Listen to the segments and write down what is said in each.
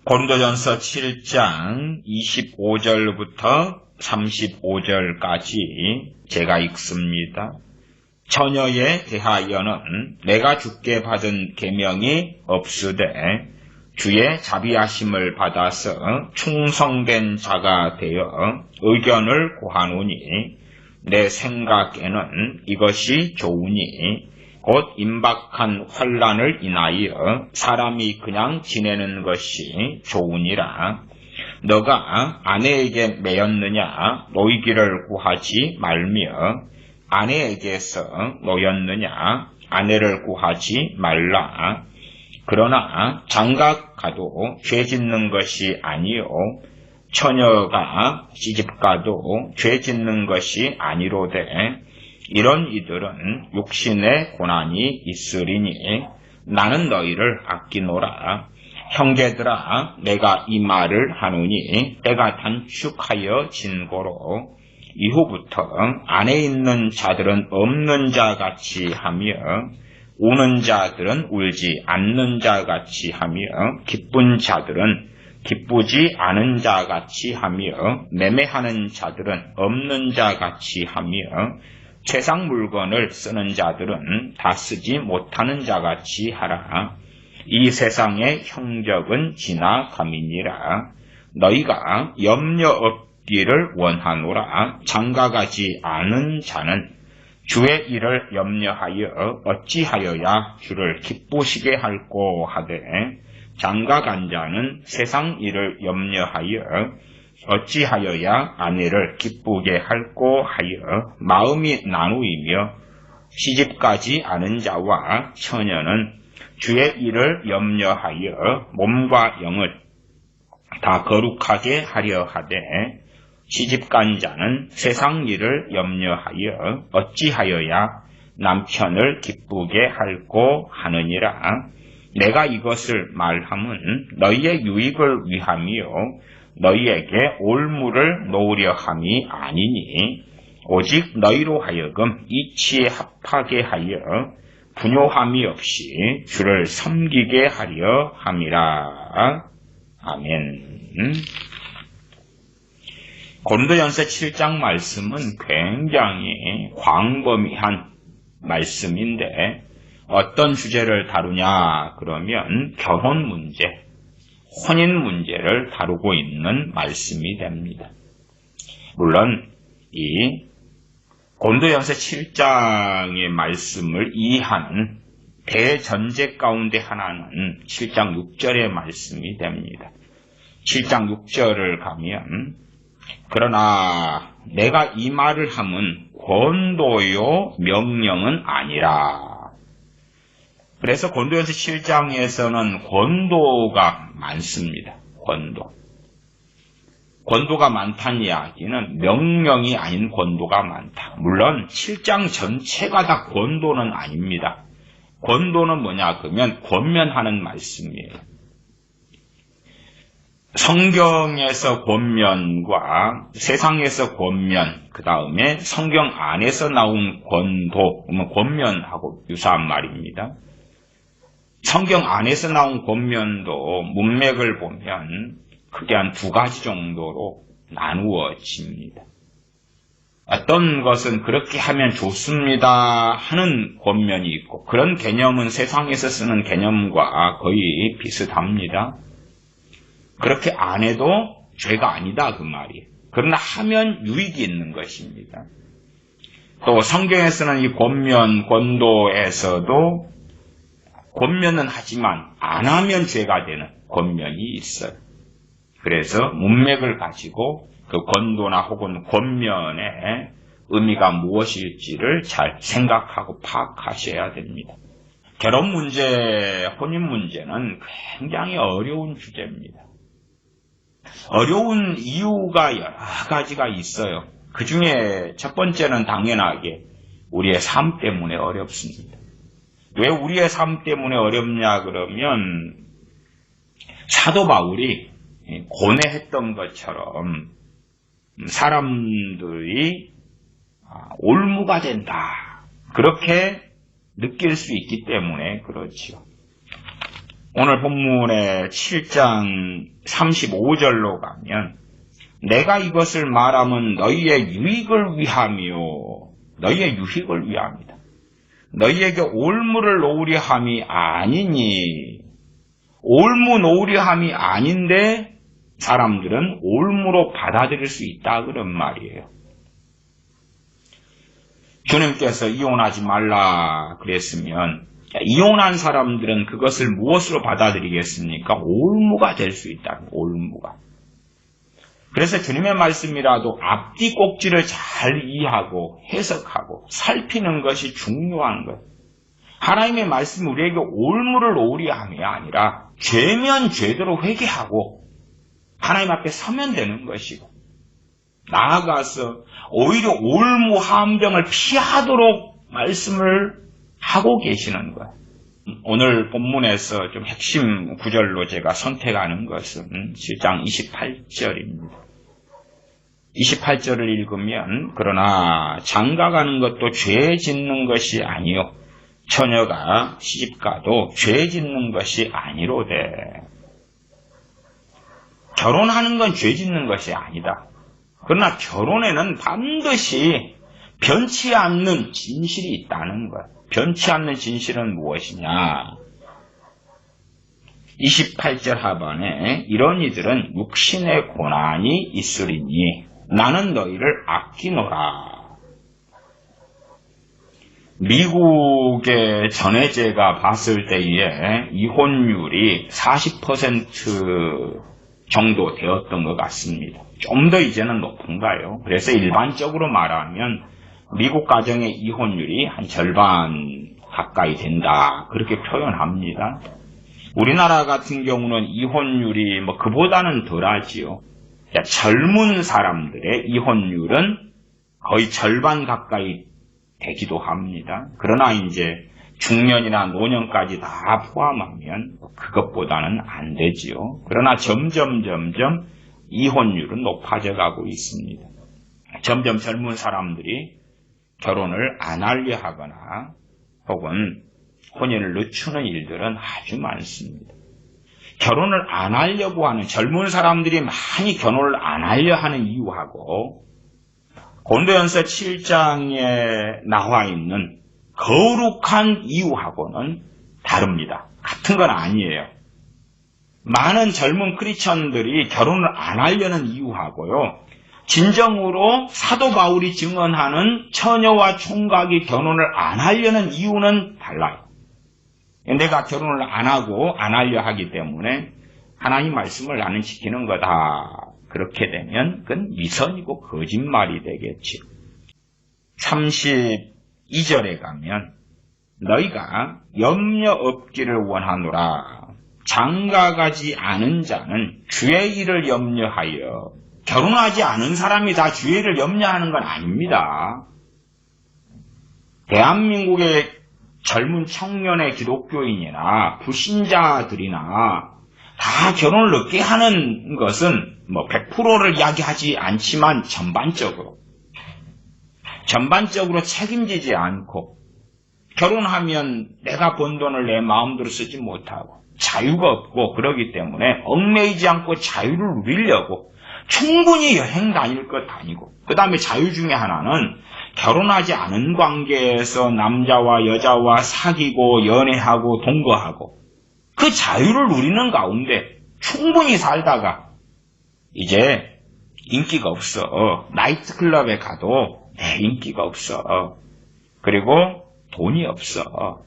고린도전서 7장 25절부터 35절까지 제가 읽습니다. 처녀에 대하여는 내가 주께 받은 계명이 없으되 주의 자비하심을 받아서 충성된 자가 되어 의견을 구하노니 내 생각에는 이것이 좋으니 곧 임박한 환난을 인하여 사람이 그냥 지내는 것이 좋으니라. 너가 아내에게 매였느냐 노이기를 구하지 말며 아내에게서 노였느냐 아내를 구하지 말라. 그러나 장가가도 죄 짓는 것이 아니요 처녀가 시집가도 죄 짓는 것이 아니로되 이런 이들은 육신의 고난이 있으리니 나는 너희를 아끼노라. 형제들아 내가 이 말을 하노니 때가 단축하여 진고로 이후부터 안에 있는 자들은 없는 자같이 하며 우는 자들은 울지 않는 자같이 하며 기쁜 자들은 기쁘지 않은 자같이 하며 매매하는 자들은 없는 자같이 하며 세상 물건을 쓰는 자들은 다 쓰지 못하는 자같이 하라. 이 세상의 형적은 지나감이니라. 너희가 염려 없기를 원하노라. 장가가지 않은 자는 주의 일을 염려하여 어찌하여야 주를 기쁘시게 할꼬 하되 장가간 자는 세상 일을 염려하여 어찌하여야 아내를 기쁘게 할꼬 하여 마음이 나누이며 시집가지 않은 자와 처녀는 주의 일을 염려하여 몸과 영을 다 거룩하게 하려 하되 시집간 자는 세상 일을 염려하여 어찌하여야 남편을 기쁘게 할꼬 하느니라. 내가 이것을 말함은 너희의 유익을 위함이요 너희에게 올무를 놓으려 함이 아니니 오직 너희로 하여금 이치에 합하게 하여 분요함이 없이 주를 섬기게 하려 함이라. 아멘. 고린도전서 7장 말씀은 굉장히 광범위한 말씀인데 어떤 주제를 다루냐 그러면 결혼 문제, 혼인 문제를 다루고 있는 말씀이 됩니다. 물론 이 고린도전서 7장의 말씀을 이해하는 대전제 가운데 하나는 7장 6절의 말씀이 됩니다. 7장 6절을 가면 그러나 내가 이 말을 함은 권도요 명령은 아니라. 그래서 고린도전서 7장에서는 권도가 많습니다. 권도가 많다는 이야기는 명령이 아닌 권도가 많다. 물론 7장 전체가 다 권도는 아닙니다. 권도는 뭐냐 그러면 권면하는 말씀이에요. 성경에서 권면과 세상에서 권면, 그 다음에 성경 안에서 나온 권도, 권면하고 유사한 말입니다. 성경 안에서 나온 권면도 문맥을 보면 크게 한 두 가지 정도로 나누어집니다. 어떤 것은 그렇게 하면 좋습니다 하는 권면이 있고 그런 개념은 세상에서 쓰는 개념과 거의 비슷합니다. 그렇게 안 해도 죄가 아니다 그 말이에요. 그러나 하면 유익이 있는 것입니다. 또 성경에서는 이 권면, 권도에서도 권면은 하지만 안 하면 죄가 되는 권면이 있어요. 그래서 문맥을 가지고 그 권도나 혹은 권면의 의미가 무엇일지를 잘 생각하고 파악하셔야 됩니다. 결혼 문제, 혼인 문제는 굉장히 어려운 주제입니다. 어려운 이유가 여러 가지가 있어요. 그 중에 첫 번째는 당연하게 우리의 삶 때문에 어렵습니다. 왜 우리의 삶 때문에 어렵냐 그러면 사도 바울이 고뇌했던 것처럼 사람들이 올무가 된다 그렇게 느낄 수 있기 때문에 그렇죠. 오늘 본문의 7장 35절로 가면 내가 이것을 말하면 너희의 유익을 위함이요. 너희의 유익을 위함이다. 너희에게 올무를 놓으려 함이 아니니. 올무 놓으려 함이 아닌데 사람들은 올무로 받아들일 수 있다 그런 말이에요. 주님께서 이혼하지 말라 그랬으면 이혼한 사람들은 그것을 무엇으로 받아들이겠습니까? 올무가 될 수 있다. 올무가. 그래서 주님의 말씀이라도 앞뒤 꼭지를 잘 이해하고 해석하고 살피는 것이 중요한 것. 하나님의 말씀이 우리에게 올무를 놓으려 함이 아니라 죄면 죄대로 회개하고 하나님 앞에 서면 되는 것이고 나아가서 오히려 올무 함정을 피하도록 말씀을 하고 계시는 것. 오늘 본문에서 좀 핵심 구절로 제가 선택하는 것은 7장 28절입니다. 28절을 읽으면 그러나 장가가는 것도 죄 짓는 것이 아니요 처녀가 시집가도 죄 짓는 것이 아니로되. 결혼하는 건 죄 짓는 것이 아니다. 그러나 결혼에는 반드시 변치 않는 진실이 있다는 것. 변치 않는 진실은 무엇이냐? 28절 하반에 이런 이들은 육신의 고난이 있으리니 나는 너희를 아끼노라. 미국의 전해제가 봤을 때에 이혼율이 40% 정도 되었던 것 같습니다. 좀 더 이제는 높은가요? 그래서 일반적으로 말하면 미국 가정의 이혼율이 한 절반 가까이 된다. 그렇게 표현합니다. 우리나라 같은 경우는 이혼율이 그보다는 덜하지요. 젊은 사람들의 이혼율은 거의 절반 가까이 되기도 합니다. 그러나 이제 중년이나 노년까지 다 포함하면 그것보다는 안 되지요. 그러나 점점 이혼율은 높아져 가고 있습니다. 점점 젊은 사람들이 결혼을 안 하려 하거나 혹은 혼인을 늦추는 일들은 아주 많습니다. 결혼을 안 하려고 하는 젊은 사람들이 많이 결혼을 안 하려 하는 이유하고 고린도전서 7장에 나와 있는 거룩한 이유하고는 다릅니다. 같은 건 아니에요. 많은 젊은 크리스천들이 결혼을 안 하려는 이유하고요. 진정으로 사도 바울이 증언하는 처녀와 총각이 결혼을 안 하려는 이유는 달라요. 내가 결혼을 안 하고 안 하려 하기 때문에 하나님 말씀을 나는 지키는 거다. 그렇게 되면 그건 위선이고 거짓말이 되겠지요. 32절에 가면 너희가 염려 없기를 원하노라. 장가가지 않은 자는 주의 일을 염려하여. 결혼하지 않은 사람이 다 주의 일을 염려하는 건 아닙니다. 대한민국의 젊은 청년의 기독교인이나 불신자들이나 다 결혼을 늦게 하는 것은 100%를 이야기하지 않지만 전반적으로 책임지지 않고 결혼하면 내가 번 돈을 내 마음대로 쓰지 못하고 자유가 없고 그러기 때문에 얽매이지 않고 자유를 누리려고 충분히 여행 다닐 것 다니고 그 다음에 자유 중에 하나는 결혼하지 않은 관계에서 남자와 여자와 사귀고 연애하고 동거하고 그 자유를 누리는 가운데 충분히 살다가 이제 인기가 없어. 나이트클럽에 가도 인기가 없어. 그리고 돈이 없어.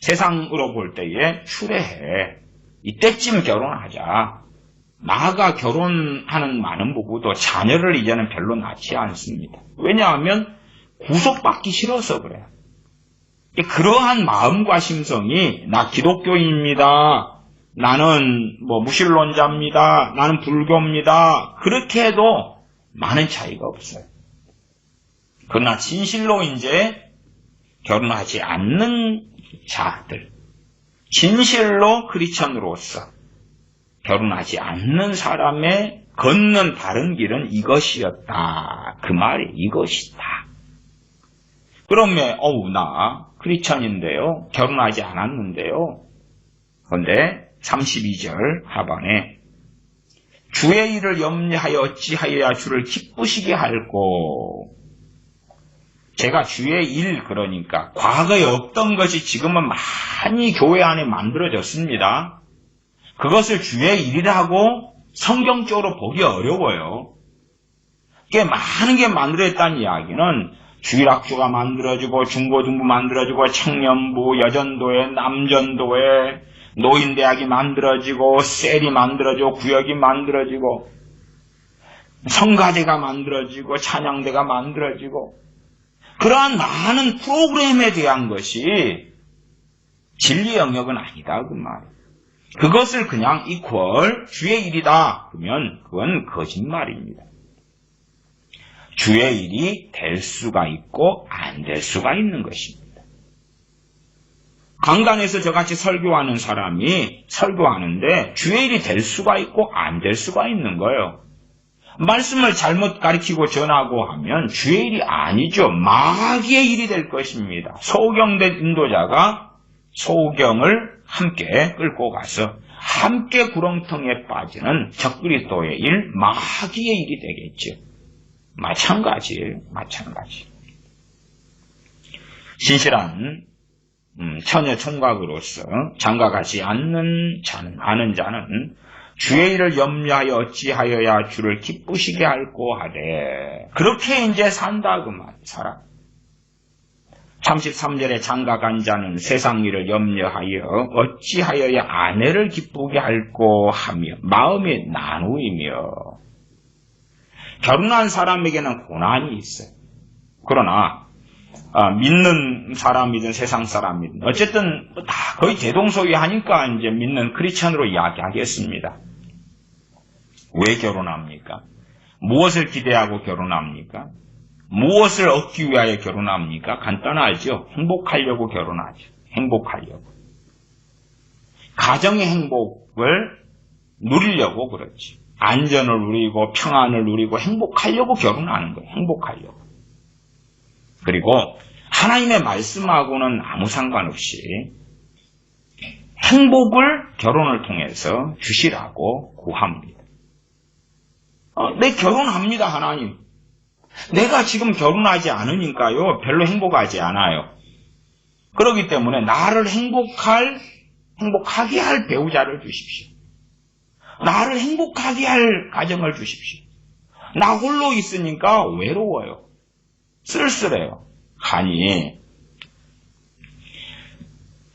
세상으로 볼 때에 추레해. 이때쯤 결혼하자. 나아가 결혼하는 많은 부부도 자녀를 이제는 별로 낳지 않습니다. 왜냐하면 구속받기 싫어서 그래요. 그러한 마음과 심성이 나 기독교인입니다. 나는 무신론자입니다. 나는 불교입니다. 그렇게 해도 많은 차이가 없어요. 그러나 진실로 이제 결혼하지 않는 자들, 진실로 크리스천으로서 결혼하지 않는 사람의 걷는 바른 길은 이것이었다. 그 말이 이것이다. 그러면 나 크리스천인데요. 결혼하지 않았는데요. 그런데 32절 하반에 주의 일을 염려하여 어찌하여야 주를 기쁘시게 할꼬. 제가 주의 일, 그러니까 과거에 없던 것이 지금은 많이 교회 안에 만들어졌습니다. 그것을 주의 일이라고 성경적으로 보기 어려워요. 꽤 많은 게 만들어졌다는 이야기는 주일학교가 만들어지고 중고등부 만들어지고 청년부, 여전도회, 남전도회, 노인대학이 만들어지고 셀이 만들어지고 구역이 만들어지고 성가대가 만들어지고 찬양대가 만들어지고 그러한 많은 프로그램에 대한 것이 진리 영역은 아니다 그 말. 그것을 그냥 이퀄 주의 일이다 그러면 그건 거짓말입니다. 주의 일이 될 수가 있고 안 될 수가 있는 것입니다. 강단에서 저같이 설교하는 사람이 설교하는데 주의 일이 될 수가 있고 안 될 수가 있는 거예요. 말씀을 잘못 가르치고 전하고 하면 주의 일이 아니죠. 마귀의 일이 될 것입니다. 소경된 인도자가 소경을 함께 끌고 가서 함께 구렁텅이에 빠지는 적그리스도의 일, 마귀의 일이 되겠죠. 마찬가지예요. 마찬가지. 신실한 처녀 총각으로서 장가가지 않는 자는, 아는 자는 주의 일을 염려하여 어찌하여야 주를 기쁘시게 할꼬 하되 그렇게 이제 산다 그 말. 살아. 33절에 장가간 자는 세상 일을 염려하여 어찌하여야 아내를 기쁘게 할꼬 하며 마음이 나누이며. 결혼한 사람에게는 고난이 있어요. 그러나 믿는 사람이든 세상 사람이든 어쨌든 다 거의 대동소이하니까 이제 믿는 크리스천으로 이야기하겠습니다. 왜 결혼합니까? 무엇을 기대하고 결혼합니까? 무엇을 얻기 위하여 결혼합니까? 간단하죠. 행복하려고 결혼하죠. 행복하려고. 가정의 행복을 누리려고 그렇지. 안전을 누리고 평안을 누리고 행복하려고 결혼하는 거예요. 행복하려고. 그리고 하나님의 말씀하고는 아무 상관없이 행복을 결혼을 통해서 주시라고 구합니다. 내 결혼합니다, 하나님. 내가 지금 결혼하지 않으니까요, 별로 행복하지 않아요. 그렇기 때문에 나를 행복하게 할 배우자를 주십시오. 나를 행복하게 할 가정을 주십시오. 나 홀로 있으니까 외로워요. 쓸쓸해요. 아니,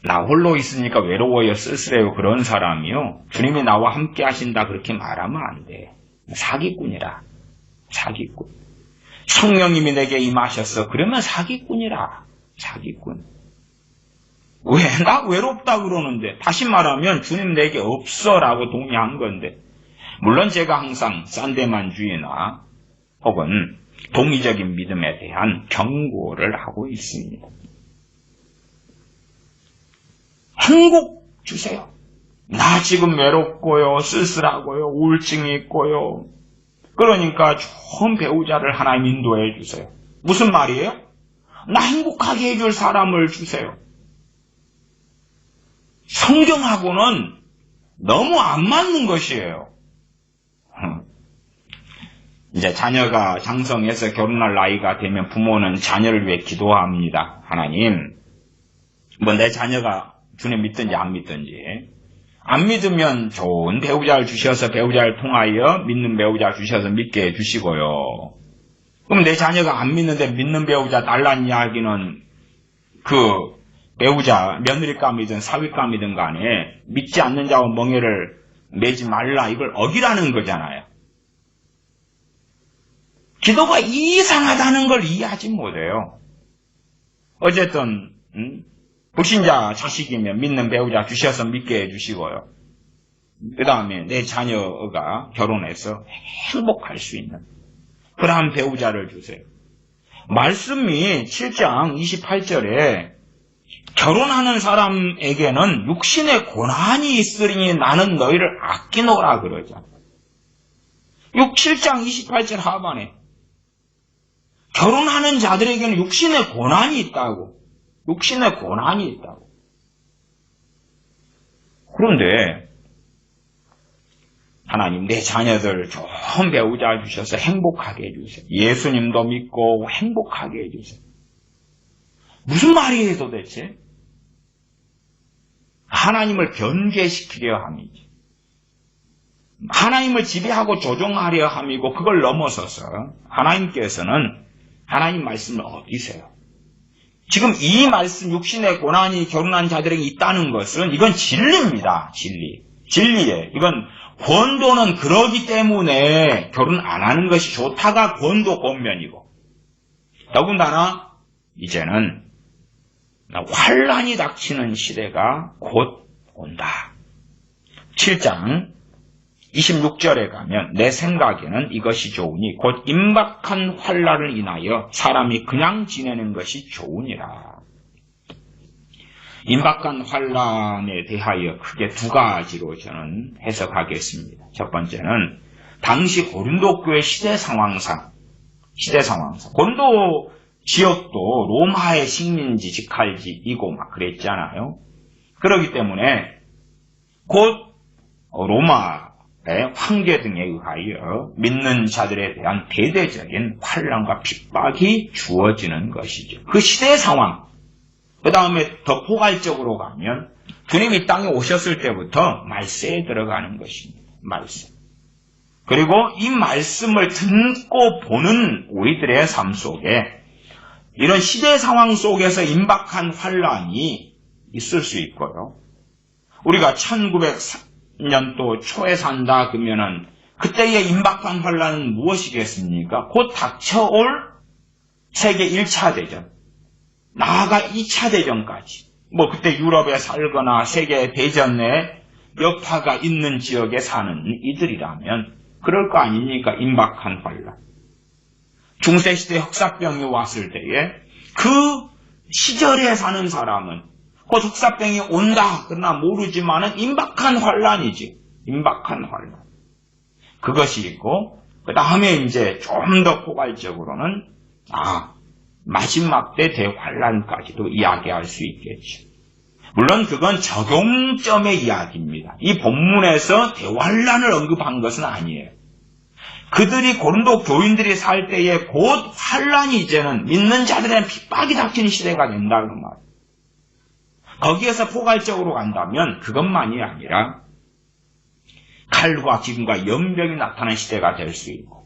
나 홀로 있으니까 외로워요, 쓸쓸해요. 그런 사람이요. 주님이 나와 함께 하신다 그렇게 말하면 안 돼. 사기꾼이라. 사기꾼. 성령님이 내게 임하셨어. 그러면 사기꾼이라. 사기꾼. 왜? 나 외롭다 그러는데. 다시 말하면 주님 내게 없어라고 동의한 건데. 물론 제가 항상 산데만주의나 혹은 동의적인 믿음에 대한 경고를 하고 있습니다. 행복 주세요. 나 지금 외롭고요, 쓸쓸하고요, 우울증이 있고요. 그러니까 좋은 배우자를 하나님 인도해 주세요. 무슨 말이에요? 나 행복하게 해줄 사람을 주세요. 성경하고는 너무 안 맞는 것이에요. 이제 자녀가 장성해서 결혼할 나이가 되면 부모는 자녀를 위해 기도합니다. 하나님, 내 자녀가 주님 믿든지 안 믿든지, 안 믿으면 좋은 배우자를 주셔서 배우자를 통하여 믿는 배우자 주셔서 믿게 해주시고요. 그럼 내 자녀가 안 믿는데 믿는 배우자 달라는 이야기는 그 배우자, 며느리감이든 사위감이든 간에 믿지 않는 자와 멍에를 매지 말라, 이걸 어기라는 거잖아요. 기도가 이상하다는 걸 이해하지 못해요. 어쨌든 불신자 자식이면 믿는 배우자 주셔서 믿게 해주시고요. 그 다음에 내 자녀가 결혼해서 행복할 수 있는 그러한 배우자를 주세요. 말씀이 7장 28절에 결혼하는 사람에게는 육신의 고난이 있으리니 나는 너희를 아끼노라 그러죠. 7장 28절 하반에 결혼하는 자들에게는 육신의 고난이 있다고. 육신의 고난이 있다고. 그런데 하나님 내 자녀들 좋은 배우자 주셔서 행복하게 해주세요. 예수님도 믿고 행복하게 해주세요. 무슨 말이에요 도대체? 하나님을 변개시키려 함이지. 하나님을 지배하고 조종하려 함이고 그걸 넘어서서 하나님께서는 하나님 말씀을 어기세요. 지금 이 말씀 육신의 고난이 결혼한 자들에게 있다는 것은 이건 진리입니다. 진리예요. 이건 권도는 그러기 때문에 결혼 안 하는 것이 좋다가 권도 본면이고 더군다나 이제는 환란이 닥치는 시대가 곧 온다. 7장 26절에 가면 내 생각에는 이것이 좋으니 곧 임박한 환란을 인하여 사람이 그냥 지내는 것이 좋으니라. 임박한 환란에 대하여 크게 두 가지로 저는 해석하겠습니다. 첫 번째는 당시 고린도 교회 시대 상황상 고린도 지역도 로마의 식민지 직할지이고 막 그랬잖아요. 그렇기 때문에 곧 로마의 황제 등에 의하여 믿는 자들에 대한 대대적인 환란과 핍박이 주어지는 것이죠. 그 시대 상황. 그 다음에 더 포괄적으로 가면 주님이 땅에 오셨을 때부터 말세에 들어가는 것입니다. 말세. 그리고 이 말씀을 듣고 보는 우리들의 삶 속에 이런 시대 상황 속에서 임박한 환란이 있을 수 있고요. 우리가 1900년도 초에 산다 그러면은 그때의 임박한 환란은 무엇이겠습니까? 곧 닥쳐올 세계 1차 대전. 나아가 2차 대전까지. 그때 유럽에 살거나 세계 대전에 여파가 있는 지역에 사는 이들이라면 그럴 거 아닙니까? 임박한 환란. 중세시대 흑사병이 왔을 때에 그 시절에 사는 사람은 곧 흑사병이 온다 그러나 모르지만은 임박한 환란이지. 임박한 환란. 그것이 있고 그 다음에 이제 좀 더 포괄적으로는 마지막 때 대환란까지도 이야기할 수 있겠죠. 물론 그건 적용점의 이야기입니다. 이 본문에서 대환란을 언급한 것은 아니에요. 그들이 고린도 교인들이 살 때에 곧 환란이 이제는 믿는 자들의 핍박이 닥치는 시대가 된다는 말. 거기에서 포괄적으로 간다면 그것만이 아니라 칼과 기근과 연병이 나타나는 시대가 될 수 있고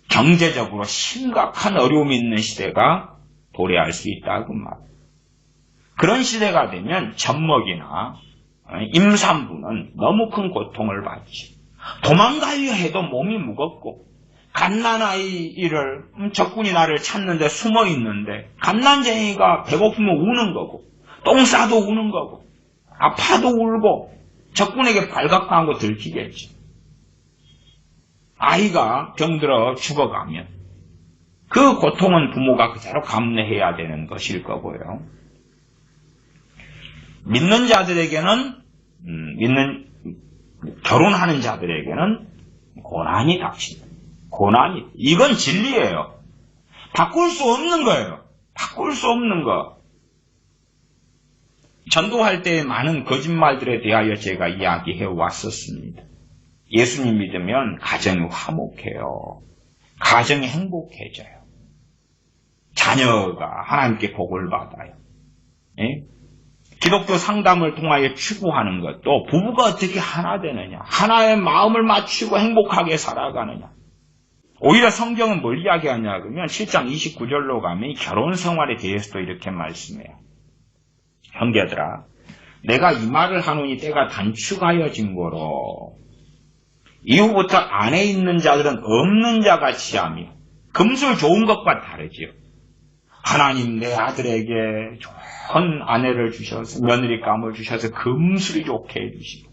경제적으로 심각한 어려움이 있는 시대가 도래할 수 있다고 말. 그런 시대가 되면 젖먹이나 임산부는 너무 큰 고통을 받지. 도망가려 해도 몸이 무겁고 갓난아이를 적군이 나를 찾는데 숨어 있는데 갓난쟁이가 배고프면 우는 거고 똥 싸도 우는 거고 아파도 울고 적군에게 발각당하고 들키겠지. 아이가 병들어 죽어가면 그 고통은 부모가 그대로 감내해야 되는 것일 거고요. 믿는 자들에게는 결혼하는 자들에게는 고난이 닥친다. 고난이. 이건 진리예요. 바꿀 수 없는 거예요. 바꿀 수 없는 거. 전도할 때 많은 거짓말들에 대하여 제가 이야기해 왔었습니다. 예수님 믿으면 가정이 화목해요. 가정이 행복해져요. 자녀가 하나님께 복을 받아요. 예? 기독교 상담을 통하여 추구하는 것도 부부가 어떻게 하나 되느냐, 하나의 마음을 맞추고 행복하게 살아가느냐. 오히려 성경은 뭘 이야기하냐 그러면 7장 29절로 가면 결혼 생활에 대해서도 이렇게 말씀해요. 형제들아, 내가 이 말을 하노니 때가 단축하여진 거로 이후부터 안에 있는 자들은 없는 자같이 하며 금술 좋은 것과 다르지요. 하나님 내 아들에게 좋은 아내를 주셔서 며느리감을 주셔서 금술이 좋게 해주시고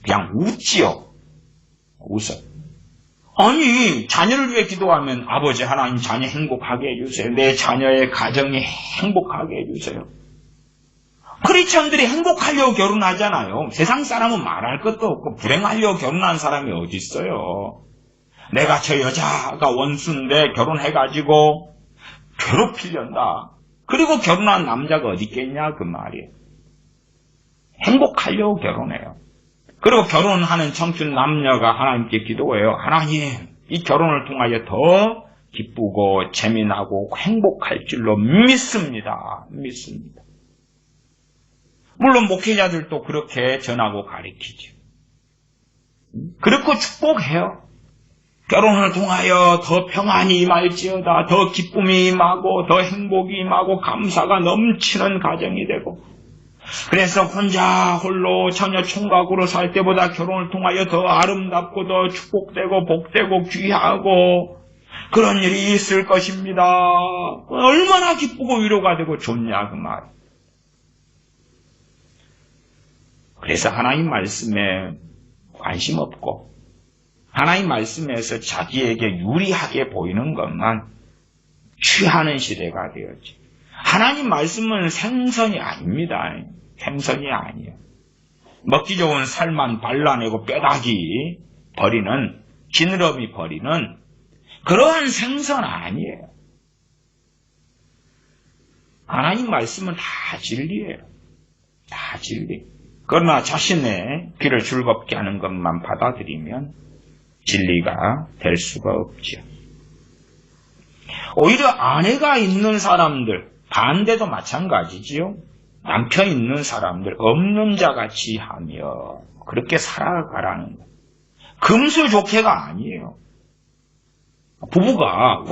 그냥 웃지요. 웃어. 아니 자녀를 위해 기도하면 아버지 하나님 자녀 행복하게 해주세요. 내 자녀의 가정이 행복하게 해주세요. 크리스천들이 행복하려고 결혼하잖아요. 세상 사람은 말할 것도 없고 불행하려고 결혼한 사람이 어디 있어요. 내가 저 여자가 원수인데 결혼해가지고 괴롭히련다. 그리고 결혼한 남자가 어디 있겠냐 그 말이에요. 행복하려고 결혼해요. 그리고 결혼하는 청춘 남녀가 하나님께 기도해요. 하나님, 이 결혼을 통하여 더 기쁘고 재미나고 행복할 줄로 믿습니다. 믿습니다. 물론 목회자들도 그렇게 전하고 가르치죠. 그렇고 축복해요. 결혼을 통하여 더 평안이 임할지어다, 더 기쁨이 임하고 더 행복이 임하고 감사가 넘치는 가정이 되고, 그래서 혼자 홀로 처녀 총각으로 살 때보다 결혼을 통하여 더 아름답고 더 축복되고 복되고 귀하고 그런 일이 있을 것입니다. 얼마나 기쁘고 위로가 되고 좋냐 그 말. 그래서 하나님 말씀에 관심 없고 하나님 말씀에서 자기에게 유리하게 보이는 것만 취하는 시대가 되었지. 하나님 말씀은 생선이 아닙니다. 생선이 아니에요. 먹기 좋은 살만 발라내고 뼈다귀 버리는, 지느러미 버리는 그러한 생선 아니에요. 하나님 말씀은 다 진리예요. 다 진리. 그러나 자신의 귀를 즐겁게 하는 것만 받아들이면 진리가 될 수가 없죠. 오히려 아내가 있는 사람들, 반대도 마찬가지지요. 남편 있는 사람들 없는 자같이 하며 그렇게 살아가라는 거예요. 금수좋게가 아니에요. 부부가 와,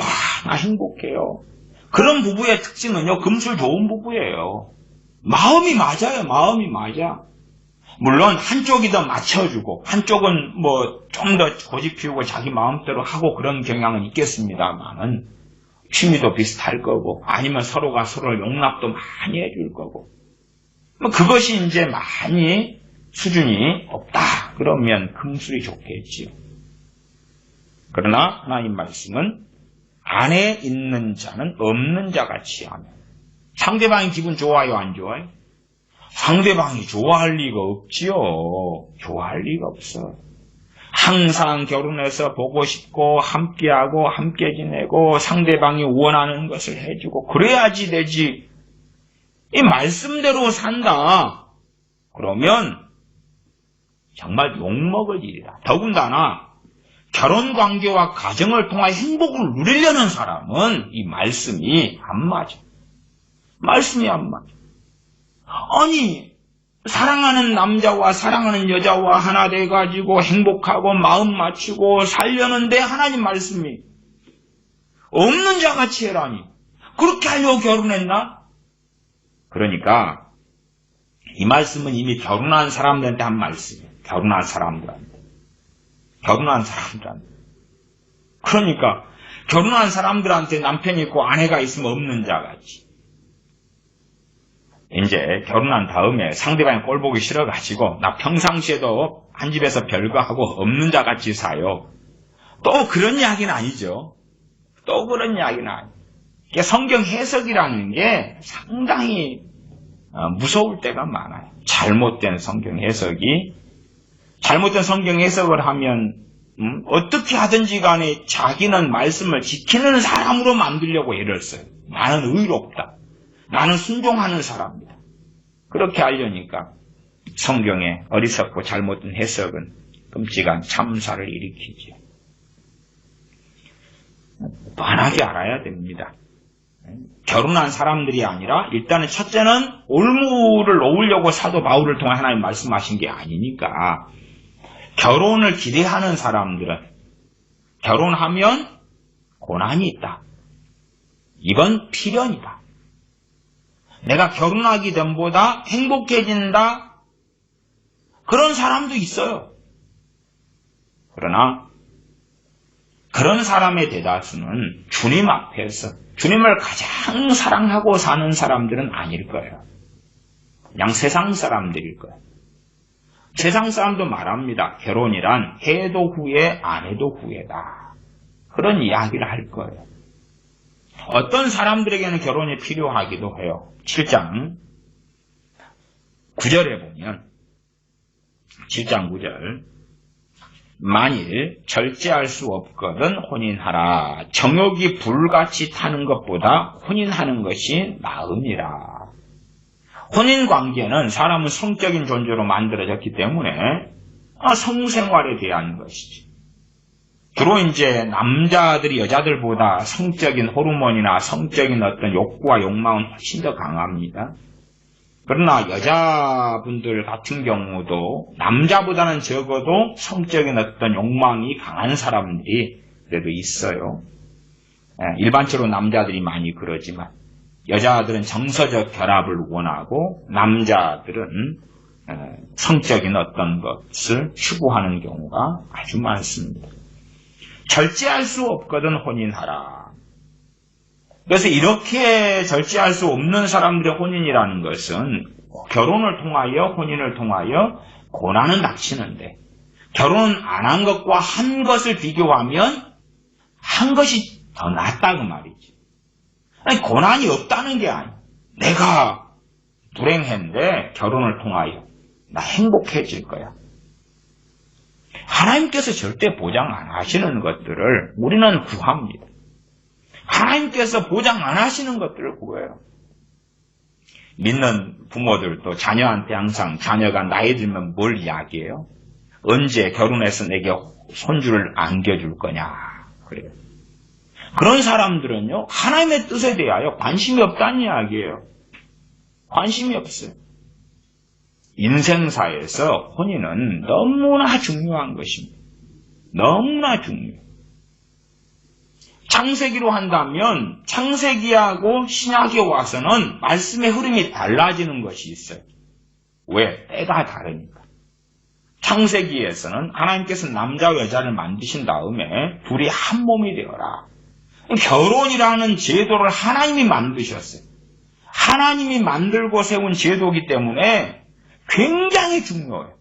나 행복해요. 그런 부부의 특징은요, 금술 좋은 부부예요. 마음이 맞아요. 마음이 맞아. 물론 한쪽이 더 맞춰주고 한쪽은 뭐 좀 더 고집 피우고 자기 마음대로 하고 그런 경향은 있겠습니다만은 취미도 비슷할 거고 아니면 서로가 서로를 용납도 많이 해줄 거고 뭐 그것이 이제 많이 수준이 없다 그러면 금술이 좋겠지요. 그러나 하나님 말씀은 안에 있는 자는 없는 자같이 하며 상대방이 기분 좋아요 안 좋아요? 상대방이 좋아할 리가 없지요. 좋아할 리가 없어. 항상 결혼해서 보고 싶고 함께하고 함께 지내고 상대방이 원하는 것을 해주고 그래야지 되지. 이 말씀대로 산다. 그러면 정말 욕먹을 일이다. 더군다나 결혼관계와 가정을 통해 행복을 누리려는 사람은 이 말씀이 안 맞아. 말씀이 안 맞아. 아니 사랑하는 남자와 사랑하는 여자와 하나 돼가지고 행복하고 마음 맞추고 살려는데 하나님 말씀이 없는 자같이 해라니. 그렇게 하려고 결혼했나? 그러니까 이 말씀은 이미 결혼한 사람들한테 한 말씀이에요. 결혼한 사람들한테. 그러니까 결혼한 사람들한테 남편이 있고 아내가 있으면 없는 자같이. 이제 결혼한 다음에 상대방이 꼴 보기 싫어가지고 나 평상시에도 한 집에서 별거하고 없는 자같이 사요. 또 그런 이야기는 아니죠. 또 그런 이야기는 아니에요. 성경 해석이라는 게 상당히 무서울 때가 많아요. 잘못된 성경 해석이. 잘못된 성경 해석을 하면 어떻게 하든지 간에 자기는 말씀을 지키는 사람으로 만들려고 애를 써요. 나는 의롭다. 나는 순종하는 사람이다. 그렇게 하려니까 성경의 어리석고 잘못된 해석은 끔찍한 참사를 일으키죠. 뻔하게 알아야 됩니다. 결혼한 사람들이 아니라 일단은 첫째는 올무를 놓으려고 사도 바울을 통해 하나님 말씀하신 게 아니니까 결혼을 기대하는 사람들은 결혼하면 고난이 있다. 이건 필연이다. 내가 결혼하기 전보다 행복해진다. 그런 사람도 있어요. 그러나 그런 사람의 대다수는 주님 앞에서 주님을 가장 사랑하고 사는 사람들은 아닐 거예요. 그냥 세상 사람들일 거예요. 세상 사람도 말합니다. 결혼이란 해도 후회 안 해도 후회다. 그런 이야기를 할 거예요. 어떤 사람들에게는 결혼이 필요하기도 해요. 7장 9절에 보면 7장 9절 만일 절제할 수 없거든 혼인하라. 정욕이 불같이 타는 것보다 혼인하는 것이 나음이라. 혼인관계는 사람은 성적인 존재로 만들어졌기 때문에 성생활에 대한 것이지. 주로 이제 남자들이 여자들보다 성적인 호르몬이나 성적인 어떤 욕구와 욕망은 훨씬 더 강합니다. 그러나 여자분들 같은 경우도 남자보다는 적어도 성적인 어떤 욕망이 강한 사람들이 그래도 있어요. 일반적으로 남자들이 많이 그러지만 여자들은 정서적 결합을 원하고 남자들은 성적인 어떤 것을 추구하는 경우가 아주 많습니다. 절제할 수 없거든 혼인하라. 그래서 이렇게 절제할 수 없는 사람들의 혼인이라는 것은 결혼을 통하여 혼인을 통하여 고난은 닥치는데 결혼 안 한 것과 한 것을 비교하면 한 것이 더 낫다 그 말이지. 아니 고난이 없다는 게 아니야. 내가 불행했는데 결혼을 통하여 나 행복해질 거야. 하나님께서 절대 보장 안 하시는 것들을 우리는 구합니다. 하나님께서 보장 안 하시는 것들을 구해요. 믿는 부모들도 자녀한테 항상 자녀가 나이 들면 뭘 이야기해요? 언제 결혼해서 내게 손주를 안겨줄 거냐 그래요. 그런 사람들은요 하나님의 뜻에 대하여 관심이 없다는 이야기예요. 관심이 없어요. 인생사에서 혼인은 너무나 중요한 것입니다. 너무나 중요해요. 창세기로 한다면 창세기하고 신약에 와서는 말씀의 흐름이 달라지는 것이 있어요. 왜? 때가 다르니까. 창세기에서는 하나님께서 남자와 여자를 만드신 다음에 둘이 한 몸이 되어라. 결혼이라는 제도를 하나님이 만드셨어요. 하나님이 만들고 세운 제도이기 때문에 굉장히 중요해요.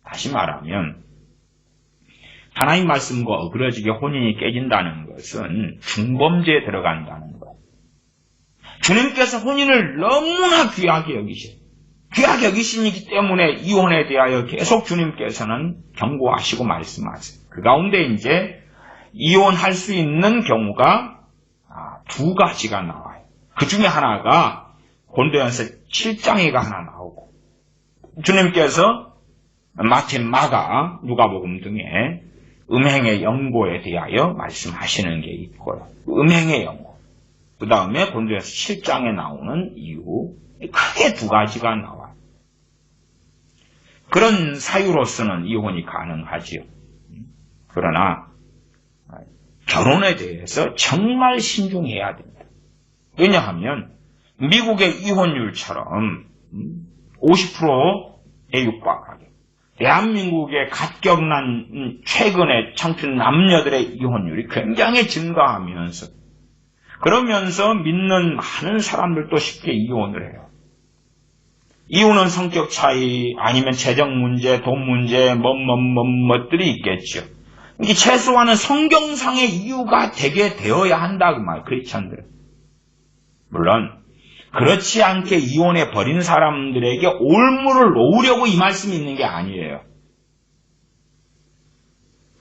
다시 말하면 하나님 말씀과 어그러지게 혼인이 깨진다는 것은 중범죄에 들어간다는 것. 주님께서 혼인을 너무나 귀하게 여기셔요. 귀하게 여기시기 때문에 이혼에 대하여 계속 주님께서는 경고하시고 말씀하세요. 그 가운데 이제 이혼할 수 있는 경우가 두 가지가 나와요. 그 중에 하나가 고린도전서 7장에가 하나 나오고 주님께서 마태, 마가, 누가복음 등에 음행의 연고에 대하여 말씀하시는 게 있고요. 음행의 연고. 그 다음에 고린도전서 7장에 나오는 이유. 크게 두 가지가 나와요. 그런 사유로서는 이혼이 가능하지요. 그러나 결혼에 대해서 정말 신중해야 됩니다. 왜냐하면 미국의 이혼율처럼 50%에 육박하게 대한민국의 갓 결혼한 최근에 청춘 남녀들의 이혼율이 굉장히 증가하면서 그러면서 믿는 많은 사람들도 쉽게 이혼을 해요. 이유는 성격 차이 아니면 재정 문제, 돈 문제, 것들이 있겠죠. 이게 최소한은 성경상의 이유가 되게 되어야 한다 그 말, 크리스찬들. 물론 그렇지 않게 이혼해 버린 사람들에게 올무를 놓으려고 이 말씀이 있는 게 아니에요.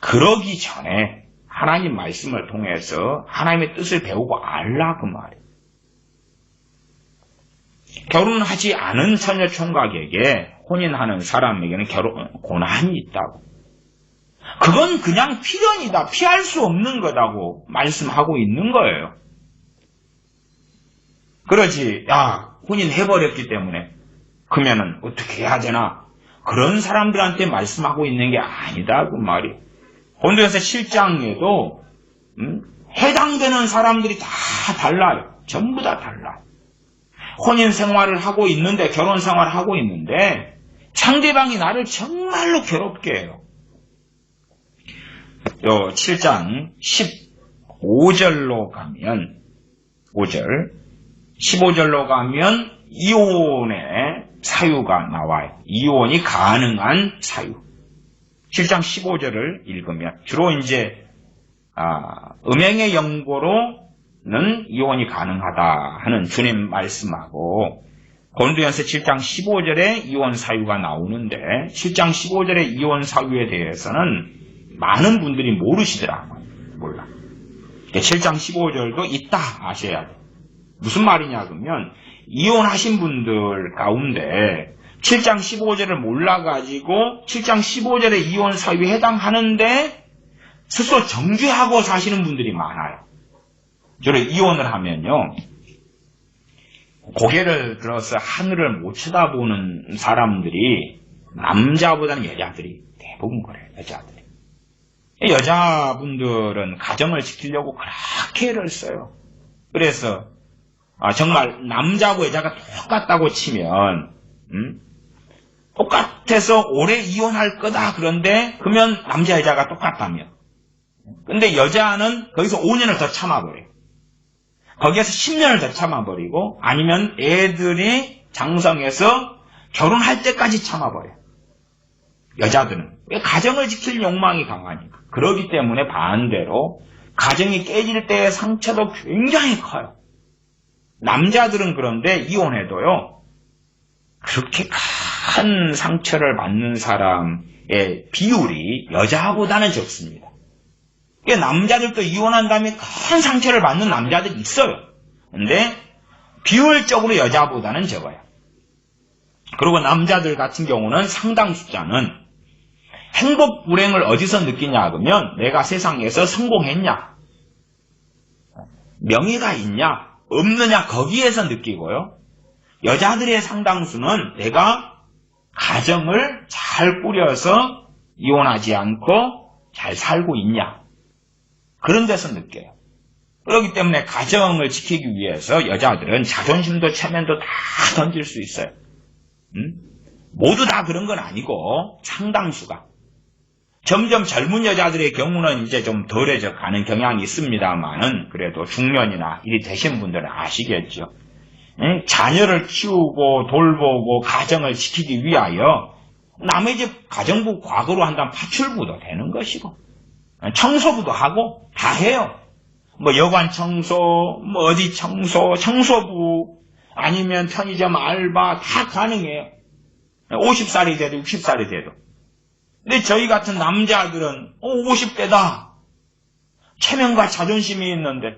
그러기 전에 하나님 말씀을 통해서 하나님의 뜻을 배우고 알라 그 말이에요. 결혼하지 않은 처녀 총각에게 혼인하는 사람에게는 고난이 있다고. 그건 그냥 필연이다. 피할 수 없는 거다고 말씀하고 있는 거예요. 그러지, 혼인해버렸기 때문에 그러면은 어떻게 해야 되나? 그런 사람들한테 말씀하고 있는 게 아니다 그 말이에요. 고린도전서 7장에도 해당되는 사람들이 다 달라요. 전부 다 달라요. 혼인 생활을 하고 있는데, 결혼 생활을 하고 있는데 상대방이 나를 정말로 괴롭게 해요. 7장 15절로 가면 15절로 가면 이혼의 사유가 나와요. 이혼이 가능한 사유. 7장 15절을 읽으면 주로 이제 음행의 연고로는 이혼이 가능하다 하는 주님 말씀하고 고린도전서 7장 15절에 이혼 사유가 나오는데 7장 15절의 이혼 사유에 대해서는 많은 분들이 모르시더라고요. 몰라. 7장 15절도 있다 아셔야 돼요. 무슨 말이냐 그러면 이혼하신 분들 가운데 7장 15절을 몰라가지고 7장 15절의 이혼 사유에 해당하는데 스스로 정죄하고 사시는 분들이 많아요. 저를 이혼을 하면요, 고개를 들어서 하늘을 못 쳐다보는 사람들이 남자보다는 여자들이 대부분 그래요. 여자분들은 가정을 지키려고 그렇게 애를 써요. 그래서 정말 남자하고 여자가 똑같다고 치면 똑같아서 오래 이혼할 거다. 그런데 그러면 남자 여자가 똑같다며. 근데 여자는 거기서 5년을 더 참아버려요. 거기에서 10년을 더 참아버리고 아니면 애들이 장성해서 결혼할 때까지 참아버려요. 여자들은. 왜? 가정을 지킬 욕망이 강하니까. 그러기 때문에 반대로 가정이 깨질 때의 상처도 굉장히 커요. 남자들은 그런데 이혼해도요, 그렇게 큰 상처를 받는 사람의 비율이 여자보다는 적습니다. 남자들도 이혼한 다음에 큰 상처를 받는 남자들이 있어요. 근데 비율적으로 여자보다는 적어요. 그리고 남자들 같은 경우는 상당 숫자는 행복 불행을 어디서 느끼냐 그러면 내가 세상에서 성공했냐, 명예가 있냐, 없느냐 거기에서 느끼고요. 여자들의 상당수는 내가 가정을 잘 꾸려서 이혼하지 않고 잘 살고 있냐, 그런 데서 느껴요. 그렇기 때문에 가정을 지키기 위해서 여자들은 자존심도 체면도 다 던질 수 있어요. 모두 다 그런 건 아니고 상당수가. 점점 젊은 여자들의 경우는 이제 좀 덜해져 가는 경향이 있습니다만은 그래도 중년이나 일이 되신 분들은 아시겠죠. 자녀를 키우고 돌보고 가정을 지키기 위하여 남의 집 가정부 과거로 한다면 파출부도 되는 것이고 청소부도 하고 다 해요. 뭐 여관 청소, 뭐 어디 청소, 청소부 아니면 편의점 알바 다 가능해요. 50살이 돼도 60살이 돼도. 근데 저희 같은 남자들은 50대다. 체면과 자존심이 있는데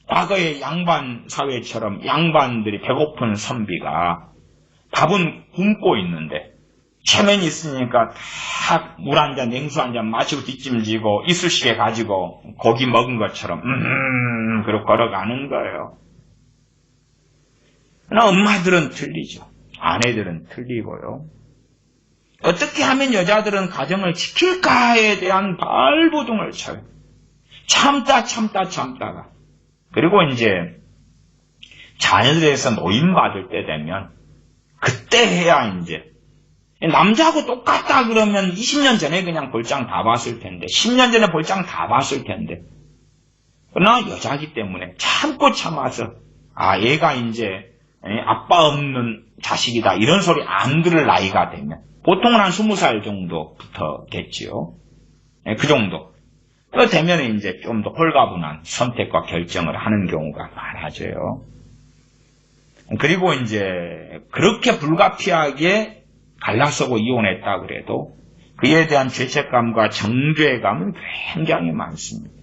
과거의 양반 사회처럼 양반들이 배고픈 선비가 밥은 굶고 있는데 체면이 있으니까 다 물 한 잔, 냉수 한 잔 마시고 뒷짐지고 이쑤시개 가지고 고기 먹은 것처럼 그렇게 걸어가는 거예요. 그러나 엄마들은 틀리죠. 아내들은 틀리고요. 어떻게 하면 여자들은 가정을 지킬까에 대한 발버둥을 쳐요. 참다가. 그리고 이제 자녀들에서 노인받을 때 되면 그때 해야 이제 남자하고 똑같다 그러면 20년 전에 그냥 볼장 다 봤을 텐데 10년 전에 볼장 다 봤을 텐데 그러나 여자이기 때문에 참고 참아서 얘가 이제 아빠 없는 자식이다 이런 소리 안 들을 나이가 되면 보통은 한 20살 정도부터겠지요. 그 정도. 그 되면 이제 좀 더 홀가분한 선택과 결정을 하는 경우가 많아져요. 그리고 이제 그렇게 불가피하게 갈라서고 이혼했다 그래도 그에 대한 죄책감과 정죄감은 굉장히 많습니다.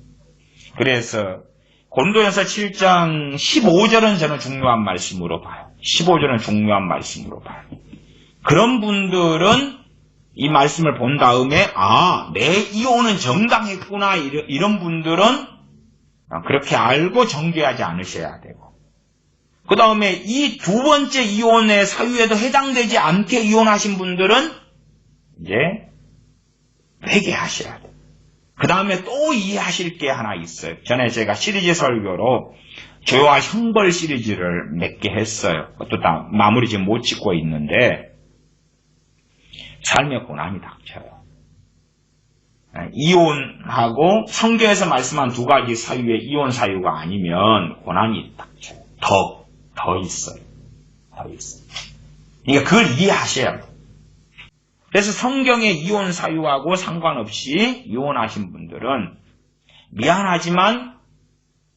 그래서 고린도전서 7장 15절은 저는 중요한 말씀으로 봐요. 15절은 중요한 말씀으로 봐요. 그런 분들은 이 말씀을 본 다음에 내 이혼은 정당했구나 이런 분들은 그렇게 알고 정죄하지 않으셔야 되고 그 다음에 이 두 번째 이혼의 사유에도 해당되지 않게 이혼하신 분들은 이제 회개하셔야 돼요. 그 다음에 또 이해하실 게 하나 있어요. 전에 제가 시리즈 설교로 죄와 형벌 시리즈를 몇 개 했어요. 그것도 다 마무리 지금 못 짓고 있는데 삶의 고난이 닥쳐요. 이혼하고 성경에서 말씀한 두 가지 사유의 이혼 사유가 아니면 고난이 닥쳐요. 더 있어요. 그러니까 그걸 이해하셔야 돼요. 그래서 성경의 이혼 사유하고 상관없이 이혼하신 분들은 미안하지만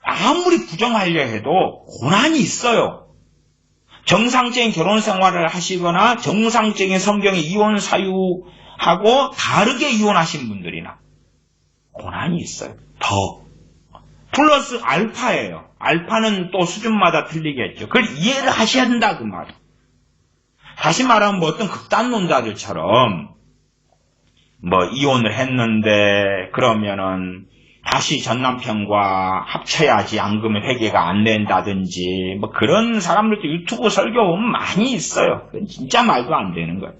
아무리 부정하려 해도 고난이 있어요. 정상적인 결혼 생활을 하시거나 정상적인 성경의 이혼 사유하고 다르게 이혼하신 분들이나 고난이 있어요. 플러스 알파예요. 알파는 또 수준마다 틀리겠죠. 그걸 이해를 하셔야 된다 그 말이에요. 다시 말하면 뭐 어떤 극단론자들처럼 뭐 이혼을 했는데 그러면은 다시 전 남편과 합쳐야지 양금의 회계가 안 된다든지 뭐 그런 사람들도 유튜브 설교 보면 많이 있어요. 그건 진짜 말도 안 되는 거예요.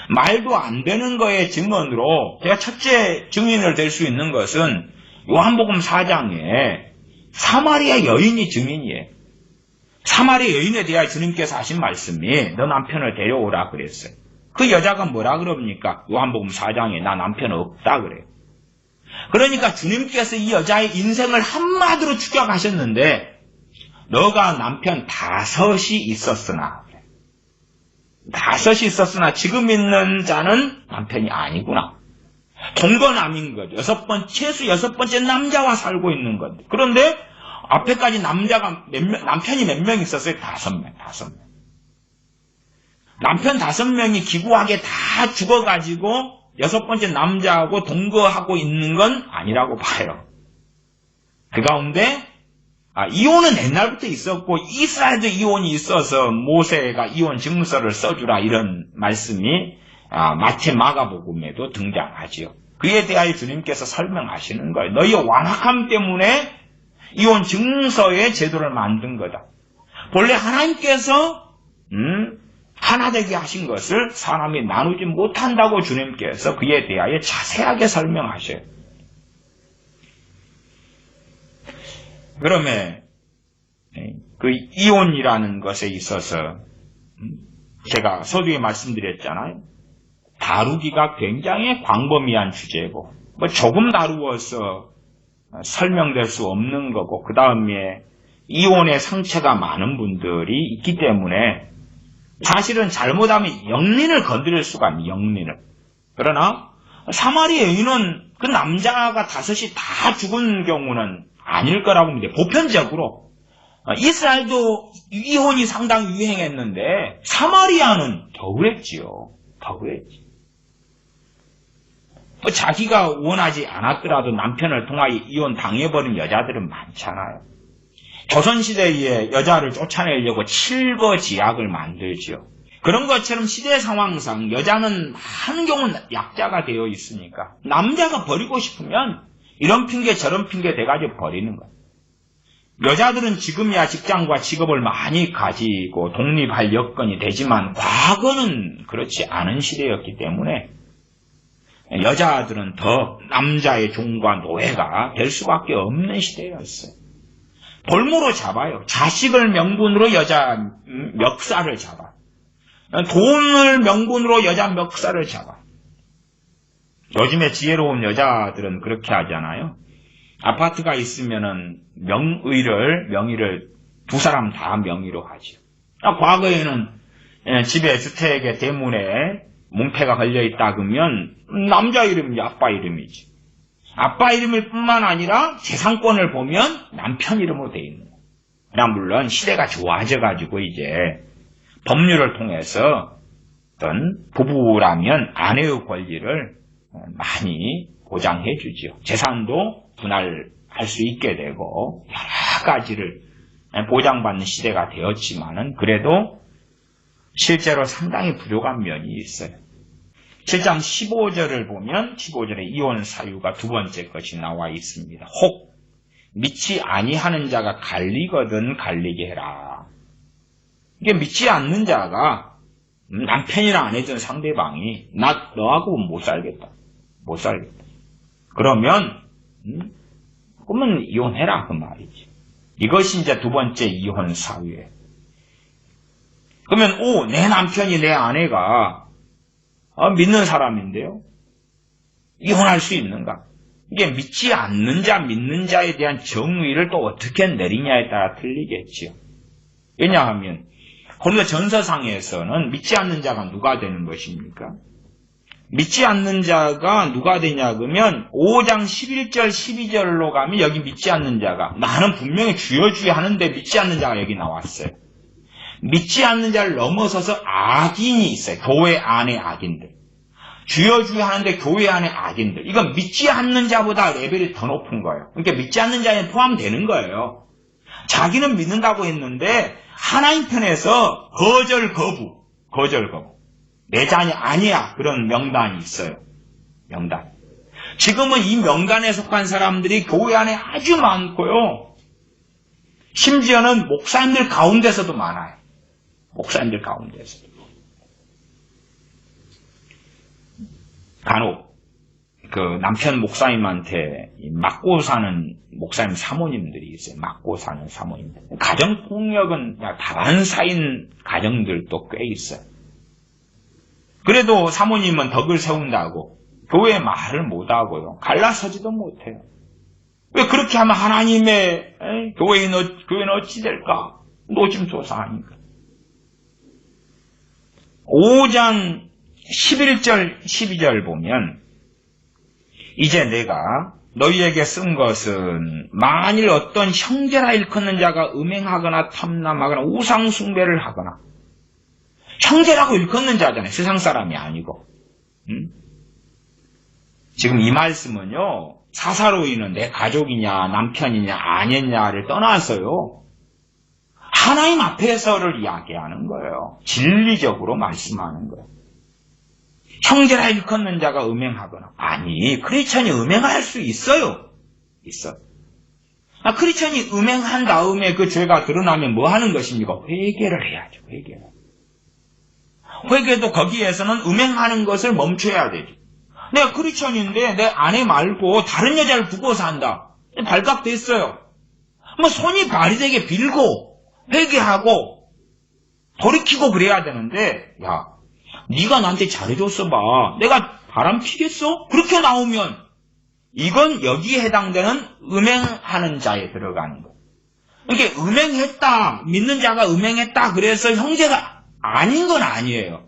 말도 안 되는 거의 증언으로 제가 첫째 증인을 될 수 있는 것은 요한복음 4장에 사마리아 여인이 증인이에요. 사마리아 여인에 대하여 주님께서 하신 말씀이 너 남편을 데려오라 그랬어요. 그 여자가 뭐라 그럽니까? 요한복음 4장에 나 남편 없다 그래요. 그러니까 주님께서 이 여자의 인생을 한마디로 추격하셨는데 너가 남편 5이 있었으나 지금 있는 자는 남편이 아니구나. 동거남인 거죠. 최소 6번째 남자와 살고 있는 건데. 그런데 앞에까지 남편이 몇 명 있었어요? 5명. 남편 5명이 기구하게 다 죽어가지고 6번째 남자하고 동거하고 있는 건 아니라고 봐요. 그 가운데 이혼은 옛날부터 있었고 이스라엘도 이혼이 있어서 모세가 이혼 증서를 써주라 이런 말씀이 마태 마가복음에도 등장하지요. 그에 대하여 주님께서 설명하시는 거예요. 너희 완악함 때문에 이혼 증서의 제도를 만든 거다. 본래 하나님께서 하나 되게 하신 것을 사람이 나누지 못한다고 주님께서 그에 대하여 자세하게 설명하셔요. 그러면 그 이혼이라는 것에 있어서 제가 서두에 말씀드렸잖아요. 다루기가 굉장히 광범위한 주제고 뭐 조금 다루어서 설명될 수 없는 거고 그 다음에 이혼의 상처가 많은 분들이 있기 때문에 사실은 잘못하면 영린을 건드릴 수가 있는 영린을. 그러나 사마리아 여인은 그 남자가 5이 다 죽은 경우는 아닐 거라고 봅니다. 보편적으로 이스라엘도 이혼이 상당히 유행했는데 사마리아는 더 그랬지요. 더 그랬지. 자기가 원하지 않았더라도 남편을 통하여 이혼 당해버린 여자들은 많잖아요. 조선시대에 여자를 쫓아내려고 칠거지약을 만들지요. 그런 것처럼 시대 상황상 여자는 많은 경우는 약자가 되어 있으니까 남자가 버리고 싶으면 이런 핑계 저런 핑계 대가지고 버리는 거예요. 여자들은 지금이야 직장과 직업을 많이 가지고 독립할 여건이 되지만 과거는 그렇지 않은 시대였기 때문에 여자들은 더 남자의 종과 노예가 될 수밖에 없는 시대였어요. 볼모로 잡아요. 자식을 명분으로 여자 멱살을 잡아. 돈을 명분으로 여자 멱살을 잡아. 요즘에 지혜로운 여자들은 그렇게 하잖아요. 아파트가 있으면은 명의를 두 사람 다 명의로 하죠. 과거에는 집에 주택에 대문에 문패가 걸려있다 그러면 남자 이름이 아빠 이름이지. 아빠 이름일 뿐만 아니라 재산권을 보면 남편 이름으로 돼 있는 거예요. 물론 시대가 좋아져가지고 이제 법률을 통해서 어떤 부부라면 아내의 권리를 많이 보장해 주지요. 재산도 분할할 수 있게 되고 여러 가지를 보장받는 시대가 되었지만은 그래도 실제로 상당히 부족한 면이 있어요. 7장 15절을 보면 15절에 이혼 사유가 두 번째 것이 나와 있습니다. 혹 믿지 아니하는 자가 갈리거든 갈리게 해라. 이게 믿지 않는 자가 남편이나 아내든 상대방이 나 너하고 못 살겠다. 그러면 그러면 이혼해라 그 말이지. 이것이 이제 두 번째 이혼 사유예요. 그러면 내 남편이 내 아내가 믿는 사람인데요. 이혼할 수 있는가? 이게 믿지 않는 자, 믿는 자에 대한 정의를 또 어떻게 내리냐에 따라 틀리겠지요. 왜냐하면 고린도전서상에서는 믿지 않는 자가 누가 되는 것입니까? 믿지 않는 자가 누가 되냐 그러면 5장 11절 12절로 가면 여기 믿지 않는 자가 나는 분명히 주여 하는데 믿지 않는 자가 여기 나왔어요. 믿지 않는 자를 넘어서서 악인이 있어요. 교회 안에 악인들. 주여 하는데 교회 안에 악인들. 이건 믿지 않는 자보다 레벨이 더 높은 거예요. 그러니까 믿지 않는 자에 포함되는 거예요. 자기는 믿는다고 했는데 하나님 편에서 거절 거부. 거절거부. 내 자녀 아니야. 그런 명단이 있어요. 명단. 지금은 이 명단에 속한 사람들이 교회 안에 아주 많고요. 심지어는 목사님들 가운데서도 많아요. 목사님들 가운데서도. 간혹 그 남편 목사님한테 맞고 사는 목사님 사모님들이 있어요. 맞고 사는 사모님들. 가정폭력은 다반사인 가정들도 꽤 있어요. 그래도 사모님은 덕을 세운다고 교회에 말을 못하고요. 갈라서지도 못해요. 왜 그렇게 하면 하나님의 교회는 어찌 될까? 노심초사하니까. 5장 11절 12절 보면 이제 내가 너희에게 쓴 것은 만일 어떤 형제라 일컫는 자가 음행하거나 탐남하거나 우상숭배를 하거나 형제라고 일컫는 자잖아요. 세상 사람이 아니고. 지금 이 말씀은요. 사사로이는 내 가족이냐 남편이냐 아내냐를 떠나서요. 하나님 앞에서를 이야기하는 거예요. 진리적으로 말씀하는 거예요. 형제라 일컫는 자가 음행하거나. 아니, 크리스천이 음행할 수 있어요. 있어. 크리스천이 음행한 다음에 그 죄가 드러나면 뭐 하는 것입니까? 회개를 해야죠. 회개도 거기에서는 음행하는 것을 멈춰야 되죠. 내가 크리스천인데 내 아내 말고 다른 여자를 두고 산다. 발각됐어요. 손이 발이 되게 빌고 회개하고 돌이키고 그래야 되는데 야, 네가 나한테 잘해줬어 봐. 내가 바람 피겠어? 그렇게 나오면 이건 여기에 해당되는 음행하는 자에 들어가는 거예요. 이게 음행했다. 믿는 자가 음행했다. 그래서 형제가 아닌 건 아니에요.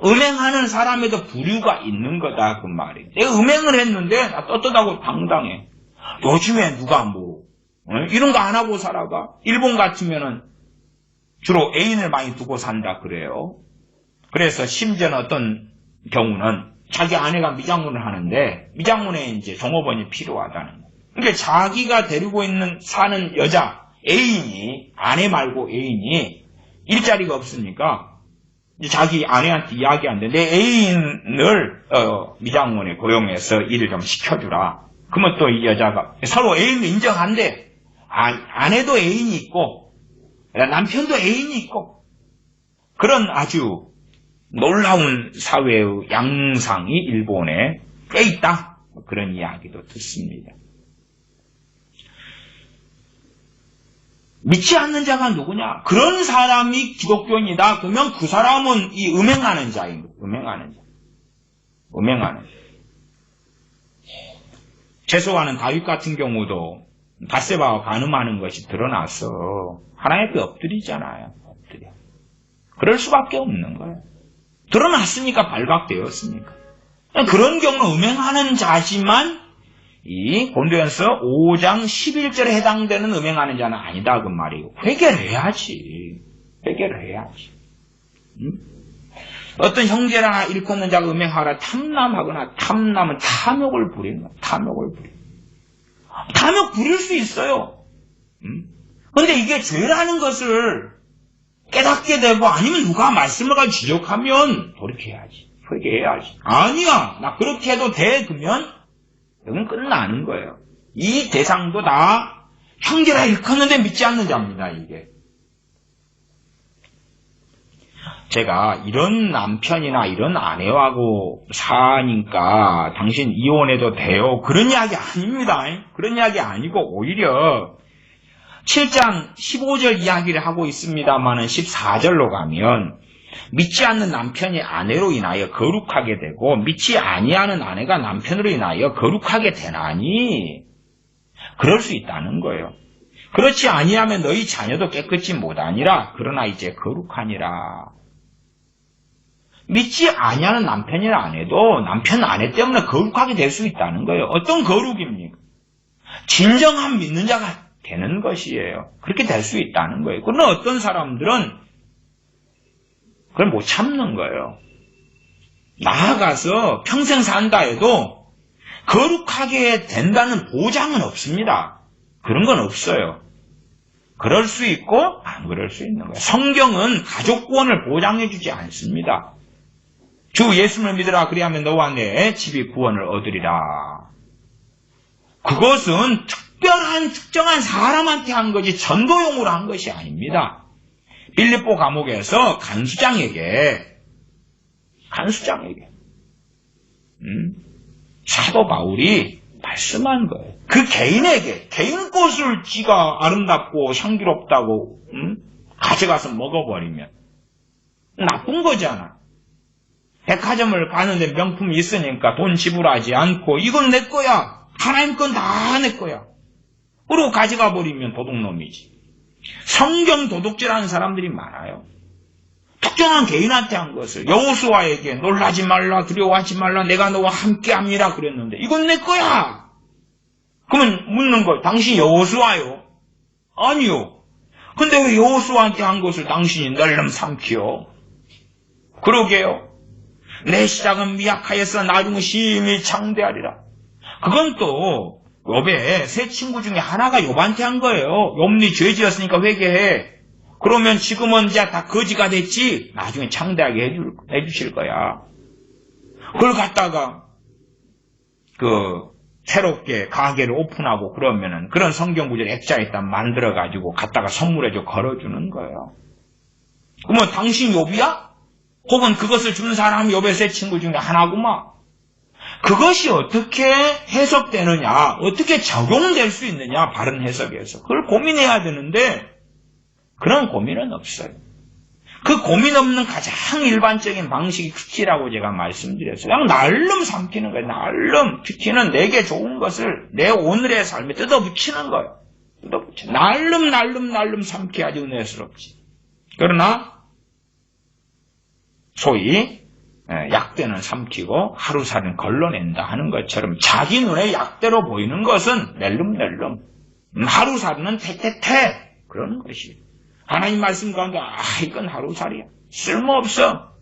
음행하는 사람에도 부류가 있는 거다 그 말이에요. 내가 음행을 했는데 나 떳떳하고 당당해. 요즘에 누가 이런 거 안 하고 살아가. 일본 같으면은 주로 애인을 많이 두고 산다 그래요. 그래서 심지어는 어떤 경우는 자기 아내가 미장문을 하는데 미장문에 이제 종업원이 필요하다는 거예요. 그러니까 자기가 데리고 사는 여자 애인이 아내 말고 애인이 일자리가 없으니까 자기 아내한테 이야기하는데 내 애인을 미장원에 고용해서 일을 좀 시켜주라. 그러면 또 이 여자가 서로 애인을 인정한대. 아내도 애인이 있고 남편도 애인이 있고 그런 아주 놀라운 사회의 양상이 일본에 꽤 있다. 그런 이야기도 듣습니다. 믿지 않는 자가 누구냐? 그런 사람이 기독교인이다. 그러면 그 사람은 이 음행하는 자인 거예요. 음행하는 자. 최소한은 다윗 같은 경우도 밧세바와 간음하는 것이 드러나서 하나님 앞에 엎드리잖아요. 엎드려. 그럴 수밖에 없는 거예요. 드러났으니까 발각되었으니까. 그런 경우는 음행하는 자지만 이 고린도전서 5장 11절에 해당되는 음행하는 자는 아니다 그 말이에요. 회개를 해야지. 어떤 형제라 일컫는 자가 음행하라. 탐남하거나 탐남은 탐욕을 부리는 거야. 탐욕 부릴 수 있어요. 그런데 이게 죄라는 것을 깨닫게 되고 아니면 누가 말씀을 가지고 지적하면 돌이켜야지. 회개해야지. 아니야. 나 그렇게 해도 돼. 그러면 여기는 끝나는 거예요. 이 대상도 다 형제라 일컫는데 믿지 않는 자입니다. 이게. 제가 이런 남편이나 이런 아내하고 사니까 당신 이혼해도 돼요. 그런 이야기 아닙니다. 그런 이야기 아니고 오히려 7장 15절 이야기를 하고 있습니다만은 14절로 가면 믿지 않는 남편이 아내로 인하여 거룩하게 되고 믿지 아니하는 아내가 남편으로 인하여 거룩하게 되나니 그럴 수 있다는 거예요. 그렇지 아니하면 너희 자녀도 깨끗이 못하니라. 그러나 이제 거룩하니라. 믿지 아니하는 남편이나 아내도 남편 아내 때문에 거룩하게 될 수 있다는 거예요. 어떤 거룩입니까? 진정한 믿는 자가 되는 것이에요. 그렇게 될 수 있다는 거예요. 그러나 어떤 사람들은 그걸 못 참는 거예요. 나아가서 평생 산다 해도 거룩하게 된다는 보장은 없습니다. 그런 건 없어요. 그럴 수 있고 안 그럴 수 있는 거예요. 성경은 가족 구원을 보장해 주지 않습니다. 주 예수를 믿으라 그리하면 너와 내 집이 구원을 얻으리라. 그것은 특정한 사람한테 한 것이 전도용으로 한 것이 아닙니다. 빌립보 감옥에서 간수장에게 사도 바울이 말씀한 거예요. 그 개인에게 개인 것을 지가 아름답고 향기롭다고 가져가서 먹어버리면 나쁜 거잖아. 백화점을 가는데 명품이 있으니까 돈 지불하지 않고 이건 내 거야. 하나님 건 다 내 거야. 그러고 가져가 버리면 도둑놈이지. 성경 도둑질하는 사람들이 많아요. 특정한 개인한테 한 것을 여호수아에게 놀라지 말라 두려워하지 말라 내가 너와 함께합니다 그랬는데 이건 내 거야. 그러면 묻는 거예요. 당신 여호수아요? 아니요. 근데 왜 여호수아한테 한 것을 당신이 낼름 삼키요? 그러게요. 내 시작은 미약하여서 나중은 심히 장대하리라. 그건 또 욥의 세 친구 중에 하나가 욥한테 한 거예요. 욥이 죄 지었으니까 회개해. 그러면 지금은 이제 다 거지가 됐지. 나중에 창대하게 해주실 거야. 그걸 갖다가 새롭게 가게를 오픈하고 그러면은 그런 성경 구절 액자에다 만들어가지고 갖다가 선물해줘 걸어주는 거예요. 그러면 당신 욥이야? 혹은 그것을 준 사람이 욥의 세 친구 중에 하나구만. 그것이 어떻게 해석되느냐, 어떻게 적용될 수 있느냐, 바른 해석에서. 그걸 고민해야 되는데 그런 고민은 없어요. 그 고민 없는 가장 일반적인 방식이 큐티라고 제가 말씀드렸어요. 그냥 날름 삼키는 거예요. 날름. 큐티는 내게 좋은 것을 내 오늘의 삶에 뜯어붙이는 거예요. 뜯어붙여. 날름 삼켜야지 은혜스럽지. 그러나 소위 약대는 삼키고 하루살이는 걸러낸다 하는 것처럼 자기 눈에 약대로 보이는 것은 낼름낼름, 하루살이는 태태태 그러는 것이. 하나님 말씀 가운데 이건 하루살이야. 쓸모없어.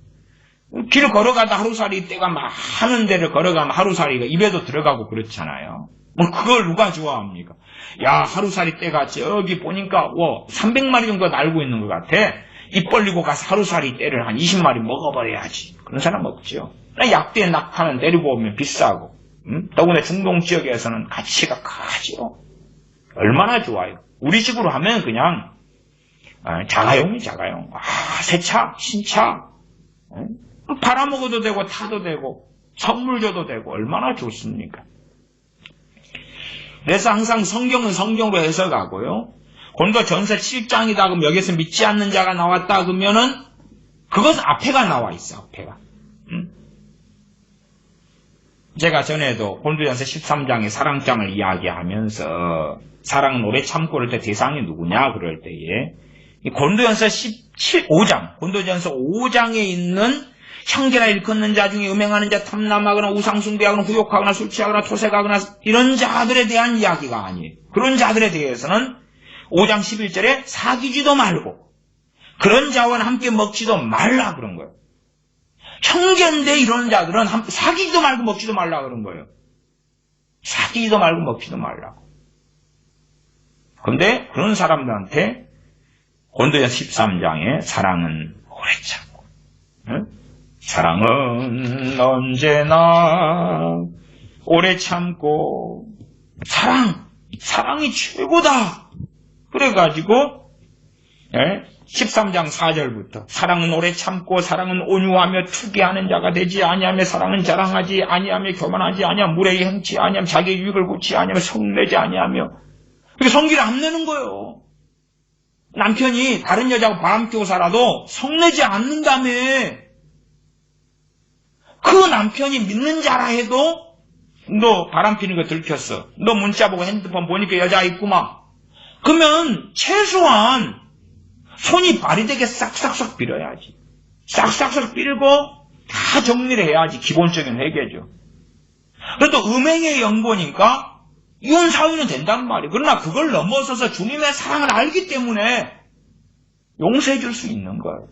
길 걸어가다 하루살이 때가 많은 데를 걸어가면 하루살이가 입에도 들어가고 그렇잖아요. 뭐 그걸 누가 좋아합니까? 야, 하루살이 때가 저기 보니까 300마리 정도 날고 있는 것 같아. 입 벌리고 가서 하루살이 때를 한 20마리 먹어버려야지. 그런 사람 없죠. 약대 낙타는 데리고 오면 비싸고, 더구나 중동 지역에서는 가치가 크죠. 얼마나 좋아요. 우리 집으로 하면 그냥 자가용. 새차, 신차. 팔아먹어도 되고 타도 되고 선물 줘도 되고 얼마나 좋습니까? 그래서 항상 성경은 성경으로 해석하고요. 고린도전서 7장이다 그러면 여기서 믿지 않는 자가 나왔다 그러면은 그것은 앞에가 나와 있어. 앞에가. 제가 전에도 고린도전서 13장의 사랑장을 이야기하면서 사랑은 오래 참고 그럴 때 대상이 누구냐 그럴 때에 고린도전서 5장, 고린도전서 5장에 있는 형제나 일컫는 자 중에 음행하는 자, 탐남하거나 우상숭배하거나 후욕하거나 술 취하거나 토색하거나 이런 자들에 대한 이야기가 아니에요. 그런 자들에 대해서는 5장 11절에 사귀지도 말고 그런 자와 함께 먹지도 말라 그런 거예요. 형제인데 이런 자들은 사귀지도 말고 먹지도 말라 그런 거예요. 사귀지도 말고 먹지도 말라고. 그런데 그런 사람들한테 고린도전서 13장에 사랑은 오래 참고, 사랑은 언제나 오래 참고, 사랑이 최고다. 그래가지고 13장 4절부터 사랑은 오래 참고 사랑은 온유하며 투기하는 자가 되지 아니하며 사랑은 자랑하지 아니하며 교만하지 아니하며 무례히 행치 아니하며 자기 유익을 굳지 아니하며 성내지 아니하며. 그렇게 성기를 안 내는 거예요. 남편이 다른 여자하고 바람 피우고 살아도 성내지 않는다며. 그 남편이 믿는 자라 해도 너 바람 피는 거 들켰어. 너 문자 보고 핸드폰 보니까 여자 있구만. 그러면 최소한 손이 발이 되게 싹싹싹 빌어야지. 싹싹싹 빌고 다 정리를 해야지. 기본적인 회개죠. 그래도 음행의 연고니까 이혼 사유는 된단 말이에요. 그러나 그걸 넘어서서 주님의 사랑을 알기 때문에 용서해 줄 수 있는 거예요.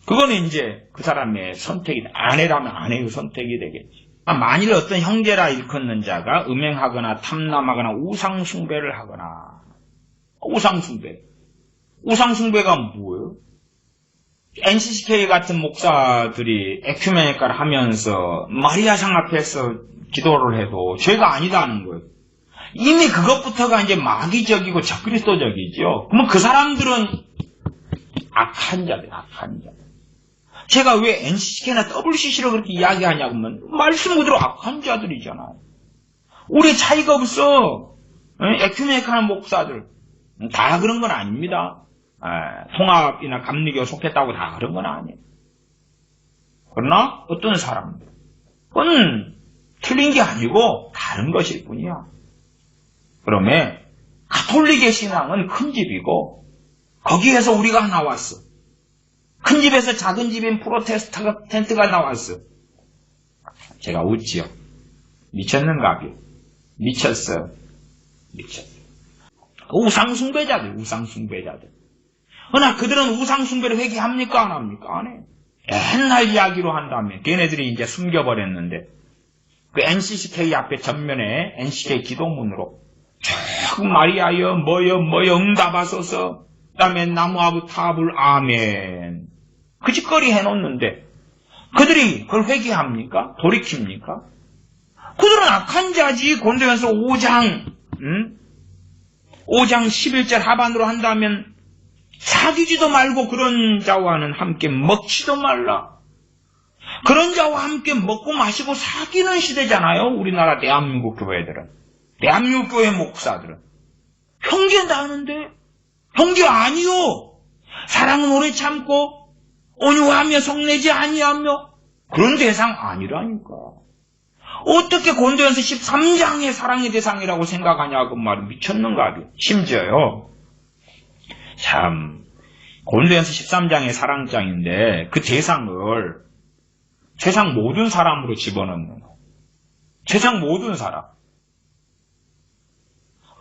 그거는 이제 그 사람의 선택이다. 아내라면 아내의 선택이 되겠지. 만일 어떤 형제라 일컫는 자가 음행하거나 탐남하거나 우상숭배를 하거나 우상숭배. 우상숭배가 뭐예요? NCCK 같은 목사들이 에큐메니카를 하면서 마리아상 앞에서 기도를 해도 죄가 아니다는 거예요. 이미 그것부터가 이제 마귀적이고 적그리스도적이죠. 그러면 그 사람들은 악한 자들, 악한 자들. 제가 왜 NCCK나 WCC를 그렇게 이야기하냐고 하면 말씀 그대로 악한 자들이잖아요. 우리 차이가 없어. 에큐메니카는 목사들 다 그런 건 아닙니다. 통합이나 감리교 속했다고 다 그런 건 아니에요. 그러나 어떤 사람들 그건 틀린 게 아니고 다른 것일 뿐이야. 그러면 가톨릭의 신앙은 큰 집이고 거기에서 우리가 나왔어. 큰 집에서 작은 집인 프로테스탄트가 나왔어. 제가 웃지요. 미쳤는가요? 미쳤어요. 미쳤어요. 우상숭배자들, 우상숭배자들. 그러나 그들은 우상숭배를 회개합니까? 안 합니까? 안 해요. 옛날 이야기로 한다면 걔네들이 이제 숨겨버렸는데 그 NCCK 앞에 전면에 NCK 기도문으로 쭉 마리아여 뭐여 응답하소서 그 다음에 나무아부 타불 아멘 그 짓거리 해놓는데 그들이 그걸 회개합니까? 돌이킵니까? 그들은 악한 자지. 고린도전서 5장 11절 하반으로 한다면 사귀지도 말고 그런 자와는 함께 먹지도 말라. 그런 자와 함께 먹고 마시고 사귀는 시대잖아요. 우리나라 대한민국 교회들은. 대한민국 교회 목사들은. 형제다 하는데 형제 아니요. 사랑은 오래 참고 온유하며 성내지 아니하며 그런 대상 아니라니까. 어떻게 고린도전서 13장의 사랑의 대상이라고 생각하냐고 말이 미쳤는가. 심지어요. 참 고린도전서 13장의 사랑장인데 그 대상을 세상 모든 사람으로 집어넣는 거예요. 세상 모든 사람.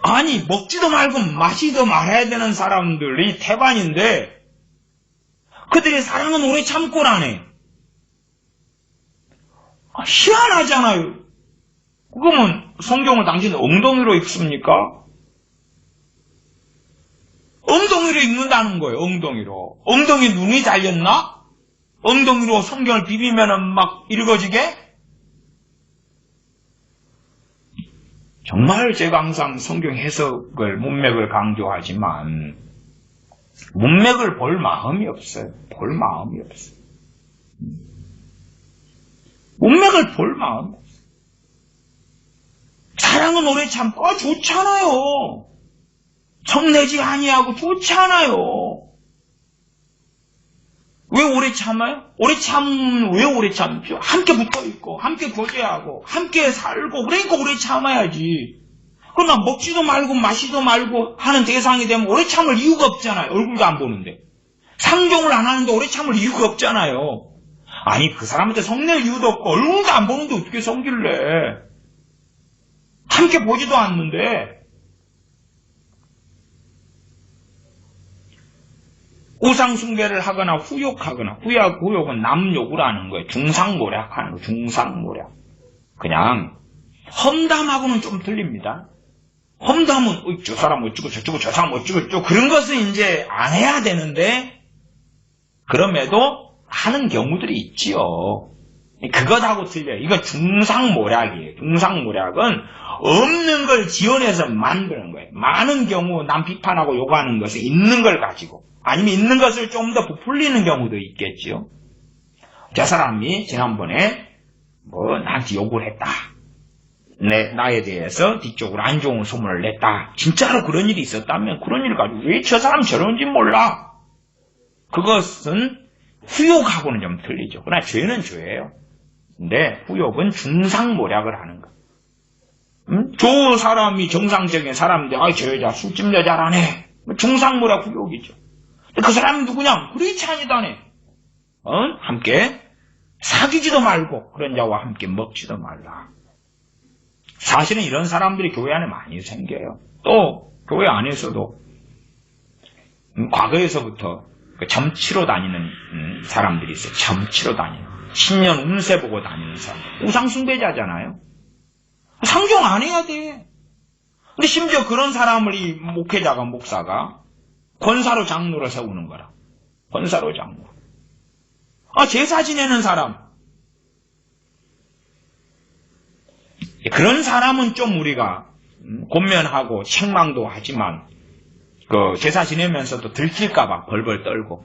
아니 먹지도 말고 마시지도 말아야 되는 사람들이 태반인데 그들의 사랑은 오래 참고라네. 희한하잖아요. 그러면 성경을 당신 엉덩이로 읽습니까? 엉덩이로 읽는다는 거예요. 엉덩이로. 엉덩이 눈이 달렸나? 엉덩이로 성경을 비비면은 막 읽어지게? 정말 제가 항상 성경 해석을 문맥을 강조하지만 문맥을 볼 마음이 없어요. 볼 마음이 없어요. 문맥을 볼 마음이 없어요. 사랑은 오래 참고 좋잖아요. 성내지 아니하고 좋잖아요. 왜 오래 참아요? 왜 오래 참죠? 함께 붙어있고, 함께 교제하고, 함께 살고, 그러니까 오래 참아야지. 그러나 먹지도 말고 마시지도 말고 하는 대상이 되면 오래 참을 이유가 없잖아요. 얼굴도 안 보는데. 상종을 안 하는데 오래 참을 이유가 없잖아요. 아니, 그 사람한테 성낼 이유도 없고, 얼굴도 안 보는데 어떻게 성길래? 함께 보지도 않는데. 우상숭배를 하거나 후욕하거나, 후욕은 남욕을 하는 거예요. 중상모략하는 거예요. 중상모략. 그냥 험담하고는 좀 틀립니다. 험담은 저 사람 어쩌고 저쩌고 저 사람 어쩌고 그런 것은 이제 안 해야 되는데 그럼에도 하는 경우들이 있지요. 그것하고 틀려요. 이거 중상모략이에요. 중상모략은 없는 걸 지어내서 만드는 거예요. 많은 경우 남 비판하고 요구하는 것은 있는 걸 가지고 아니면 있는 것을 좀 더 부풀리는 경우도 있겠지요. 저 사람이 지난번에 나한테 욕을 했다. 나에 대해서 뒤쪽으로 안 좋은 소문을 냈다. 진짜로 그런 일이 있었다면 그런 일을 가지고 왜 저 사람 저런지 몰라. 그것은 후욕하고는 좀 틀리죠. 그러나 죄는 죄예요. 근데 후욕은 중상모략을 하는 거. 저 사람이 정상적인 사람인데 저 여자 술집 여자라네. 중상모략 후욕이죠. 그 사람이 누구냐? 그렇지 아니다네. 함께 사귀지도 말고 그런 자와 함께 먹지도 말라. 사실은 이런 사람들이 교회 안에 많이 생겨요. 또 교회 안에서도 과거에서부터 점치러 다니는 사람들이 있어요. 점치러 다니는. 신년 운세 보고 다니는 사람. 우상숭배자잖아요. 상종 안 해야 돼. 근데 심지어 그런 사람을 이 목회자가, 목사가 권사로 장로로 세우는 거라. 권사로 장로. 제사 지내는 사람. 그런 사람은 좀 우리가 권면하고 책망도 하지만 그 제사 지내면서도 들킬까봐 벌벌 떨고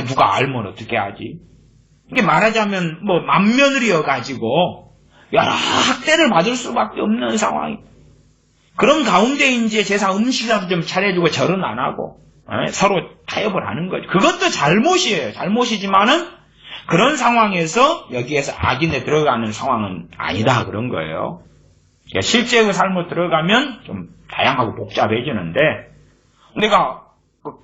누가 알면 어떻게 하지? 이게 말하자면 뭐 맏며느리여가지고 여러 학대를 받을 수밖에 없는 상황이. 그런 가운데 이제 제사 음식이라도 좀 차려주고 절은 안 하고 서로 타협을 하는 거죠. 그것도 잘못이에요. 잘못이지만은 그런 상황에서 여기에서 악인에 들어가는 상황은 아니다 그런 거예요. 실제 그 삶으로 들어가면 좀 다양하고 복잡해지는데 내가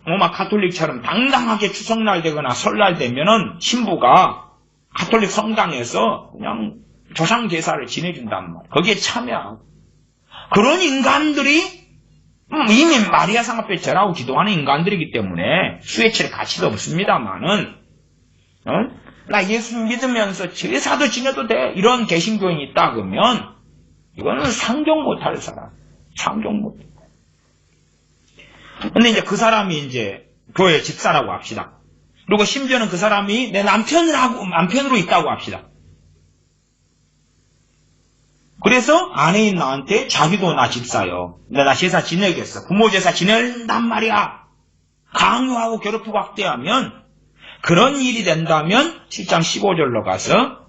로마 가톨릭처럼 당당하게 추석날 되거나 설날 되면은 신부가 가톨릭 성당에서 그냥 조상 제사를 지내준단 말이에요. 거기에 참여하고. 그런 인간들이 이미 마리아 상 앞에 절하고 기도하는 인간들이기 때문에 수혜치를 가치도 없습니다만은 나 예수 믿으면서 제사도 지내도 돼 이런 개신교인이 있다 그러면 이거는 상종 못할 사람. 상종 못해. 근데 이제 그 사람이 이제 교회 집사라고 합시다. 그리고 심지어는 그 사람이 내 남편으로 있다고 합시다. 그래서 아내인 나한테 자기도 나 집사요. 나 제사 지내겠어. 부모 제사 지낸단 말이야. 강요하고 괴롭히고 학대하면 그런 일이 된다면 7장 15절로 가서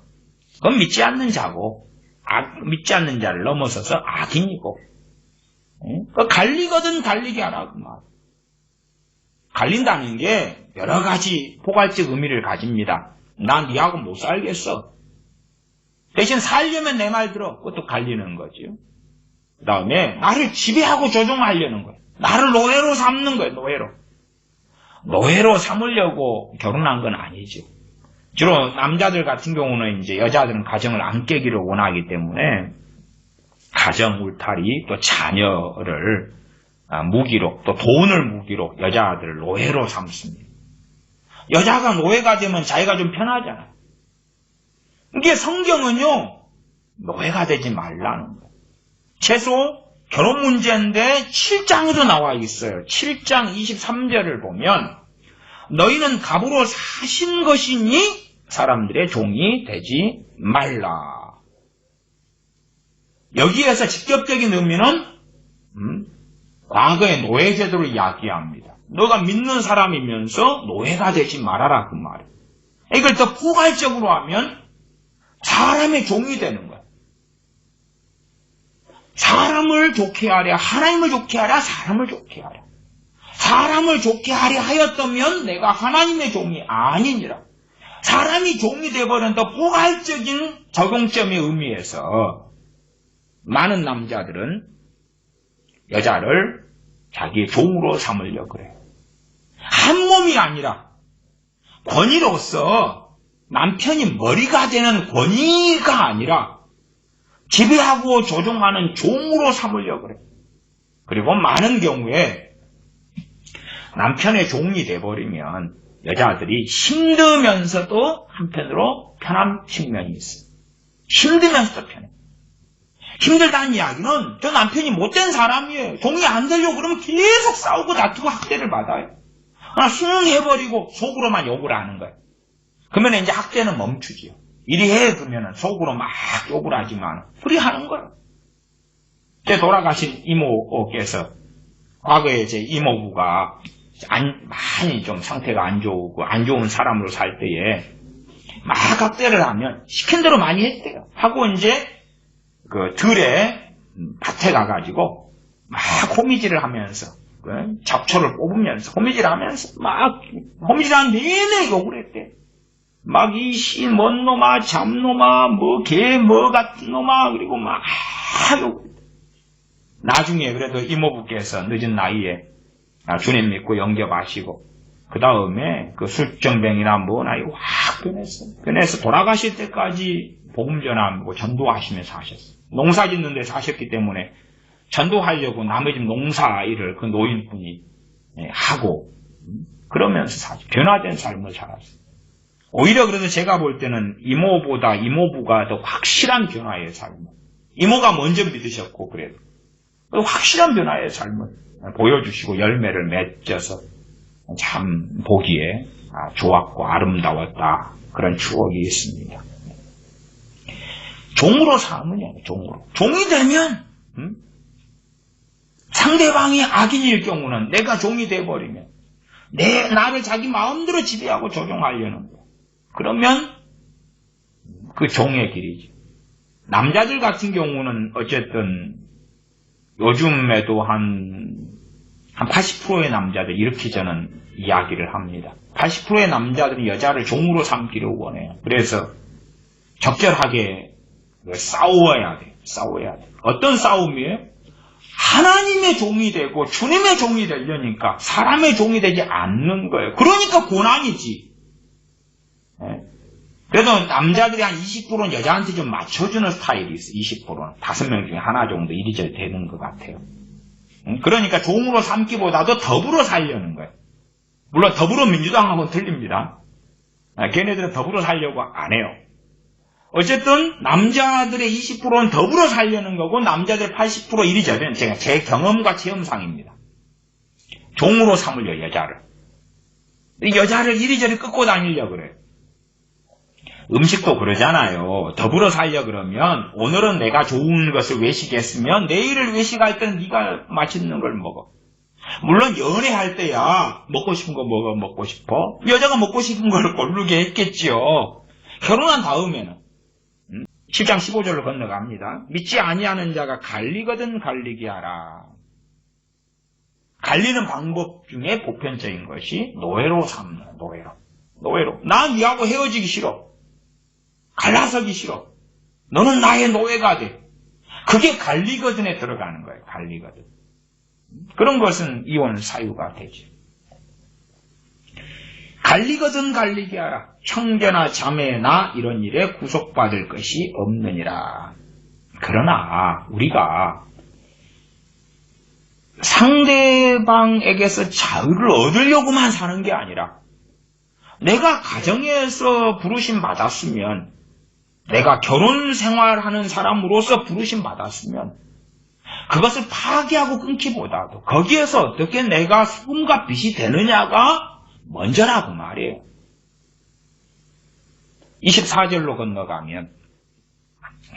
그건 믿지 않는 자고 믿지 않는 자를 넘어서서 악인이고 갈리거든 갈리게 하라 그 말. 갈린다는 게 여러 가지 포괄적 의미를 가집니다. 난 니하고 못 살겠어. 대신 살려면 내 말 들어. 그것도 갈리는 거죠. 그 다음에 나를 지배하고 조종하려는 거예요. 나를 노예로 삼는 거예요. 노예로 삼으려고 결혼한 건 아니죠. 주로 남자들 같은 경우는 이제 여자들은 가정을 안 깨기를 원하기 때문에 가정 울타리 또 자녀를 무기로 또 돈을 무기로 여자들을 노예로 삼습니다. 여자가 노예가 되면 자기가 좀 편하잖아요. 이게 성경은요 노예가 되지 말라는 거예요. 최소 결혼 문제인데 7장에도 나와 있어요. 7장 23절을 보면 너희는 갑으로 사신 것이니 사람들의 종이 되지 말라. 여기에서 직접적인 의미는 과거의 노예 제도를 이야기합니다. 너가 믿는 사람이면서 노예가 되지 말아라 그 말이에요. 이걸 더 포괄적으로 하면 사람의 종이 되는 거야. 사람을 좋게 하랴 하나님을 좋게 하랴 사람을 좋게 하랴. 사람을 좋게 하려 하였다면 내가 하나님의 종이 아니니라. 사람이 종이 되어버린 더 포괄적인 적용점의 의미에서 많은 남자들은 여자를 자기의 종으로 삼으려고 그래요. 한 몸이 아니라 권위로서 남편이 머리가 되는 권위가 아니라 지배하고 조종하는 종으로 삼으려고 그래요. 그리고 많은 경우에 남편의 종이 돼버리면 여자들이 힘들면서도 한편으로 편한 측면이 있어요. 힘들면서도 편해. 힘들다는 이야기는 저 남편이 못된 사람이에요. 종이 안 되려고 그러면 계속 싸우고 다투고 학대를 받아요. 수능해버리고 속으로만 욕을 하는 거예요. 그러면 이제 학대는 멈추지요. 이리 해 그러면 속으로 막 욕을 하지만 풀이하는 거예요. 제 돌아가신 이모께서 과거에 제 이모부가 많이 좀 상태가 안 좋고 안 좋은 사람으로 살 때에 막 학대를 하면 시킨 대로 많이 했대요. 하고 이제 그 들에 밭에 가가지고 막 호미질을 하면서 잡초를 뽑으면서 호미질을 하면서 막 호미질하는 내내 욕을 했대. 막 이 씨 뭔 놈아 잡놈아 뭐 개 뭐 같은 놈아 그리고 막 욕을 했대. 나중에 그래도 이모부께서 늦은 나이에 주님 믿고 영접하시고 그 다음에 그 술정병이나 뭐나 이거 확 변했어요. 변해서 돌아가실 때까지 복음 전하고 전도하시면서 하셨어요. 농사 짓는 데서 하셨기 때문에 전도하려고 남의 집 농사 일을 그 노인분이 하고 그러면서 사실 변화된 삶을 살았어요. 오히려 그래서 제가 볼 때는 이모보다 이모부가 더 확실한 변화의 삶을. 이모가 먼저 믿으셨고 그래도 확실한 변화의 삶을 보여주시고 열매를 맺어서 참 보기에 좋았고 아름다웠다. 그런 추억이 있습니다. 종으로 삼으냐, 종으로. 종이 되면, 상대방이 악인일 경우는 내가 종이 돼버리면, 나를 자기 마음대로 지배하고 조종하려는 거야. 그러면, 그 종의 길이지. 남자들 같은 경우는 어쨌든, 요즘에도 한 80%의 남자들, 이렇게 저는 이야기를 합니다. 80%의 남자들은 여자를 종으로 삼기를 원해요. 그래서, 적절하게 싸워야 돼. 싸워야 돼. 어떤 싸움이에요? 하나님의 종이 되고 주님의 종이 되려니까 사람의 종이 되지 않는 거예요. 그러니까 고난이지. 그래도 남자들이 한 20%는 여자한테 좀 맞춰주는 스타일이 있어. 20%는. 5명 중에 하나 정도 이리저리 되는 것 같아요. 그러니까 종으로 삼기보다도 더불어 살려는 거예요. 물론 더불어민주당하고는 틀립니다. 걔네들은 더불어 살려고 안 해요. 어쨌든 남자들의 20%는 더불어 살려는 거고 남자들 80% 이리저리 제가 제 경험과 체험상입니다. 종으로 삼으려 여자를. 여자를 이리저리 끌고 다니려고 그래요. 음식도 그러잖아요. 더불어 살려 그러면 오늘은 내가 좋은 것을 외식했으면 내일을 외식할 때는 네가 맛있는 걸 먹어. 물론 연애할 때야 먹고 싶은 거 먹고 싶어. 여자가 먹고 싶은 걸 고르게 했겠지요. 결혼한 다음에는 7장 15절로 건너갑니다. 믿지 아니하는 자가 갈리거든 갈리게 하라. 갈리는 방법 중에 보편적인 것이 노예로 삼는 노예로. 난 니하고 헤어지기 싫어. 갈라서기 싫어. 너는 나의 노예가 돼. 그게 갈리거든에 들어가는 거예요. 갈리거든. 그런 것은 이혼 사유가 되죠. 갈리거든 갈리게 하라. 형제나 자매나 이런 일에 구속받을 것이 없느니라. 그러나 우리가 상대방에게서 자유를 얻으려고만 사는 게 아니라 내가 가정에서 부르심 받았으면 내가 결혼 생활하는 사람으로서 부르심 받았으면 그것을 파괴하고 끊기보다도 거기에서 어떻게 내가 소금과 빛이 되느냐가 먼저라고 말이에요. 24절로 건너가면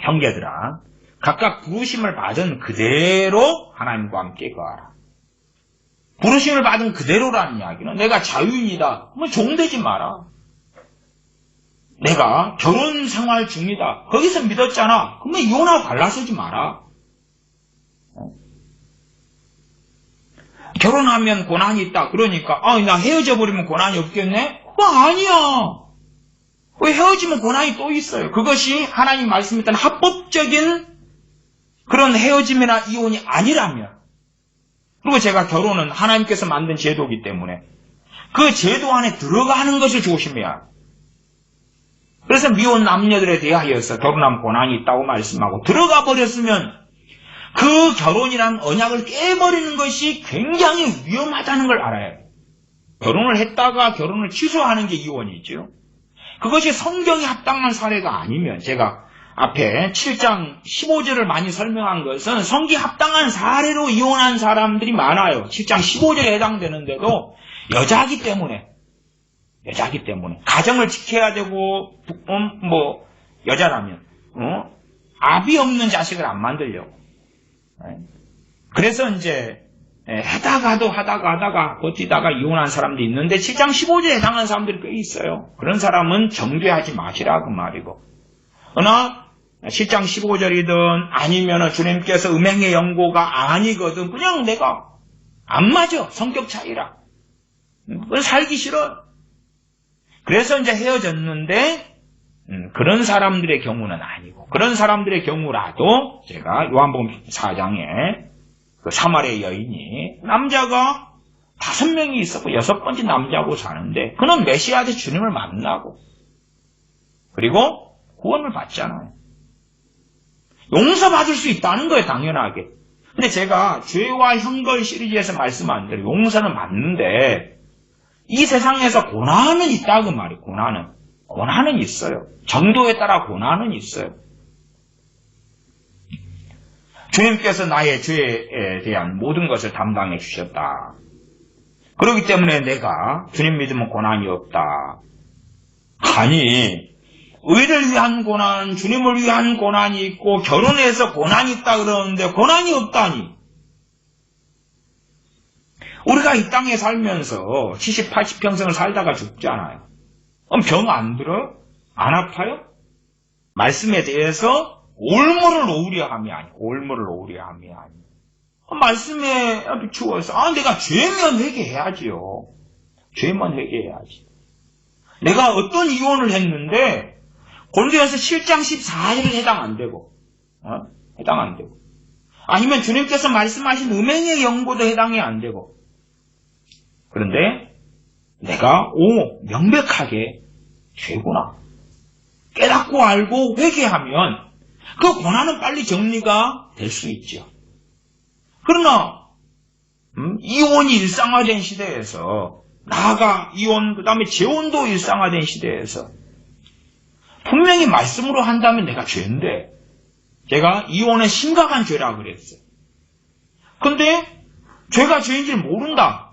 형제들아 각각 부르심을 받은 그대로 하나님과 함께 거하라. 부르심을 받은 그대로라는 이야기는 내가 자유인이다. 그러면 종되지 마라. 내가 결혼 생활 중이다. 거기서 믿었잖아. 그러면 이혼하고 갈라서지 마라. 결혼하면 고난이 있다. 그러니까 나 헤어져 버리면 고난이 없겠네? 그거 아니야. 왜 헤어지면 고난이 또 있어요. 그것이 하나님 말씀했던 합법적인 그런 헤어짐이나 이혼이 아니라면. 그리고 제가 결혼은 하나님께서 만든 제도이기 때문에 그 제도 안에 들어가는 것을 조심해야. 그래서 미혼 남녀들에 대하여서 결혼하면 고난이 있다고 말씀하고 들어가 버렸으면 그 결혼이란 언약을 깨버리는 것이 굉장히 위험하다는 걸 알아야 해요. 결혼을 했다가 결혼을 취소하는 게 이혼이죠. 그것이 성경에 합당한 사례가 아니면 제가 앞에 7장 15절을 많이 설명한 것은 성경에 합당한 사례로 이혼한 사람들이 많아요. 7장 15절에 해당되는데도 여자이기 때문에 가정을 지켜야 되고 여자라면 압이 없는 자식을 안 만들려고. 그래서 이제 하다가 버티다가 이혼한 사람도 있는데 7장 15절에 해당하는 사람들이 꽤 있어요. 그런 사람은 정죄하지 마시라 그 말이고. 그러나 7장 15절이든 아니면 주님께서 음행의 연고가 아니거든 그냥 내가 안 맞아. 성격 차이라. 그건 살기 싫어. 그래서 이제 헤어졌는데 그런 사람들의 경우는 아니고 그런 사람들의 경우라도 제가 요한복음 4장에 그 사마리아 여인이 남자가 5명이 있었고 6번째 남자하고 사는데 그는 메시아 때 주님을 만나고 그리고 구원을 받잖아요. 용서받을 수 있다는 거예요. 당연하게. 근데 제가 죄와 형벌 시리즈에서 말씀 안 드려요. 용서는 맞는데 이 세상에서 고난은 있다 그 말이에요. 고난은 있어요. 정도에 따라 고난은 있어요. 주님께서 나의 죄에 대한 모든 것을 담당해 주셨다. 그렇기 때문에 내가 주님 믿으면 고난이 없다. 아니, 의를 위한 고난, 주님을 위한 고난이 있고 결혼해서 고난이 있다 그러는데 고난이 없다니. 우리가 이 땅에 살면서 70, 80평생을 살다가 죽잖아요. 그럼 병 안 들어요? 안 아파요? 말씀에 대해서 올무를 놓으려함이 아니고, 올무를 놓으려함이 아니고, 말씀에 비추어서 내가 죄면 회개해야지요. 죄면 회개해야지. 내가 어떤 이혼을 했는데 고린도전서 7장 14절에 해당 안 되고, 해당 안 되고, 아니면 주님께서 말씀하신 음행의 영고도 해당이 안 되고, 그런데 내가 명백하게 죄구나 깨닫고 알고 회개하면 그 고난은 빨리 정리가 될 수 있죠. 그러나 이혼이 일상화된 시대에서, 나아가 이혼 그 다음에 재혼도 일상화된 시대에서 분명히 말씀으로 한다면 내가 죄인데, 제가 이혼은 심각한 죄라 그랬어요. 근데 죄가 죄인지를 모른다.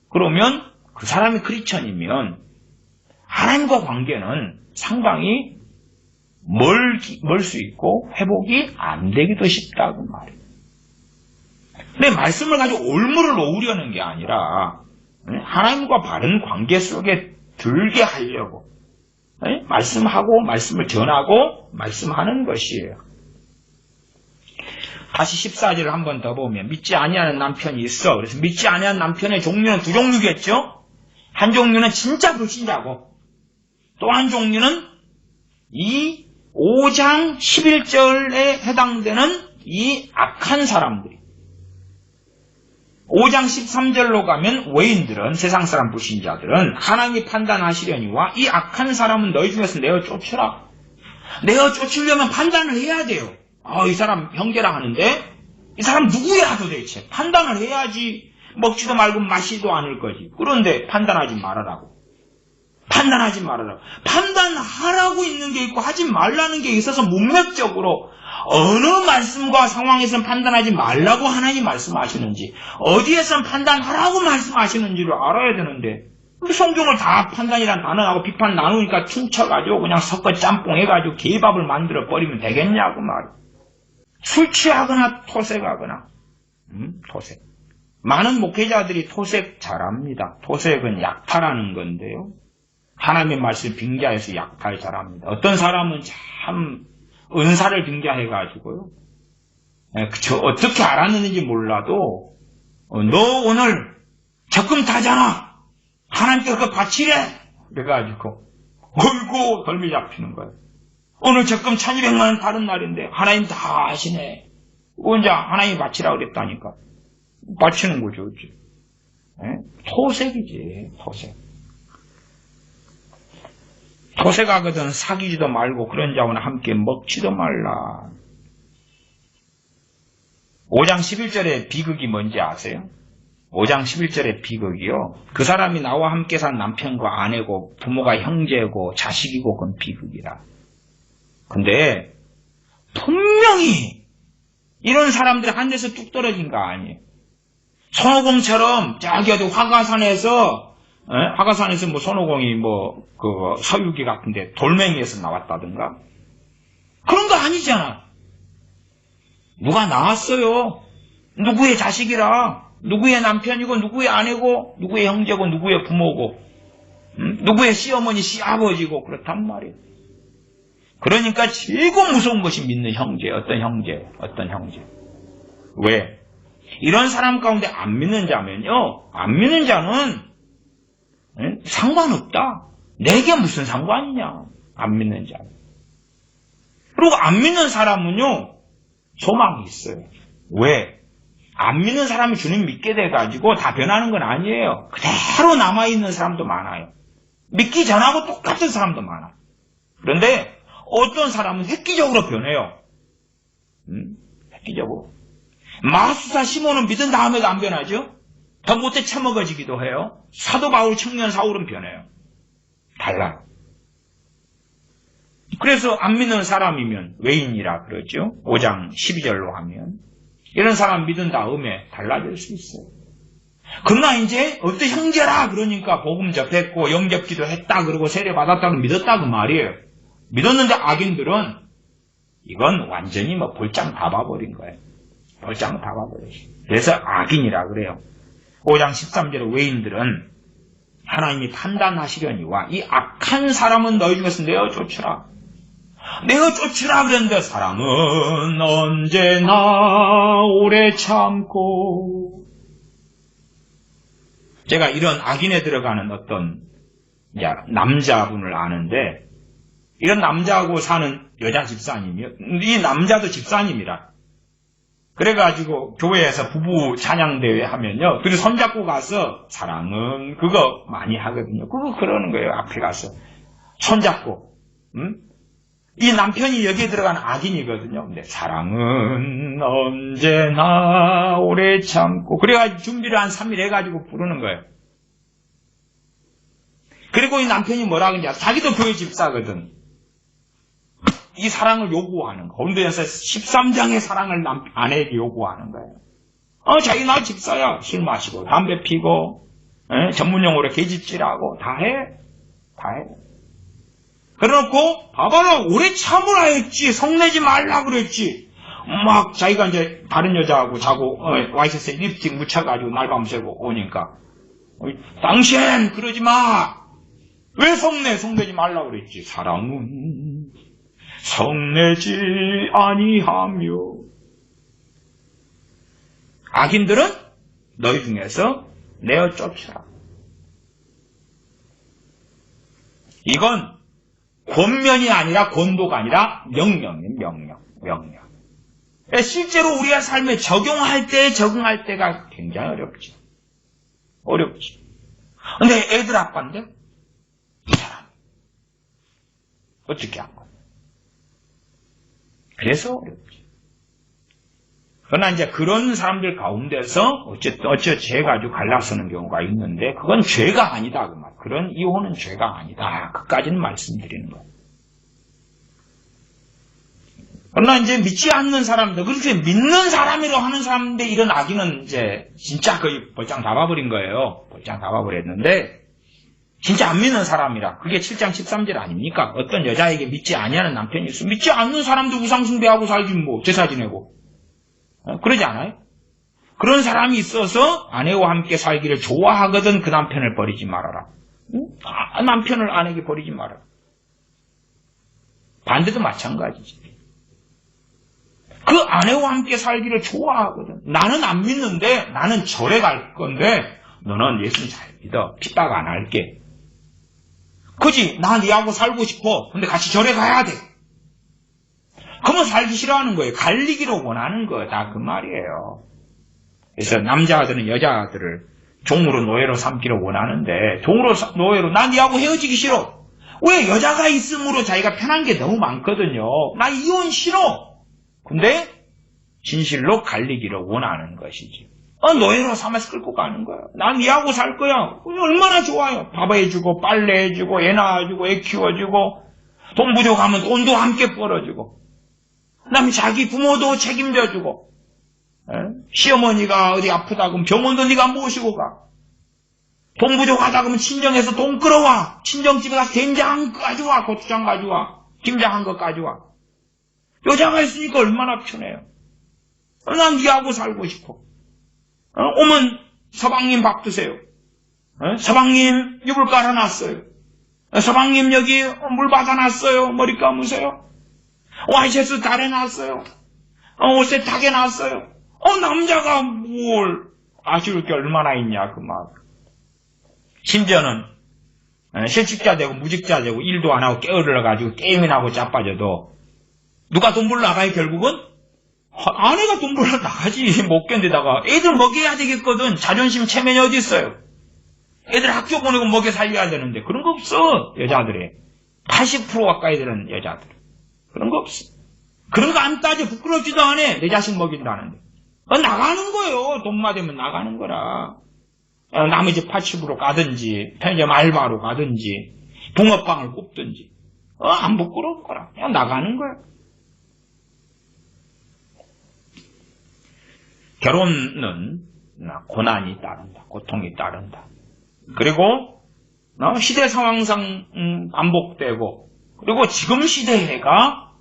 그러면 그 사람이 크리스천이면 하나님과 관계는 상당히 멀 수 있고 회복이 안 되기도 쉽다고 말이에요. 근데 말씀을 가지고 올무를 놓으려는 게 아니라 하나님과 바른 관계 속에 들게 하려고 말씀하고 말씀을 전하고 말씀하는 것이에요. 다시 14절을 한 번 더 보면 믿지 아니하는 남편이 있어. 그래서 믿지 아니하는 남편의 종류는 두 종류겠죠. 한 종류는 진짜 불신자고, 또 한 종류는 이 5장 11절에 해당되는 이 악한 사람들이. 5장 13절로 가면 외인들은, 세상 사람 불신자들은 하나님이 판단하시려니와 이 악한 사람은 너희 중에서 내어 쫓으라. 내어 쫓으려면 판단을 해야 돼요. 이 사람 형제라 하는데 이 사람 누구야 도대체? 판단을 해야지. 먹지도 말고 마시지도 않을 거지. 그런데 판단하지 말아라고. 판단하지 말아라고. 판단하라고 있는 게 있고 하지 말라는 게 있어서 문맥적으로 어느 말씀과 상황에서는 판단하지 말라고 하나님 말씀하시는지, 어디에서는 판단하라고 말씀하시는지를 알아야 되는데, 성경을 다 판단이란 단어하고 비판 나누니까 퉁쳐가지고 그냥 섞어 짬뽕 해가지고 개밥을 만들어 버리면 되겠냐고 말이야. 술 취하거나 토색하거나, 토색. 많은 목회자들이 토색 잘합니다. 토색은 약탈하는 건데요. 하나님의 말씀 빙자해서 약탈 잘합니다. 어떤 사람은 참 은사를 빙자해가지고요. 어떻게 알았는지 몰라도 너 오늘 적금 타잖아. 하나님께 그거 바치래. 그래가지고 어이구 덜미 잡히는 거예요. 오늘 적금 1200만 원 다른 날인데 하나님 다 아시네. 혼자 하나님 바치라 그랬다니까. 바치는 거죠. 토색이지. 토색. 토색하거든 사귀지도 말고 그런 자와 함께 먹지도 말라. 5장 11절의 비극이 뭔지 아세요? 5장 11절의 비극이요. 그 사람이 나와 함께 산 남편과 아내고 부모가 형제고 자식이고 그건 비극이라. 근데 분명히 이런 사람들이 한 데서 뚝 떨어진 거 아니에요. 손오공처럼 저기 어디 화가산에서 뭐 손오공이 그 서유기 같은데 돌멩이에서 나왔다든가 그런 거 아니잖아. 누가 나왔어요. 누구의 자식이라, 누구의 남편이고 누구의 아내고 누구의 형제고 누구의 부모고 누구의 시어머니 시아버지고 그렇단 말이에요. 그러니까 최고 무서운 것이 믿는 형제. 어떤 형제. 왜? 이런 사람 가운데 안 믿는 자면요, 안 믿는 자는 상관없다. 내게 무슨 상관이냐. 안 믿는 자는. 그리고 안 믿는 사람은요, 소망이 있어요. 왜? 안 믿는 사람이 주님 믿게 돼가지고 다 변하는 건 아니에요. 그대로 남아있는 사람도 많아요. 믿기 전하고 똑같은 사람도 많아요. 그런데 어떤 사람은 획기적으로 변해요. 획기적으로. 마수사 시몬은 믿은 다음에도 안 변하죠? 더 못해 처먹어지기도 해요. 사도 바울 청년 사울은 변해요. 달라요. 그래서 안 믿는 사람이면 외인이라 그러죠. 5장 12절로 하면. 이런 사람 믿은 다음에 달라질 수 있어요. 그러나 이제 어떤 형제라 그러니까 복음 접했고 영접기도 했다 그러고 세례 받았다고 믿었다 그 말이에요. 믿었는데 악인들은 이건 완전히 뭐 볼장 다 봐버린 거예요. 볼장 다 봐버렸어요. 그래서 악인이라 그래요. 5장 13절에 외인들은 하나님이 판단하시려니와 이 악한 사람은 너희 중에서 내어 쫓으라. 내어 쫓으라 그랬는데 사랑은 언제나 오래 참고. 제가 이런 악인에 들어가는 어떤 남자분을 아는데 이런 남자하고 사는 여자 집사님이요. 이 남자도 집사님이라. 그래가지고 교회에서 부부 찬양대회 하면요. 둘이 손잡고 가서 사랑은 그거 많이 하거든요. 그거 그러는 거예요. 앞에 가서. 손잡고. 이 남편이 여기에 들어가는 악인이거든요. 근데 사랑은 언제나 오래 참고. 그래가지고 준비를 한 3일 해가지고 부르는 거예요. 그리고 이 남편이 뭐라 그러냐. 자기도 교회 집사거든. 이 사랑을 요구하는 거. 본도에서 13장의 사랑을 아내에게 요구하는 거예요. 자기 나 집사야. 술 마시고 담배 피고 전문용어로 개집질하고 다 해. 그래놓고 봐봐라 오래 참으라 했지. 성내지 말라 그랬지. 막 자기가 이제 다른 여자하고 자고 와이셔츠에 립스틱 묻혀가지고 날밤 새고 오니까 당신 그러지 마. 왜 성내지 말라 그랬지. 사랑은 성내지 아니하며. 악인들은 너희 중에서 내어 쫓으라. 이건 권면이 아니라 권도가 아니라 명령이에요. 명령. 실제로 우리의 삶에 적용할 때가 굉장히 어렵지. 근데 애들 아빠인데 이 사람 어떻게 한 거야? 그래서 어렵지. 그러나 이제 그런 사람들 가운데서 어째 죄 가지고 갈라서는 경우가 있는데 그건 죄가 아니다. 그 말. 그런 이혼은 죄가 아니다. 그까지는 말씀드리는 거예요. 그러나 이제 믿지 않는 사람들, 그렇게 믿는 사람이라고 하는 사람인데 이런 악인은 이제 진짜 거의 볼장 다 봐버린 거예요. 볼장 다 봐버렸는데 진짜 안 믿는 사람이라. 그게 7장 13절 아닙니까? 어떤 여자에게 믿지 아니하는 남편이 있어. 믿지 않는 사람도 우상숭배하고 살지 뭐 제사 지내고. 그러지 않아요? 그런 사람이 있어서 아내와 함께 살기를 좋아하거든 그 남편을 버리지 말아라. 남편을 아내에게 버리지 말아라. 반대도 마찬가지지. 그 아내와 함께 살기를 좋아하거든. 나는 안 믿는데 나는 절에 갈 건데 너는 예수님 잘 믿어. 핍박 안 할게. 그지? 나 니하고 살고 싶어. 근데 같이 절에 가야 돼. 그러면 살기 싫어하는 거예요. 갈리기를 원하는 거다. 그 말이에요. 그래서 남자들은 여자들을 종으로 노예로 삼기를 원하는데 종으로 노예로 나 니하고 헤어지기 싫어. 왜? 여자가 있음으로 자기가 편한 게 너무 많거든요. 나 이혼 싫어. 근데 진실로 갈리기를 원하는 것이지. 노예로 삼아서 끌고 가는 거야. 난 니하고 살 거야. 얼마나 좋아요. 밥 해주고 빨래 해주고 애 낳아주고 애 키워주고 돈 부족하면 돈도 함께 벌어주고 그다음에 자기 부모도 책임져주고 시어머니가 어디 아프다 그러면 병원도 네가 모시고 가. 돈 부족하다 그러면 친정에서 돈 끌어와. 친정집에 가서 된장 가져와. 고추장 가져와. 김장한 거 가져와. 여자가 있으니까 얼마나 편해요. 난 니하고 살고 싶어. 오면 서방님 밥 드세요. 서방님 이불 깔아놨어요. 서방님 여기 물 받아놨어요. 머리 감으세요. 와이셔츠 달아놨어요. 옷에 탁해놨어요. 남자가 뭘 아쉬울 게 얼마나 있냐 그 말. 심지어는 실직자 되고 무직자 되고 일도 안 하고 게을러가지고 게임이나 하고 자빠져도 누가 돈 벌러 나가요 결국은? 아내가 돈 벌러 나가지. 못 견디다가 애들 먹여야 되겠거든. 자존심 체면이 어디 있어요. 애들 학교 보내고 먹여 살려야 되는데 그런 거 없어. 여자들이 80% 가까이 되는 여자들 그런 거 없어. 그런 거 안 따져. 부끄럽지도 않아. 내 자식 먹인다는데 나가는 거예요. 돈만 되면 나가는 거라. 남의 집 80으로 가든지 편의점 알바로 가든지 붕어빵을 굽든지 안 부끄러운 거라. 그냥 나가는 거야. 결혼은 고난이 따른다. 고통이 따른다. 그리고 시대 상황상 반복되고, 그리고 지금 시대가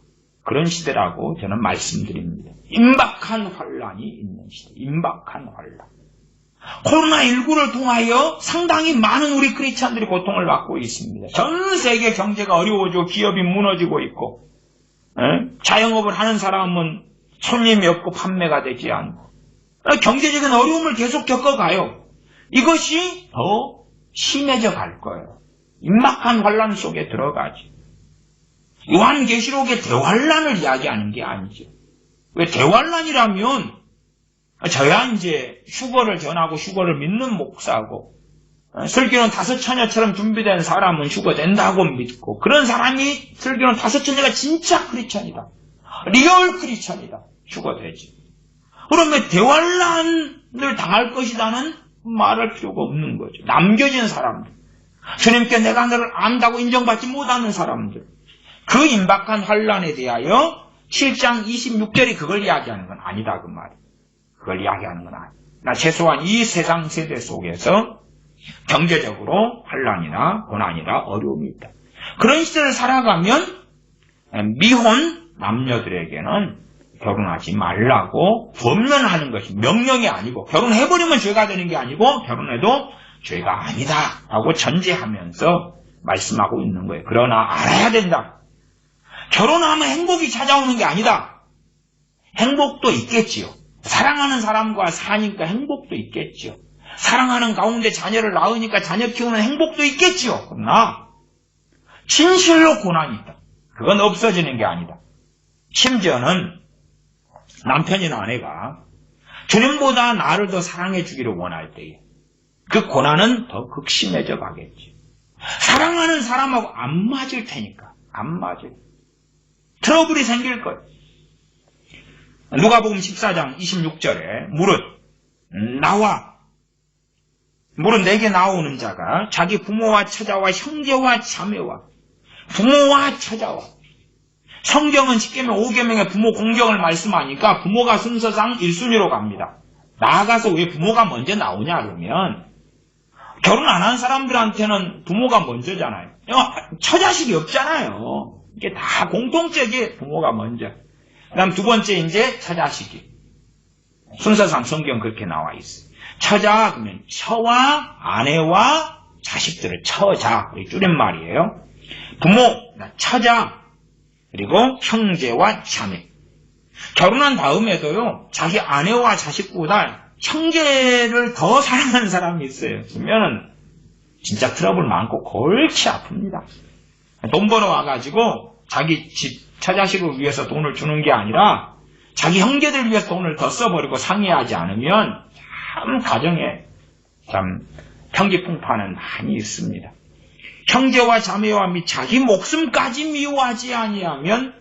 그런 시대라고 저는 말씀드립니다. 임박한 환란이 있는 시대. 임박한 환란. 코로나19를 통하여 상당히 많은 우리 크리스찬들이 고통을 받고 있습니다. 전 세계 경제가 어려워지고 기업이 무너지고 있고, 자영업을 하는 사람은 손님이 없고 판매가 되지 않고, 경제적인 어려움을 계속 겪어가요. 이것이 더 심해져 갈 거예요. 임박한 환란 속에 들어가지. 요한계시록의 대환란을 이야기하는 게 아니죠. 왜 대환란이라면 저야 이제 휴거를 전하고 휴거를 믿는 목사고, 설교는 5처녀처럼 준비된 사람은 휴거된다고 믿고, 그런 사람이 설교는 5처녀가 진짜 크리스천이다, 리얼 크리스천이다, 휴거되지. 그러면 대환란을 당할 것이라는 말할 필요가 없는 거죠. 남겨진 사람들, 주님께 내가 너를 안다고 인정받지 못하는 사람들, 그 임박한 환란에 대하여 7장 26절이 그걸 이야기하는 건 아니다, 그 말이에요. 그걸 이야기하는 건 아니다. 최소한 이 세상 세대 속에서 경제적으로 환란이나 고난이나 어려움이 있다. 그런 시대를 살아가면 미혼 남녀들에게는 결혼하지 말라고 권면하는 것이 명령이 아니고, 결혼해버리면 죄가 되는 게 아니고 결혼해도 죄가 아니다 라고 전제하면서 말씀하고 있는 거예요. 그러나 알아야 된다. 결혼하면 행복이 찾아오는 게 아니다. 행복도 있겠지요. 사랑하는 사람과 사니까 행복도 있겠지요. 사랑하는 가운데 자녀를 낳으니까 자녀 키우는 행복도 있겠지요. 그러나 진실로 고난이 있다. 그건 없어지는 게 아니다. 심지어는 남편이나 아내가 주님보다 나를 더 사랑해 주기를 원할 때에 그 고난은 더 극심해져 가겠지. 사랑하는 사람하고 안 맞을 테니까. 안 맞을. 트러블이 생길 거예요. 누가복음 14장 26절에 무릇 내게 나오는 자가 자기 부모와 처자와 형제와 자매와 부모와 처자와, 성경은 10계명 5계명의 부모 공경을 말씀하니까 부모가 순서상 1순위로 갑니다. 나아가서 왜 부모가 먼저 나오냐 그러면, 결혼 안 한 사람들한테는 부모가 먼저잖아요. 처자식이 없잖아요. 이게 다 공통적인 부모가 먼저. 그 다음 두 번째 이제 처자식이. 순서상 성경 그렇게 나와 있어요. 처자 그러면 처와 아내와 자식들을 처자, 줄임말이에요. 부모, 처자, 그리고 형제와 자매. 결혼한 다음에도요, 자기 아내와 자식보다 형제를 더 사랑하는 사람이 있어요. 그러면 진짜 트러블 많고 골치 아픕니다. 돈 벌어 와가지고 자기 집 처자식을 위해서 돈을 주는 게 아니라 자기 형제들 위해서 돈을 더 써버리고 상의하지 않으면 참 가정에 참 평기풍파는 많이 있습니다. 형제와 자매와 및 자기 목숨까지 미워하지 아니하면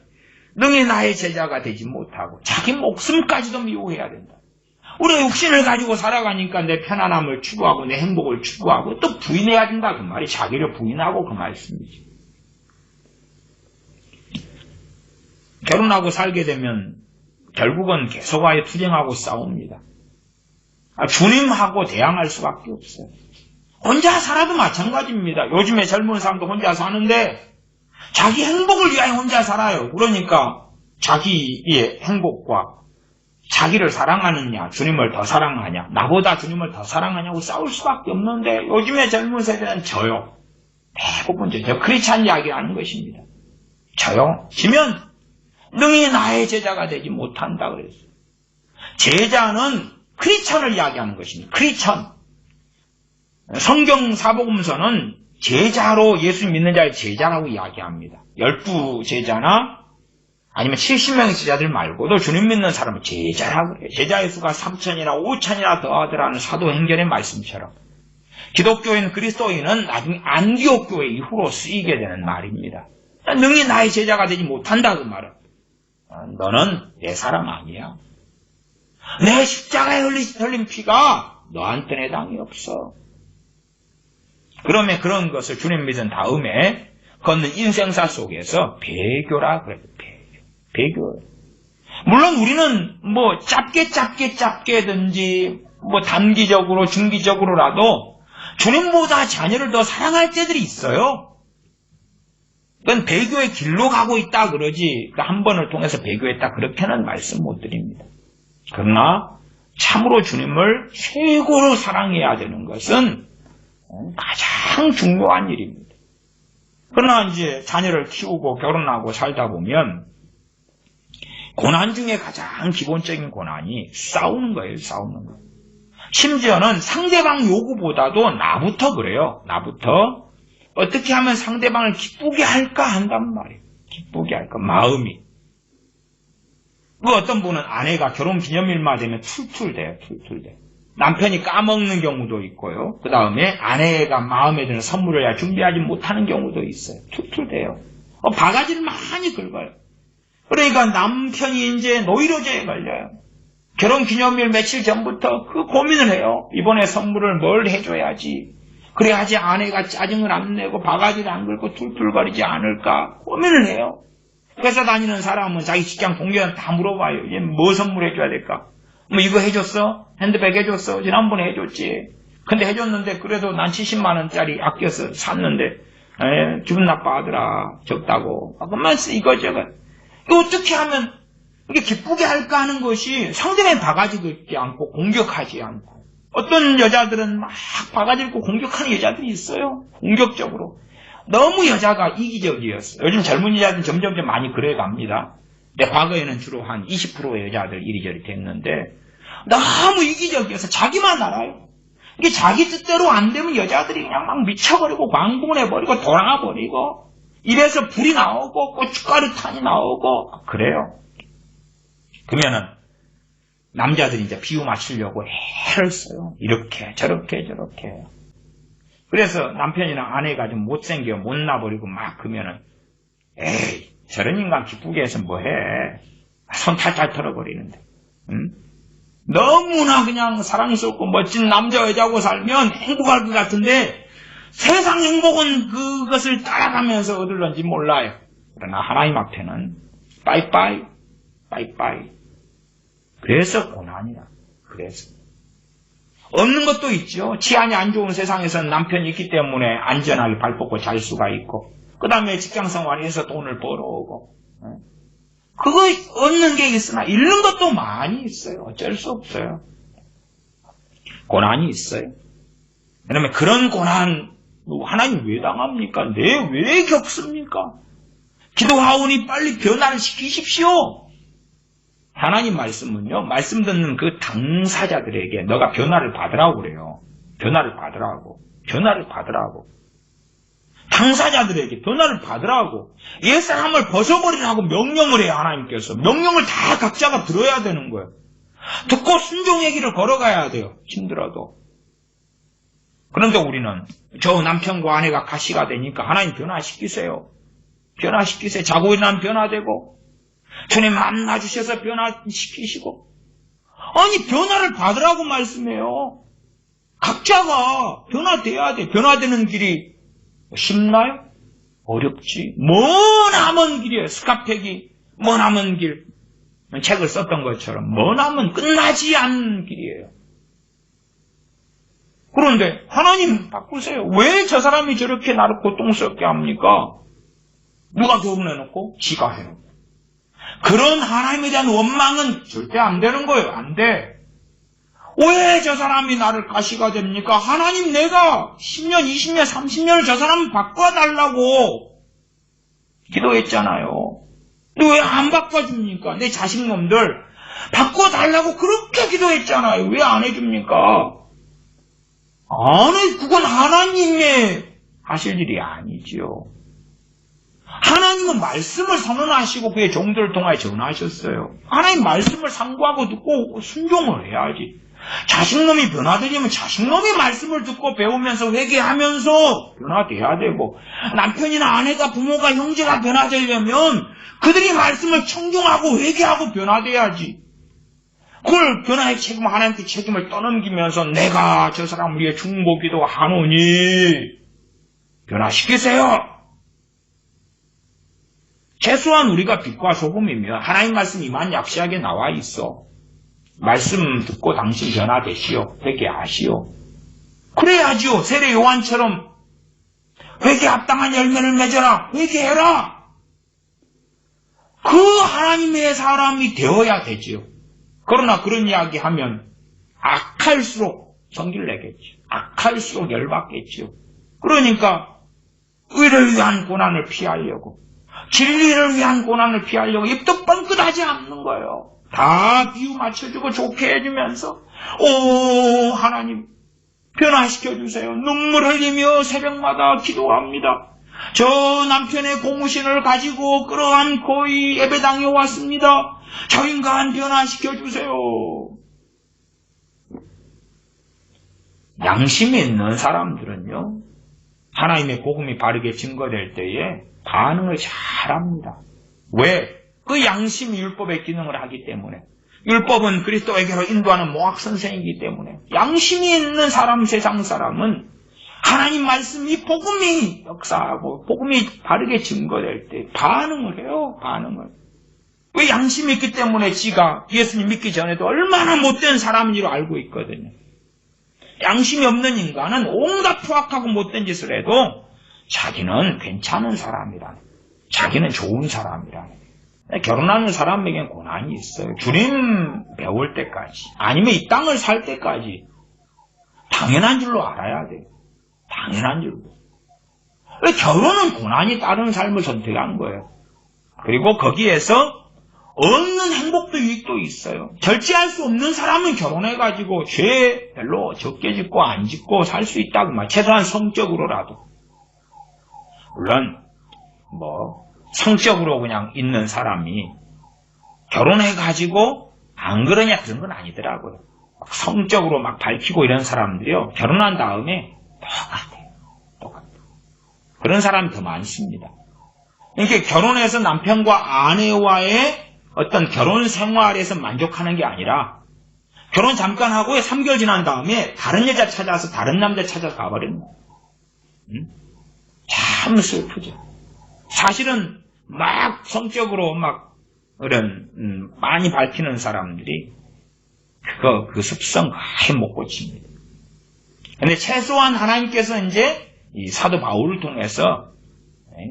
능히 나의 제자가 되지 못하고, 자기 목숨까지도 미워해야 된다. 우리가 육신을 가지고 살아가니까 내 편안함을 추구하고 내 행복을 추구하고 또 부인해야 된다 그 말이, 자기를 부인하고 그 말씀이지. 결혼하고 살게 되면 결국은 계속하여 투쟁하고 싸웁니다. 주님하고 대항할 수밖에 없어요. 혼자 살아도 마찬가지입니다. 요즘에 젊은 사람도 혼자 사는데 자기 행복을 위하여 혼자 살아요. 그러니까 자기의 행복과 자기를 사랑하느냐, 주님을 더 사랑하냐, 나보다 주님을 더 사랑하냐고 싸울 수밖에 없는데, 요즘에 젊은 세대는 저요. 대부분 저 크리스찬 이야기하는 것입니다. 저요. 지면 능히 나의 제자가 되지 못한다 그랬어요. 제자는 크리스찬을 이야기하는 것입니다. 크리스찬. 성경 사복음서는 제자로 예수 믿는 자의 제자라고 이야기합니다. 12제자나 아니면 70명의 제자들 말고도 주님 믿는 사람은 제자라고 해요. 제자의 수가 3천이나 5천이나 더하더라는 사도행전의 말씀처럼 기독교인 그리스도인은 나중에 안디옥 교회 이후로 쓰이게 되는 말입니다. 능히 나의 제자가 되지 못한다 그 말은, 너는 내 사람 아니야. 내 십자가에 흘린 피가 너한테 해당이 없어. 그러면 그런 것을 주님 믿은 다음에 걷는 인생사 속에서 배교라 그래요. 배교. 물론 우리는 뭐 짧게든지 뭐 단기적으로 중기적으로라도 주님보다 자녀를 더 사랑할 때들이 있어요. 그건 배교의 길로 가고 있다 그러지 한 번을 통해서 배교했다 그렇게는 말씀 못 드립니다. 그러나 참으로 주님을 최고로 사랑해야 되는 것은 가장 중요한 일입니다. 그러나 이제 자녀를 키우고 결혼하고 살다 보면 고난 중에 가장 기본적인 고난이 싸우는 거예요. 싸우는 거. 심지어는 상대방 요구보다도 나부터 그래요. 나부터 어떻게 하면 상대방을 기쁘게 할까 한단 말이에요. 기쁘게 할까 마음이. 그 어떤 분은 아내가 결혼기념일만 되면 툴툴대요. 남편이 까먹는 경우도 있고요. 그 다음에 아내가 마음에 드는 선물을 준비하지 못하는 경우도 있어요. 툴툴대요. 바가지를 많이 긁어요. 그러니까 남편이 이제 노이로제에 걸려요. 결혼기념일 며칠 전부터 그 고민을 해요. 이번에 선물을 뭘 해줘야지. 그래야지 아내가 짜증을 안 내고 바가지를 안 긁고 툴툴거리지 않을까 고민을 해요. 회사 다니는 사람은 자기 직장 동료한테 다 물어봐요. 얘 뭐 선물해줘야 될까? 뭐 이거 해줬어? 핸드백 해줬어? 지난번에 해줬지. 근데 해줬는데 그래도 난 70만 원짜리 아껴서 샀는데 기분 나빠하더라. 적다고. 그만 이거저거. 이거 어떻게 하면 이게 기쁘게 할까 하는 것이 상대방의 바가지 긁지 않고 공격하지 않고 어떤 여자들은 막 바가지 긁고 공격하는 여자들이 있어요. 공격적으로. 너무 여자가 이기적이었어요. 요즘 젊은 여자들은 점점 많이 그래갑니다. 근데 과거에는 주로 한 20%의 여자들 이리저리 됐는데 너무 이기적이어서 자기만 알아요. 이게 자기 뜻대로 안 되면 여자들이 그냥 막 미쳐버리고 광분해버리고 돌아버리고 입에서 불이 나오고 고춧가루탄이 나오고 그래요. 그러면은 남자들이 이제 비유 맞추려고 애를 써요. 이렇게 저렇게. 그래서 남편이나 아내가 좀 못생겨 못나버리고 막 그러면은 에이 저런 인간 기쁘게 해서 뭐해. 손 탈탈 털어버리는데. 응? 너무나 그냥 사랑스럽고 멋진 남자 여자고 살면 행복할 것 같은데 세상 행복은 그것을 따라가면서 얻을런지 몰라요. 그러나 하나님 앞에는 빠이빠이. 그래서 고난이야. 그래서. 없는 것도 있죠. 치안이 안 좋은 세상에서는 남편이 있기 때문에 안전하게 발 뻗고 잘 수가 있고 그 다음에 직장생활에서 돈을 벌어오고 그거 얻는 게 있으나 잃는 것도 많이 있어요. 어쩔 수 없어요. 고난이 있어요. 그러면 그런 고난 하나님 왜 당합니까? 왜 겪습니까? 기도하오니 빨리 변화를 시키십시오. 하나님 말씀은요. 말씀 듣는 그 당사자들에게 너가 변화를 받으라고 그래요. 변화를 받으라고. 당사자들에게 변화를 받으라고. 옛사람을 벗어버리라고 명령을 해요. 하나님께서. 명령을 다 각자가 들어야 되는 거예요. 듣고 순종의 길을 걸어가야 돼요. 힘들어도. 그런데 우리는 저 남편과 아내가 가시가 되니까 하나님 변화시키세요. 자고 일어나면 변화되고 주님 만나주셔서 변화시키시고 아니 변화를 받으라고 말씀해요. 각자가 변화돼야 돼. 변화되는 길이 쉽나요? 어렵지. 머나먼 길이에요. 스카펙이 머나먼 길. 책을 썼던 것처럼 머나먼 끝나지 않는 길이에요. 그런데 하나님 바꾸세요. 왜 저 사람이 저렇게 나를 고통스럽게 합니까? 누가 결혼해놓고 지가 해요. 그런 하나님에 대한 원망은 절대 안 되는 거예요. 안 돼. 왜 저 사람이 나를 가시가 됩니까? 하나님 내가 10년, 20년, 30년을 저 사람 바꿔달라고 기도했잖아요. 근데 왜 안 바꿔줍니까? 내 자식놈들 바꿔달라고 그렇게 기도했잖아요. 왜 안 해줍니까? 아니 그건 하나님의 하실 일이 아니지요. 하나님은 말씀을 선언하시고 그의 종들을 통하여 전하셨어요. 하나님 말씀을 상고하고 듣고 순종을 해야지. 자식놈이 변화되려면 자식놈이 말씀을 듣고 배우면서 회개하면서 변화돼야 되고 남편이나 아내가 부모가 형제가 변화되려면 그들이 말씀을 청종하고 회개하고 변화돼야지. 그걸 변화의 책임 하나님께 책임을 떠넘기면서 내가 저 사람 위해 중보기도 하노니 변화시키세요. 최소한 우리가 빛과 소금이며 하나님 말씀이 이만 약시하게 나와 있어. 말씀 듣고 당신 변화되시오. 회개하시오. 그래야지요. 세례 요한처럼 회개 합당한 열매를 맺어라. 회개해라. 그 하나님의 사람이 되어야 되지요. 그러나 그런 이야기 하면 악할수록 성질 내겠지요. 악할수록 열받겠지요. 그러니까 의를 위한 고난을 피하려고, 진리를 위한 고난을 피하려고 입도 뻥끗하지 않는 거예요. 다 비유 맞춰주고 좋게 해주면서 오 하나님 변화시켜주세요. 눈물 흘리며 새벽마다 기도합니다. 저 남편의 공무신을 가지고 끌어안고 이 예배당에 왔습니다. 저 인간 변화시켜주세요. 양심이 있는 사람들은요, 하나님의 복음이 바르게 증거될 때에 반응을 잘합니다. 왜? 그 양심이 율법의 기능을 하기 때문에. 율법은 그리스도에게로 인도하는 모학선생이기 때문에. 양심이 있는 사람, 세상 사람은 하나님 말씀이 복음이 역사하고 복음이 바르게 증거될 때 반응을 해요. 반응을. 왜? 양심이 있기 때문에 지가 예수님 믿기 전에도 얼마나 못된 사람인 줄 알고 있거든요. 양심이 없는 인간은 온갖 투악하고 못된 짓을 해도 자기는 괜찮은 사람이라는, 자기는 좋은 사람이라는. 결혼하는 사람에겐 고난이 있어요. 주님 배울 때까지, 아니면 이 땅을 살 때까지 당연한 줄로 알아야 돼요. 당연한 줄로. 결혼은 고난이 따른 삶을 선택한 거예요. 그리고 거기에서 얻는 행복도 유익도 있어요. 절제할 수 없는 사람은 결혼해가지고 죄 별로 적게 짓고 안 짓고 살 수 있다고 말. 최소한 성적으로라도. 물론 성적으로 그냥 있는 사람이 결혼해가지고 안 그러냐 그런 건 아니더라고요. 성적으로 막 밝히고 이런 사람들이요, 결혼한 다음에 똑같아요. 그런 사람이 더 많습니다. 이렇게 결혼해서 남편과 아내와의 어떤 결혼 생활에서 만족하는 게 아니라 결혼 잠깐 하고 3개월 지난 다음에 다른 여자 찾아서 다른 남자 찾아서 가버리는 거예요. 참 슬프죠. 사실은 막 성적으로 막 이런 많이 밝히는 사람들이 그 습성 아예 못 고칩니다. 근데 최소한 하나님께서 이제 이 사도 바울을 통해서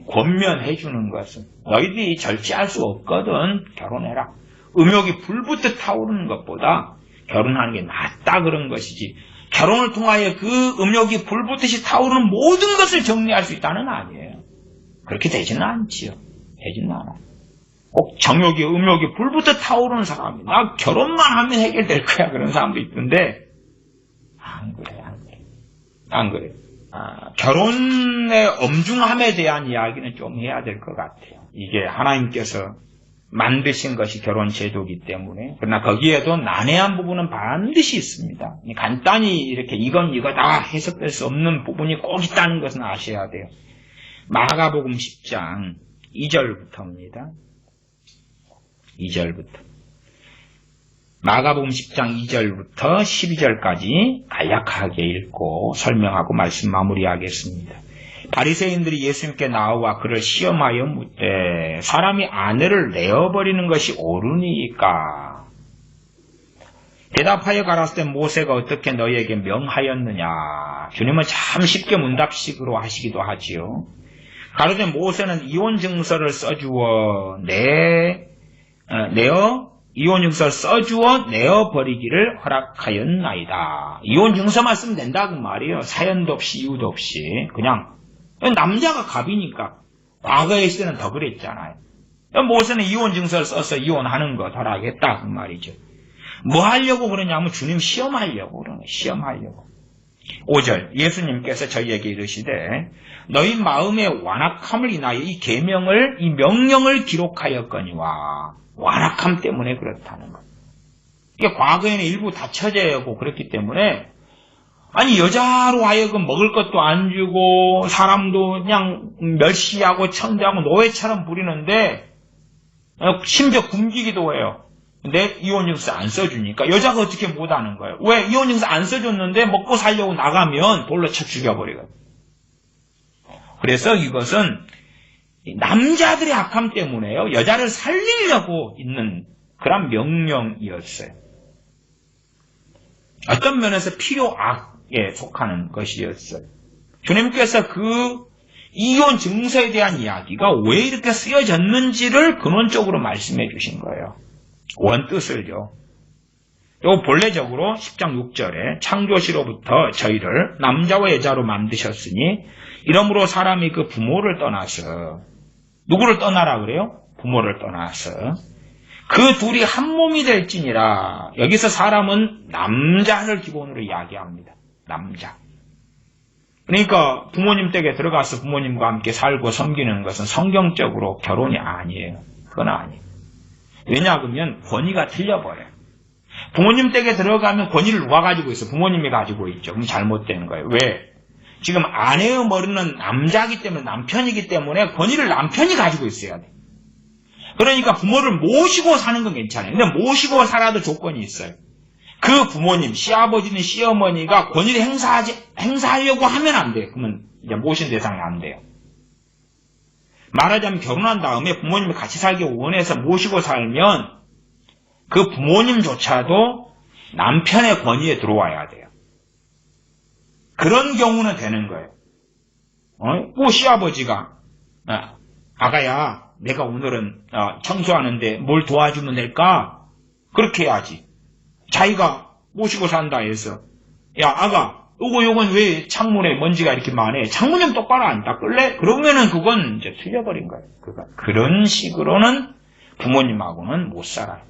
권면해 주는 것은 너희들이 절제할 수 없거든 결혼해라. 음욕이 불붙어 타오르는 것보다 결혼하는 게 낫다 그런 것이지, 결혼을 통하여 그 음욕이 불붙듯이 타오르는 모든 것을 정리할 수 있다는 아니에요. 그렇게 되지는 않지요. 되지는 않아요. 꼭 정욕이 음욕이 불붙어 타오르는 사람이 나 결혼만 하면 해결될 거야 그런 사람도 있던데 안 그래요. 결혼의 엄중함에 대한 이야기는 좀 해야 될 것 같아요. 이게 하나님께서 만드신 것이 결혼 제도이기 때문에. 그러나 거기에도 난해한 부분은 반드시 있습니다. 간단히 이렇게 이건 이거다 해석될 수 없는 부분이 꼭 있다는 것은 아셔야 돼요. 마가복음 10장 2절부터입니다. 2절부터. 마가복음 10장 2절부터 12절까지 간략하게 읽고 설명하고 말씀 마무리하겠습니다. 바리새인들이 예수님께 나와 그를 시험하여 묻되 사람이 아내를 내어버리는 것이 옳으니까? 대답하여 가라사대 모세가 어떻게 너희에게 명하였느냐? 주님은 참 쉽게 문답식으로 하시기도 하지요. 가로되 모세는 이혼증서를 써주어 이혼증서를 써주어 내어버리기를 허락하였나이다. 이혼증서만 쓰면 된다 그 말이에요. 사연도 없이 이유도 없이. 그냥 남자가 갑이니까. 과거의 시대는 더 그랬잖아요. 모세는 이혼증서를 써서 이혼하는 거 허락했다 그 말이죠. 뭐 하려고 그러냐면 주님 시험하려고 그러는 거예요. 시험하려고. 5절 예수님께서 저희에게 이르시되 너희 마음의 완악함을 인하여 이 계명을 이 명령을 기록하였거니와. 완악함 때문에 그렇다는 것. 이게 과거에는 일부 다처제고 그랬기 때문에, 아니 여자로 하여금 먹을 것도 안 주고 사람도 그냥 멸시하고 천대하고 노예처럼 부리는데 심지어 굶기기도 해요. 근데 이혼증서 안 써주니까 여자가 어떻게 못하는 거예요. 왜? 이혼증서 안 써줬는데 먹고 살려고 나가면 돌로 쳐 죽여버리거든요. 그래서 이것은 남자들의 악함 때문에요. 여자를 살리려고 있는 그런 명령이었어요. 어떤 면에서 필요악에 속하는 것이었어요. 주님께서 그 이혼 증서에 대한 이야기가 왜 이렇게 쓰여졌는지를 근원적으로 말씀해 주신 거예요. 원뜻을요. 요 본래적으로 10장 6절에 창조시로부터 저희를 남자와 여자로 만드셨으니 이러므로 사람이 그 부모를 떠나서 누구를 떠나라 그래요? 부모를 떠나서 그 둘이 한 몸이 될지니라. 여기서 사람은 남자를 기본으로 이야기합니다. 남자. 그러니까 부모님 댁에 들어가서 부모님과 함께 살고 섬기는 것은 성경적으로 결혼이 아니에요. 그건 아니에요. 왜냐하면 권위가 틀려버려요. 부모님 댁에 들어가면 권위를 누가 가지고 있어? 부모님이 가지고 있죠. 그럼 잘못된 거예요. 왜? 지금 아내의 머리는 남자이기 때문에 남편이기 때문에 권위를 남편이 가지고 있어야 돼. 그러니까 부모를 모시고 사는 건 괜찮아요. 근데 모시고 살아도 조건이 있어요. 그 부모님, 시아버지는 시어머니가 권위를 행사하려고 하면 안 돼요. 그러면 이제 모신 대상이 안 돼요. 말하자면 결혼한 다음에 부모님이 같이 살기 원해서 모시고 살면 그 부모님조차도 남편의 권위에 들어와야 돼요. 그런 경우는 되는 거예요. 뭐 시아버지가 아가야 내가 오늘은 청소하는데 뭘 도와주면 될까? 그렇게 해야지. 자기가 모시고 산다 해서 야 아가 요건 왜 창문에 먼지가 이렇게 많아? 창문 좀 똑바로 안 닦을래? 그러면은 그건 이제 틀려버린 거예요. 그런 식으로는 부모님하고는 못 살아요.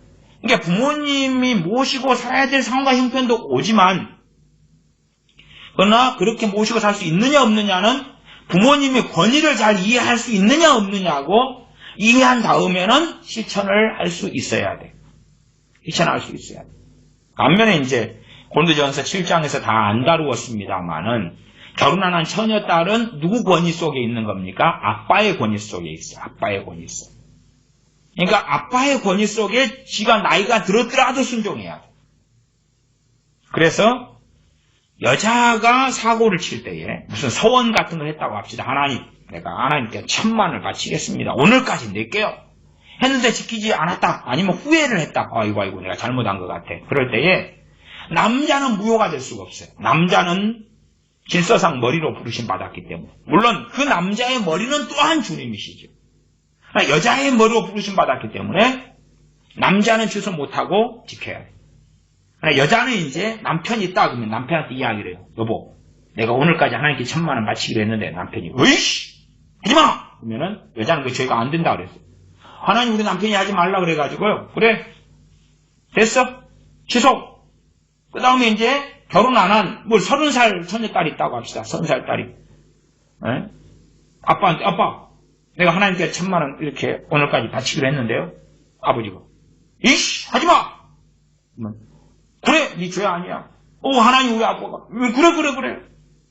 그러니까 부모님이 모시고 살아야 될 상황과 형편도 오지만 그러나 그렇게 모시고 살 수 있느냐 없느냐는 부모님이 권위를 잘 이해할 수 있느냐 없느냐고 이해한 다음에는 실천을 할 수 있어야 돼. 실천할 수 있어야 돼. 반면에 이제 고린도전서 7장에서 다 안 다루었습니다만은 결혼 안 한 처녀딸은 누구 권위 속에 있는 겁니까? 아빠의 권위 속에 있어요. 아빠의 권위 속. 그러니까 아빠의 권위 속에 지가 나이가 들었더라도 순종해야 돼. 그래서 여자가 사고를 칠 때에 무슨 서원 같은 걸 했다고 합시다. 하나님, 내가 하나님께 1000만을 바치겠습니다. 오늘까지 낼게요. 했는데 지키지 않았다. 아니면 후회를 했다. 아이고 내가 잘못한 것 같아. 그럴 때에 남자는 무효가 될 수가 없어요. 남자는 질서상 머리로 부르심 받았기 때문에. 물론 그 남자의 머리는 또한 주님이시죠. 여자의 머리로 부르심 받았기 때문에 남자는 취소 못하고 지켜야 돼요. 여자는 이제 남편이 있다 그러면 남편한테 이야기를 해요. 여보, 내가 오늘까지 하나님께 1000만원 바치기로 했는데 남편이 으이씨 하지마! 그러면은 여자는 그 죄가 안 된다 그랬어요. 하나님 우리 남편이 하지 말라 그래가지고요. 그래 됐어 취소. 그 다음에 이제 결혼 안 한 30살 처녀딸이 있다고 합시다. 30살 딸이 아빠한테 아빠 내가 하나님께 1000만원 이렇게 오늘까지 바치기로 했는데요. 아버지가 이씨 하지마! 그래 네 죄 아니야. 하나님 우리 아빠가 그래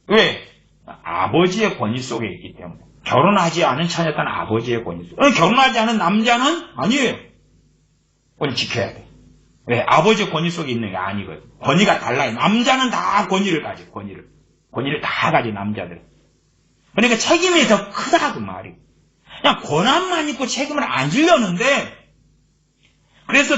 왜? 아버지의 권위 속에 있기 때문에. 결혼하지 않은 처녀딸은 아버지의 권위 속에. 결혼하지 않은 남자는 아니에요. 권위 지켜야 돼. 왜? 아버지의 권위 속에 있는 게 아니거든. 권위가 달라요. 남자는 다 권위를 가져. 권위를 다 가져 남자들은. 그러니까 책임이 더 크다 그 말이. 그냥 권한만 있고 책임을 안 지려는데 그래서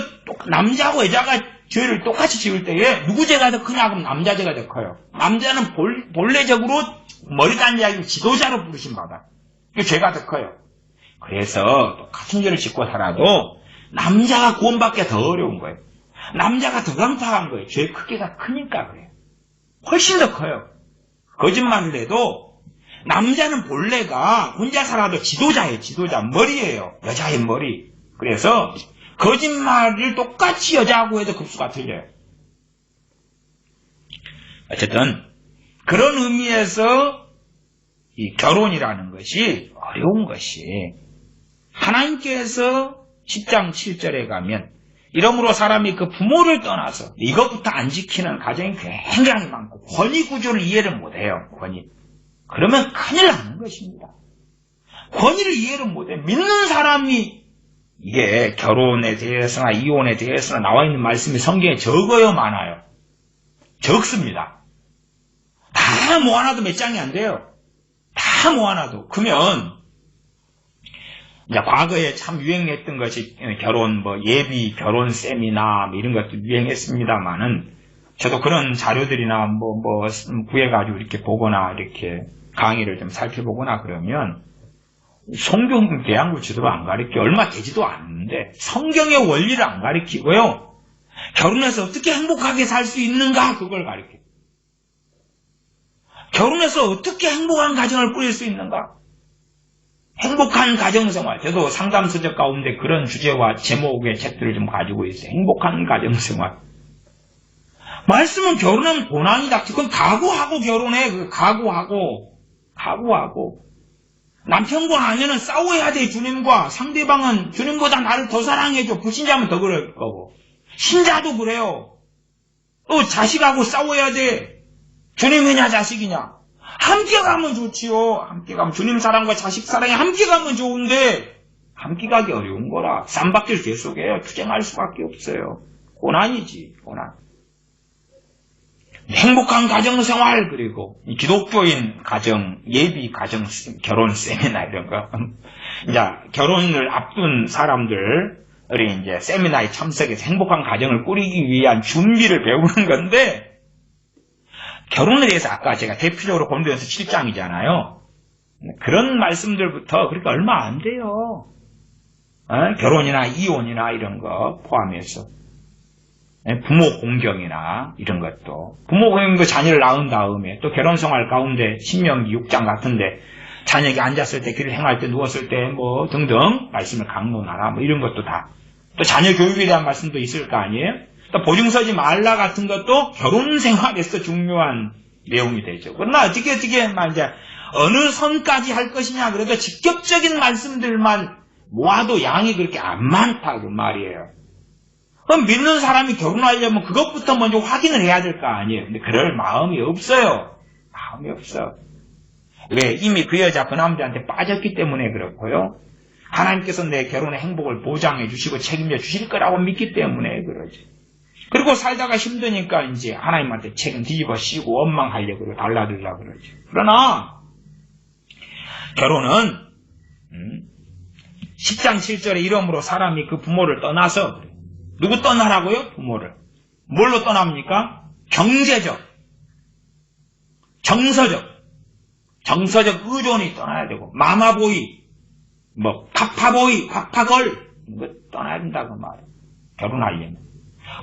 남자하고 여자가 죄를 똑같이 지을 때에 누구 죄가 더 크냐 그러면 남자 죄가 더 커요. 남자는 본래적으로 머리 단지하기 지도자로 부르심받아. 죄가 더 커요. 그래서 똑같은 죄를 짓고 살아도 남자가 구원받기가 더 어려운 거예요. 남자가 더 강팍한 거예요. 죄의 크기가 크니까 그래요. 훨씬 더 커요. 거짓말을 해도 남자는 본래가 혼자 살아도 지도자예요. 지도자. 머리예요. 여자의 머리. 그래서 거짓말을 똑같이 여자하고 해도 급수가 틀려요. 어쨌든 그런 의미에서 이 결혼이라는 것이 어려운 것이 하나님께서 10장 7절에 가면 이러므로 사람이 그 부모를 떠나서 이것부터 안 지키는 가정이 굉장히 많고 권위 구조를 이해를 못해요. 권위. 그러면 큰일 나는 것입니다. 권위를 이해를 못해. 믿는 사람이 이게 결혼에 대해서나 이혼에 대해서나 나와 있는 말씀이 성경에 적어요 많아요? 적습니다. 다 모아놔도 몇 장이 안 돼요. 다 모아놔도. 그러면 이제 과거에 참 유행했던 것이 결혼, 예비 결혼 세미나, 이런 것도 유행했습니다만은, 저도 그런 자료들이나 구해가지고 이렇게 보거나, 이렇게 강의를 좀 살펴보거나 그러면, 성경 계약을 제대로 안 가르쳐. 얼마 되지도 않는데, 성경의 원리를 안 가르치고요, 결혼해서 어떻게 행복하게 살 수 있는가, 그걸 가르쳐요. 결혼해서 어떻게 행복한 가정을 꾸릴 수 있는가? 행복한 가정생활. 저도 상담서적 가운데 그런 주제와 제목의 책들을 좀 가지고 있어요. 행복한 가정생활. 말씀은 결혼하면 고난이다. 그건 각오하고 결혼해. 각오하고. 남편과 아내는 싸워야 돼, 주님과. 상대방은 주님보다 나를 더 사랑해줘. 불신자면 더 그럴 거고. 신자도 그래요. 또 자식하고 싸워야 돼. 주님이냐 자식이냐. 함께 가면 좋지요. 함께 가면 주님 사랑과 자식 사랑이 함께 가면 좋은데 함께 가기 어려운 거라. 쌈박질 계속해요. 투쟁할 수밖에 없어요. 고난이지. 고난. 행복한 가정생활, 그리고 기독교인 가정, 예비 가정, 결혼 세미나 이런 거. 이제 결혼을 앞둔 사람들이 이제 세미나에 참석해서 행복한 가정을 꾸리기 위한 준비를 배우는 건데, 결혼에 대해서 아까 제가 대표적으로 고린도전서 7장이잖아요. 그런 말씀들부터 그렇게 얼마 안 돼요. 결혼이나 이혼이나 이런 거 포함해서. 부모 공경이나 이런 것도. 부모 공경도 자녀를 낳은 다음에 또 결혼생활 가운데 신명기 6장 같은데 자녀에게 앉았을 때, 길을 행할 때, 누웠을 때 등등 말씀을 강론하라 이런 것도 다. 또 자녀 교육에 대한 말씀도 있을 거 아니에요? 또 보증서지 말라 같은 것도 결혼생활에서 중요한 내용이 되죠. 그러나 어떻게 이제 어느 선까지 할 것이냐, 그래도 직접적인 말씀들만 모아도 양이 그렇게 안 많다 그 말이에요. 그럼 믿는 사람이 결혼하려면 그것부터 먼저 확인을 해야 될 거 아니에요. 근데 그럴 마음이 없어요. 마음이 없어. 왜? 이미 그 여자 그 남자한테 빠졌기 때문에 그렇고요. 하나님께서 내 결혼의 행복을 보장해 주시고 책임져 주실 거라고 믿기 때문에 그러지. 그리고 살다가 힘드니까 이제 하나님한테 책임 뒤집어 씌우고 원망하려고 달라들려고 그러지. 그러나 결혼은 10장 7절에 이러므로 사람이 그 부모를 떠나서, 누구 떠나라고요? 부모를. 뭘로 떠납니까? 경제적, 정서적 의존이 떠나야 되고, 마마보이, 파파보이, 파파걸, 이거 떠나야 된다고 말이에요. 결혼하려면.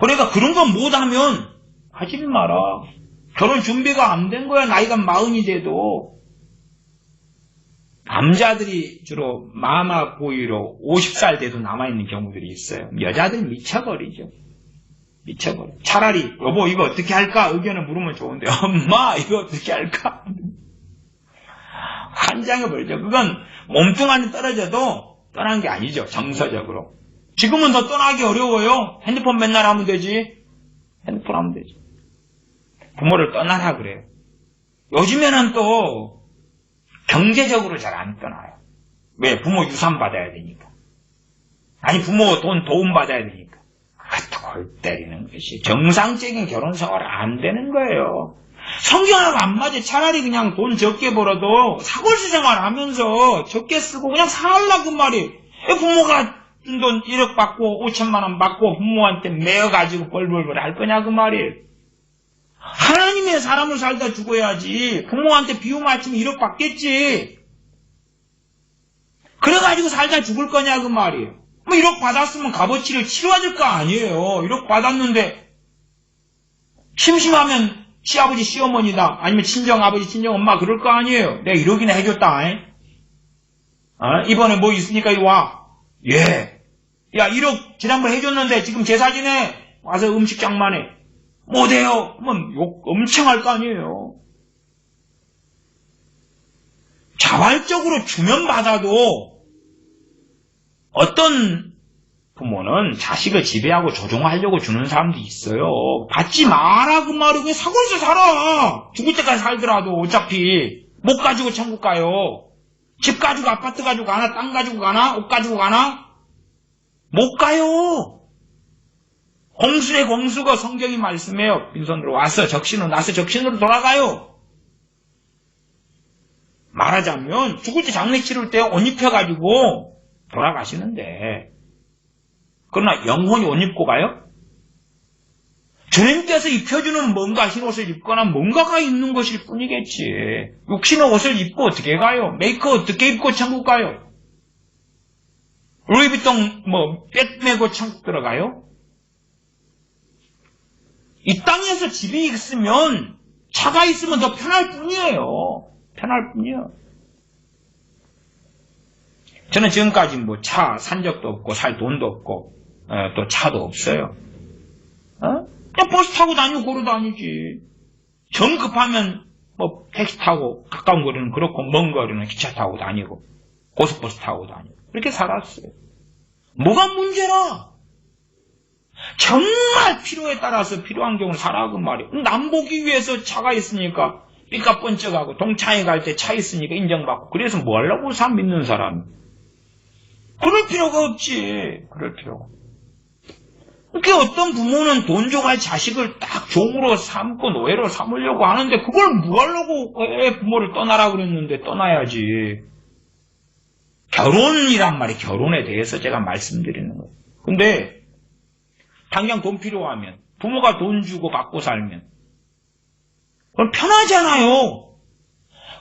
그러니까 그런 거 못하면 하지 마라. 결혼 준비가 안 된 거야. 나이가 40이 돼도. 남자들이 주로 마마보이로 50살 돼도 남아있는 경우들이 있어요. 여자들은 미쳐버리죠. 미쳐버려. 차라리 여보 이거 어떻게 할까? 의견을 물으면 좋은데 엄마 이거 어떻게 할까? 환장해버리죠. 그건 몸뚱아리 떨어져도 떠난 게 아니죠. 정서적으로. 지금은 더 떠나기 어려워요. 핸드폰 맨날 하면 되지. 핸드폰 하면 되지. 부모를 떠나라 그래요. 요즘에는 또 경제적으로 잘 안 떠나요. 왜? 부모 유산 받아야 되니까. 아니 부모 도움 받아야 되니까. 골 때리는 것이 정상적인 결혼 생활은 안 되는 거예요. 성경하고 안 맞아. 차라리 그냥 돈 적게 벌어도 사골수 생활 하면서 적게 쓰고 그냥 살라 그 말이에요. 부모가 준 돈 1억 받고 5천만 원 받고 부모한테 매어가지고 벌벌벌 할 거냐 그 말이에요. 하나님의 사람을 살다 죽어야지. 부모한테 비유 맞추면 1억 받겠지. 그래가지고 살다 죽을 거냐 그 말이에요. 1억 받았으면 값어치를 치러야 될 거 아니에요. 1억 받았는데 심심하면 시아버지 시어머니다 아니면 친정아버지 친정엄마 그럴 거 아니에요. 내가 1억이나 해줬다. 이번에 뭐 있으니까 이리 와. 예. 야 1억 지난번에 해줬는데 지금 제사 지내. 와서 음식 장만해. 못해요. 그러면 욕 엄청 할 거 아니에요. 자발적으로 주면 받아도 어떤 부모는 자식을 지배하고 조종하려고 주는 사람도 있어요. 받지 마라 그 말이. 왜 사골수 살아. 죽을 때까지 살더라도 어차피 못 가지고 천국 가요. 집 가지고 아파트 가지고 가나? 땅 가지고 가나? 옷 가지고 가나? 못 가요. 공수의 공수가 성경이 말씀해요. 빈손으로 와서 적신으로 나서 적신으로 돌아가요. 말하자면 죽을 때 장례 치를 때 옷 입혀가지고 돌아가시는데, 그러나 영혼이 옷 입고 가요? 주님께서 입혀주는 뭔가 흰옷을 입거나 뭔가가 있는 것일 뿐이겠지. 육신의 옷을 입고 어떻게 가요? 메이크업 어떻게 입고 천국 가요? 루이비통 백 메고 천국 들어가요? 이 땅에서 집이 있으면, 차가 있으면 더 편할 뿐이에요. 편할 뿐이에요. 저는 지금까지 차 산 적도 없고 살 돈도 없고 또 차도 없어요. 그냥 버스 타고 다니고 걸어 다니지. 정 급하면 택시 타고 가까운 거리는 그렇고 먼 거리는 기차 타고 다니고 고속버스 타고 다니고 그렇게 살았어요. 뭐가 문제라? 정말 필요에 따라서 필요한 경우는 살아가고 말이에요. 남 보기 위해서 차가 있으니까 삐까뻔쩍하고 동창회 갈 때 차 있으니까 인정받고 그래서 뭐 하려고 사 믿는 사람이. 그럴 필요가 없지. 그럴 필요가. 그렇게 어떤 부모는 돈 줘갈 자식을 딱 종으로 삼고 노예로 삼으려고 하는데 그걸 뭐 하려고 왜 부모를 떠나라고 그랬는데 떠나야지. 결혼이란 말이 결혼에 대해서 제가 말씀드리는 거예요. 근데 당장 돈 필요하면 부모가 돈 주고 받고 살면 그럼 편하잖아요.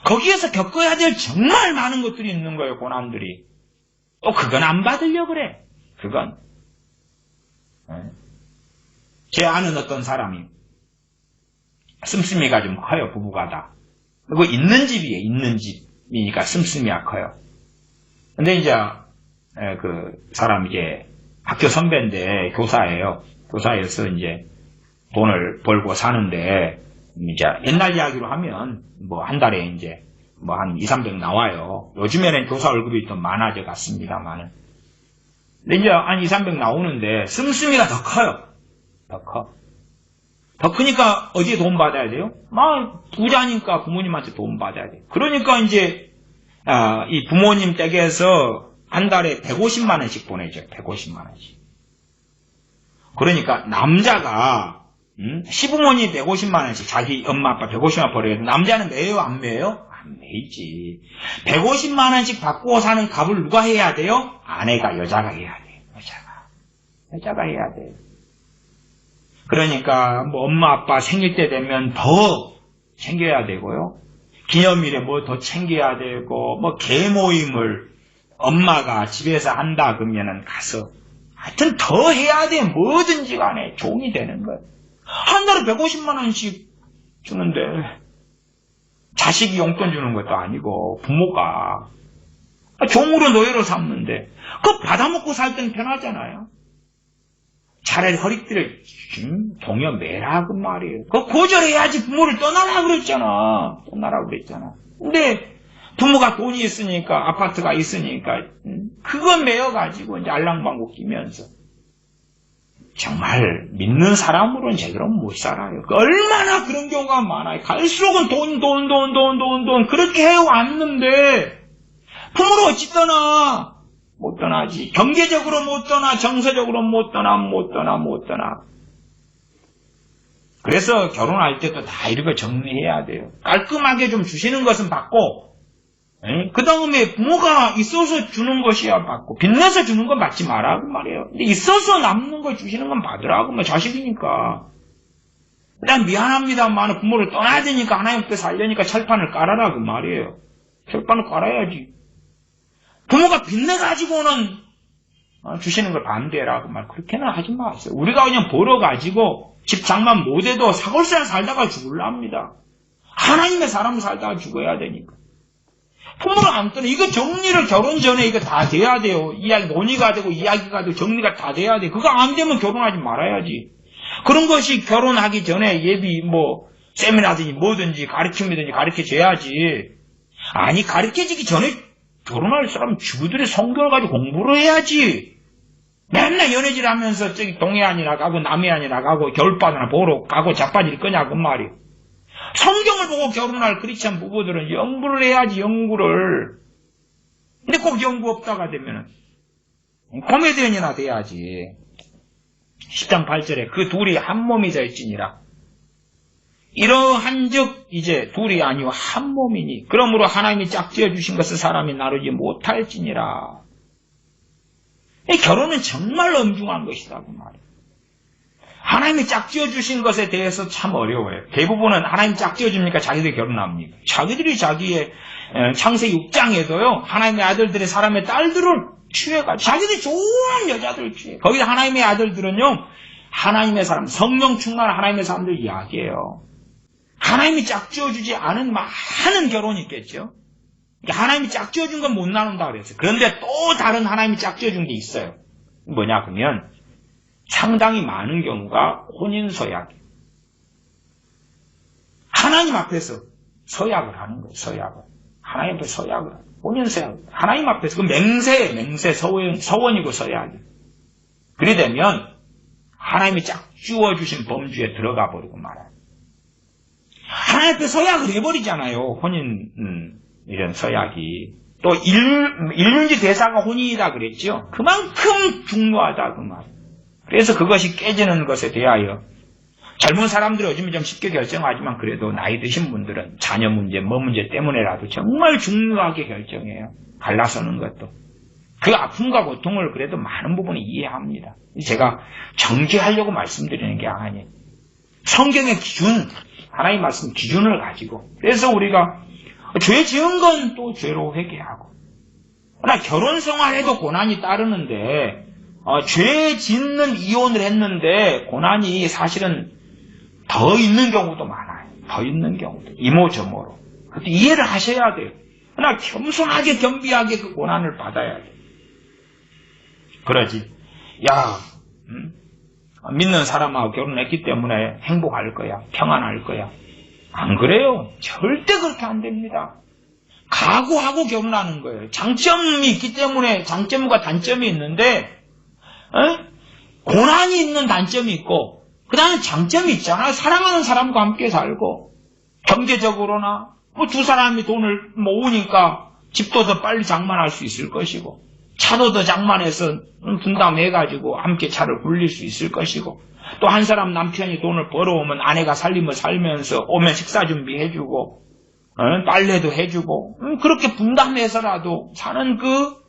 거기에서 겪어야 될 정말 많은 것들이 있는 거예요. 고난들이. 또 그건 안 받으려고 그래. 그건. 제 아는 어떤 사람이 씀씀이가 좀 커요. 부부가 다. 그리고 있는 집이에요. 있는 집이니까 씀씀이가 커요. 근데 이제 그 사람 이제 학교 선배인데 교사예요. 교사여서 이제 돈을 벌고 사는데 이제 옛날 이야기로 하면 한 달에 이제 한 200~300 나와요. 요즘에는 교사 월급이 좀 많아져 갔습니다만은. 근데 이제 한 200~300 나오는데 씀씀이가 더 커요. 더 커. 더 크니까 어디에 돈 받아야 돼요? 부자니까 부모님한테 돈 받아야 돼요. 그러니까 이제 이 부모님 댁에서 한 달에 150만 원씩 보내죠. 150만 원씩. 그러니까 남자가 시부모님 150만 원씩 자기 엄마 아빠 150만 원 벌어야 돼. 남자는 매요 안 매요? 안 매이지. 150만 원씩 받고 사는 값을 누가 해야 돼요? 아내가 여자가 해야 돼요. 여자가 해야 돼요. 그러니까 엄마 아빠 생일 때 되면 더 챙겨야 되고요. 기념일에 더 챙겨야 되고 개모임을 엄마가 집에서 한다 그러면은 가서 하여튼 더 해야 돼. 뭐든지 간에 종이 되는 거예요. 한 달에 150만 원씩 주는데 자식이 용돈 주는 것도 아니고 부모가 종으로 노예로 삼는데 그거 받아먹고 살 땐 편하잖아요. 차라리 허리띠를 동여 매라 그 말이에요. 그거 고절해야지. 부모를 떠나라 그랬잖아. 근데 부모가 돈이 있으니까 아파트가 있으니까 그거 매여가지고 이제 알랑방구 끼면서 정말 믿는 사람으로는 제대로 못 살아요. 얼마나 그런 경우가 많아요. 갈수록은 돈 그렇게 해왔는데 부모를 어찌 떠나? 못 떠나지. 경제적으로 못 떠나, 정서적으로 못 떠나. 그래서 결혼할 때도 다 이렇게 정리해야 돼요. 깔끔하게 좀 주시는 것은 받고 그 다음에 부모가 있어서 주는 것이야 받고 빚내서 주는 건 받지 마라 그 말이에요. 근데 있어서 남는 걸 주시는 건 받으라 그 말. 자식이니까. 일단 미안합니다만 부모를 떠나야 되니까 하나님 앞에 살려니까 철판을 깔아라 그 말이에요. 철판을 깔아야지. 부모가 빚내가지고는 주시는 걸 반대라 그 말. 그렇게는 하지 마세요. 우리가 그냥 벌어가지고 집 장만 못해도 사골세나 살다가 죽을랍니다. 하나님의 사람 살다가 죽어야 되니까. 부모를 안 떠나. 이거 정리를 결혼 전에 이거 다 돼야 돼요. 논의가 되고 이야기가 되고 정리가 다 돼야 돼. 그거 안 되면 결혼하지 말아야지. 그런 것이 결혼하기 전에 예비 세미나든지 뭐든지 가르침이든지 가르쳐줘야지. 아니 가르쳐지기 전에 결혼할 사람은 주부들이 성경을 가지고 공부를 해야지. 맨날 연애질 하면서 저기 동해안이나 가고 남해안이나 가고 겨울바다나 보러 가고 자빠질 거냐고 말이에요. 성경을 보고 결혼할 크리스찬 부부들은 연구를 해야지. 연구를. 근데 꼭 연구 없다가 되면은 코미디언이나 돼야지. 10장 8절에 그 둘이 한 몸이 될지니라. 이러한즉 이제 둘이 아니요 한 몸이니 그러므로 하나님이 짝지어 주신 것을 사람이 나누지 못할지니라. 이 결혼은 정말 엄중한 것이다 그 말이에요. 하나님이 짝지어 주신 것에 대해서 참 어려워요. 대부분은 하나님 짝지어 줍니까? 자기들이 결혼합니까? 자기들이 자기의 창세기 6장에도요. 하나님의 아들들의 사람의 딸들을 취해가지고 자기들이 좋은 여자들을 취해. 거기서 하나님의 아들들은요. 하나님의 사람, 성령 충만한 하나님의 사람들 이야기예요. 하나님이 짝지어 주지 않은 많은 결혼이 있겠죠. 하나님이 짝지어 준 건 못 나눈다 그랬어요. 그런데 또 다른 하나님이 짝지어 준 게 있어요. 뭐냐 그러면 상당히 많은 경우가 혼인서약이에요. 하나님 앞에서 서약을 하는 거예요. 서약을. 하나님 앞에 서약을 하는 거예요. 혼인서약. 하나님 앞에서 그 맹세 서원이고 서약이에요. 그래 되면 하나님이 짝지어 주신 범주에 들어가 버리고 말아요. 하나님 앞에 서약을 해버리잖아요. 혼인 이런 서약이. 또 일륜지 대사가 혼인이다 그랬죠. 그만큼 중요하다 그 말. 그래서 그것이 깨지는 것에 대하여 젊은 사람들이 요즘은 좀 쉽게 결정하지만 그래도 나이 드신 분들은 자녀 문제, 뭐 문제 때문에라도 정말 중요하게 결정해요. 갈라서는 것도. 그 아픔과 고통을 그래도 많은 부분이 이해합니다. 제가 정죄하려고 말씀드리는 게 아니에요. 성경의 기준, 하나님 말씀 기준을 가지고. 그래서 우리가 죄 지은 건 또 죄로 회개하고. 그러나 결혼 생활에도 고난이 따르는데 죄 짓는 이혼을 했는데 고난이 사실은 더 있는 경우도 많아요. 더 있는 경우도. 이모저모로. 그것도 이해를 하셔야 돼요. 그러나 겸손하게 겸비하게 그 고난을 받아야 돼요. 그러지. 믿는 사람하고 결혼했기 때문에 행복할 거야. 평안할 거야. 안 그래요. 절대 그렇게 안 됩니다. 각오하고 결혼하는 거예요. 장점이 있기 때문에 장점과 단점이 있는데 고난이 있는 단점이 있고 그 다음에 장점이 있잖아요. 사랑하는 사람과 함께 살고 경제적으로나 두 사람이 돈을 모으니까 집도 더 빨리 장만할 수 있을 것이고 차도 더 장만해서 분담해가지고 함께 차를 굴릴 수 있을 것이고 또 한 사람 남편이 돈을 벌어오면 아내가 살림을 살면서 오면 식사 준비해주고 빨래도 해주고 그렇게 분담해서라도 사는 그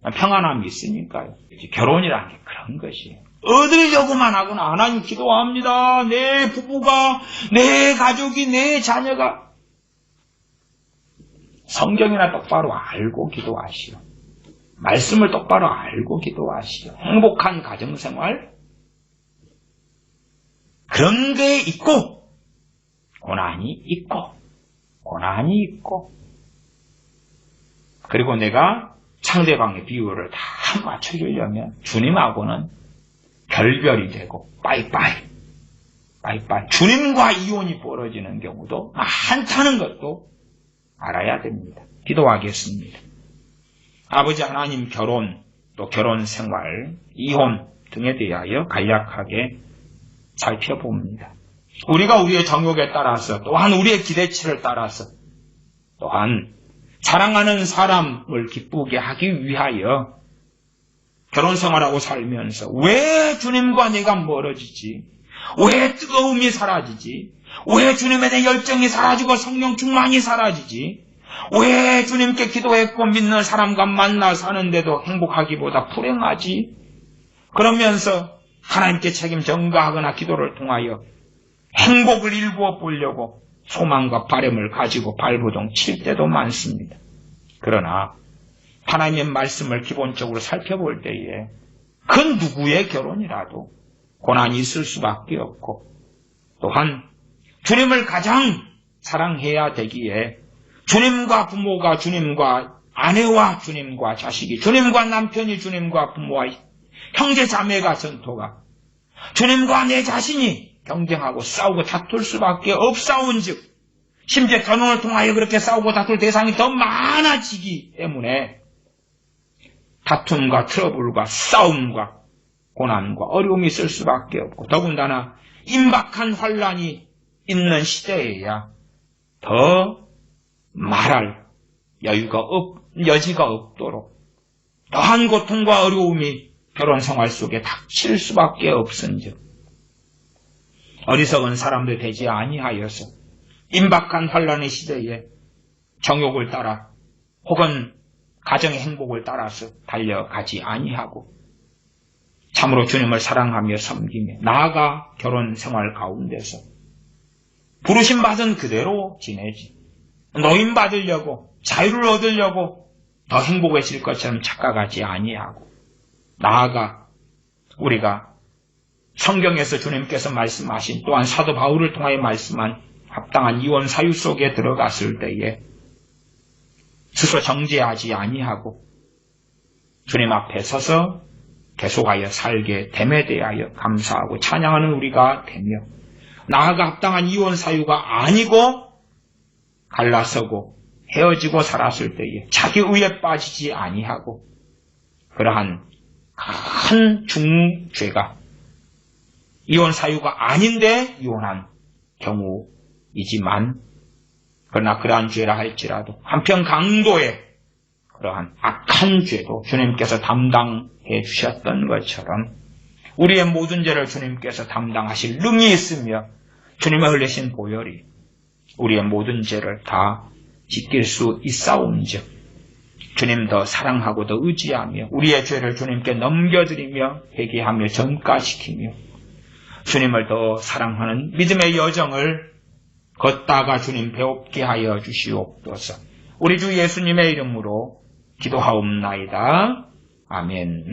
평안함이 있으니까요. 결혼이라는 게 그런 것이에요. 얻으려고만 하거나 하나님 기도합니다. 내 부부가, 내 가족이, 내 자녀가 성경이나 똑바로 알고 기도하시오. 말씀을 똑바로 알고 기도하시오. 행복한 가정생활 그런 게 있고 고난이 있고 그리고 내가 상대방의 비율을 다 맞춰주려면 주님하고는 결별이 되고 빠이빠이 주님과 이혼이 벌어지는 경우도 많다는 것도 알아야 됩니다. 기도하겠습니다. 아버지 하나님 결혼 또 결혼생활 이혼 등에 대하여 간략하게 살펴봅니다. 우리가 우리의 정욕에 따라서 또한 우리의 기대치를 따라서 또한 사랑하는 사람을 기쁘게 하기 위하여 결혼생활하고 살면서 왜 주님과 내가 멀어지지? 왜 뜨거움이 사라지지? 왜 주님에 대한 열정이 사라지고 성령 충만이 사라지지? 왜 주님께 기도했고 믿는 사람과 만나 사는데도 행복하기보다 불행하지? 그러면서 하나님께 책임 전가하거나 기도를 통하여 행복을 일구어 보려고 소망과 바람을 가지고 발버둥 칠 때도 많습니다. 그러나 하나님의 말씀을 기본적으로 살펴볼 때에 그 누구의 결혼이라도 고난이 있을 수밖에 없고 또한 주님을 가장 사랑해야 되기에 주님과 부모가 주님과 아내와 주님과 자식이 주님과 남편이 주님과 부모와 형제 자매가 전토가 주님과 내 자신이 경쟁하고 싸우고 다툴 수밖에 없사온즉 심지어 결혼을 통하여 그렇게 싸우고 다툴 대상이 더 많아지기 때문에 다툼과 트러블과 싸움과 고난과 어려움이 있을 수밖에 없고 더군다나 임박한 환란이 있는 시대에야 더 말할 여지가 없도록 더한 고통과 어려움이 결혼생활 속에 닥칠 수밖에 없은즉 어리석은 사람들 되지 아니하여서 임박한 환란의 시대에 정욕을 따라 혹은 가정의 행복을 따라서 달려가지 아니하고 참으로 주님을 사랑하며 섬기며 나아가 결혼 생활 가운데서 부르심 받은 그대로 지내지. 노임 받으려고 자유를 얻으려고 더 행복해질 것처럼 착각하지 아니하고 나아가 우리가 성경에서 주님께서 말씀하신 또한 사도 바울을 통하여 말씀한 합당한 이혼 사유 속에 들어갔을 때에 스스로 정죄하지 아니하고 주님 앞에 서서 계속하여 살게 됨에 대하여 감사하고 찬양하는 우리가 되며 나아가 합당한 이혼 사유가 아니고 갈라서고 헤어지고 살았을 때에 자기 의에 빠지지 아니하고 그러한 큰 중죄가 이혼 사유가 아닌데 이혼한 경우이지만 그러나 그러한 죄라 할지라도 한편 강도의 그러한 악한 죄도 주님께서 담당해 주셨던 것처럼 우리의 모든 죄를 주님께서 담당하실 능이 있으며 주님의 흘리신 보혈이 우리의 모든 죄를 다 지킬 수 있사온즉 주님 더 사랑하고 더 의지하며 우리의 죄를 주님께 넘겨드리며 회개하며 전가시키며 주님을 더 사랑하는 믿음의 여정을 걷다가 주님 배웁게 하여 주시옵소서. 우리 주 예수님의 이름으로 기도하옵나이다. 아멘.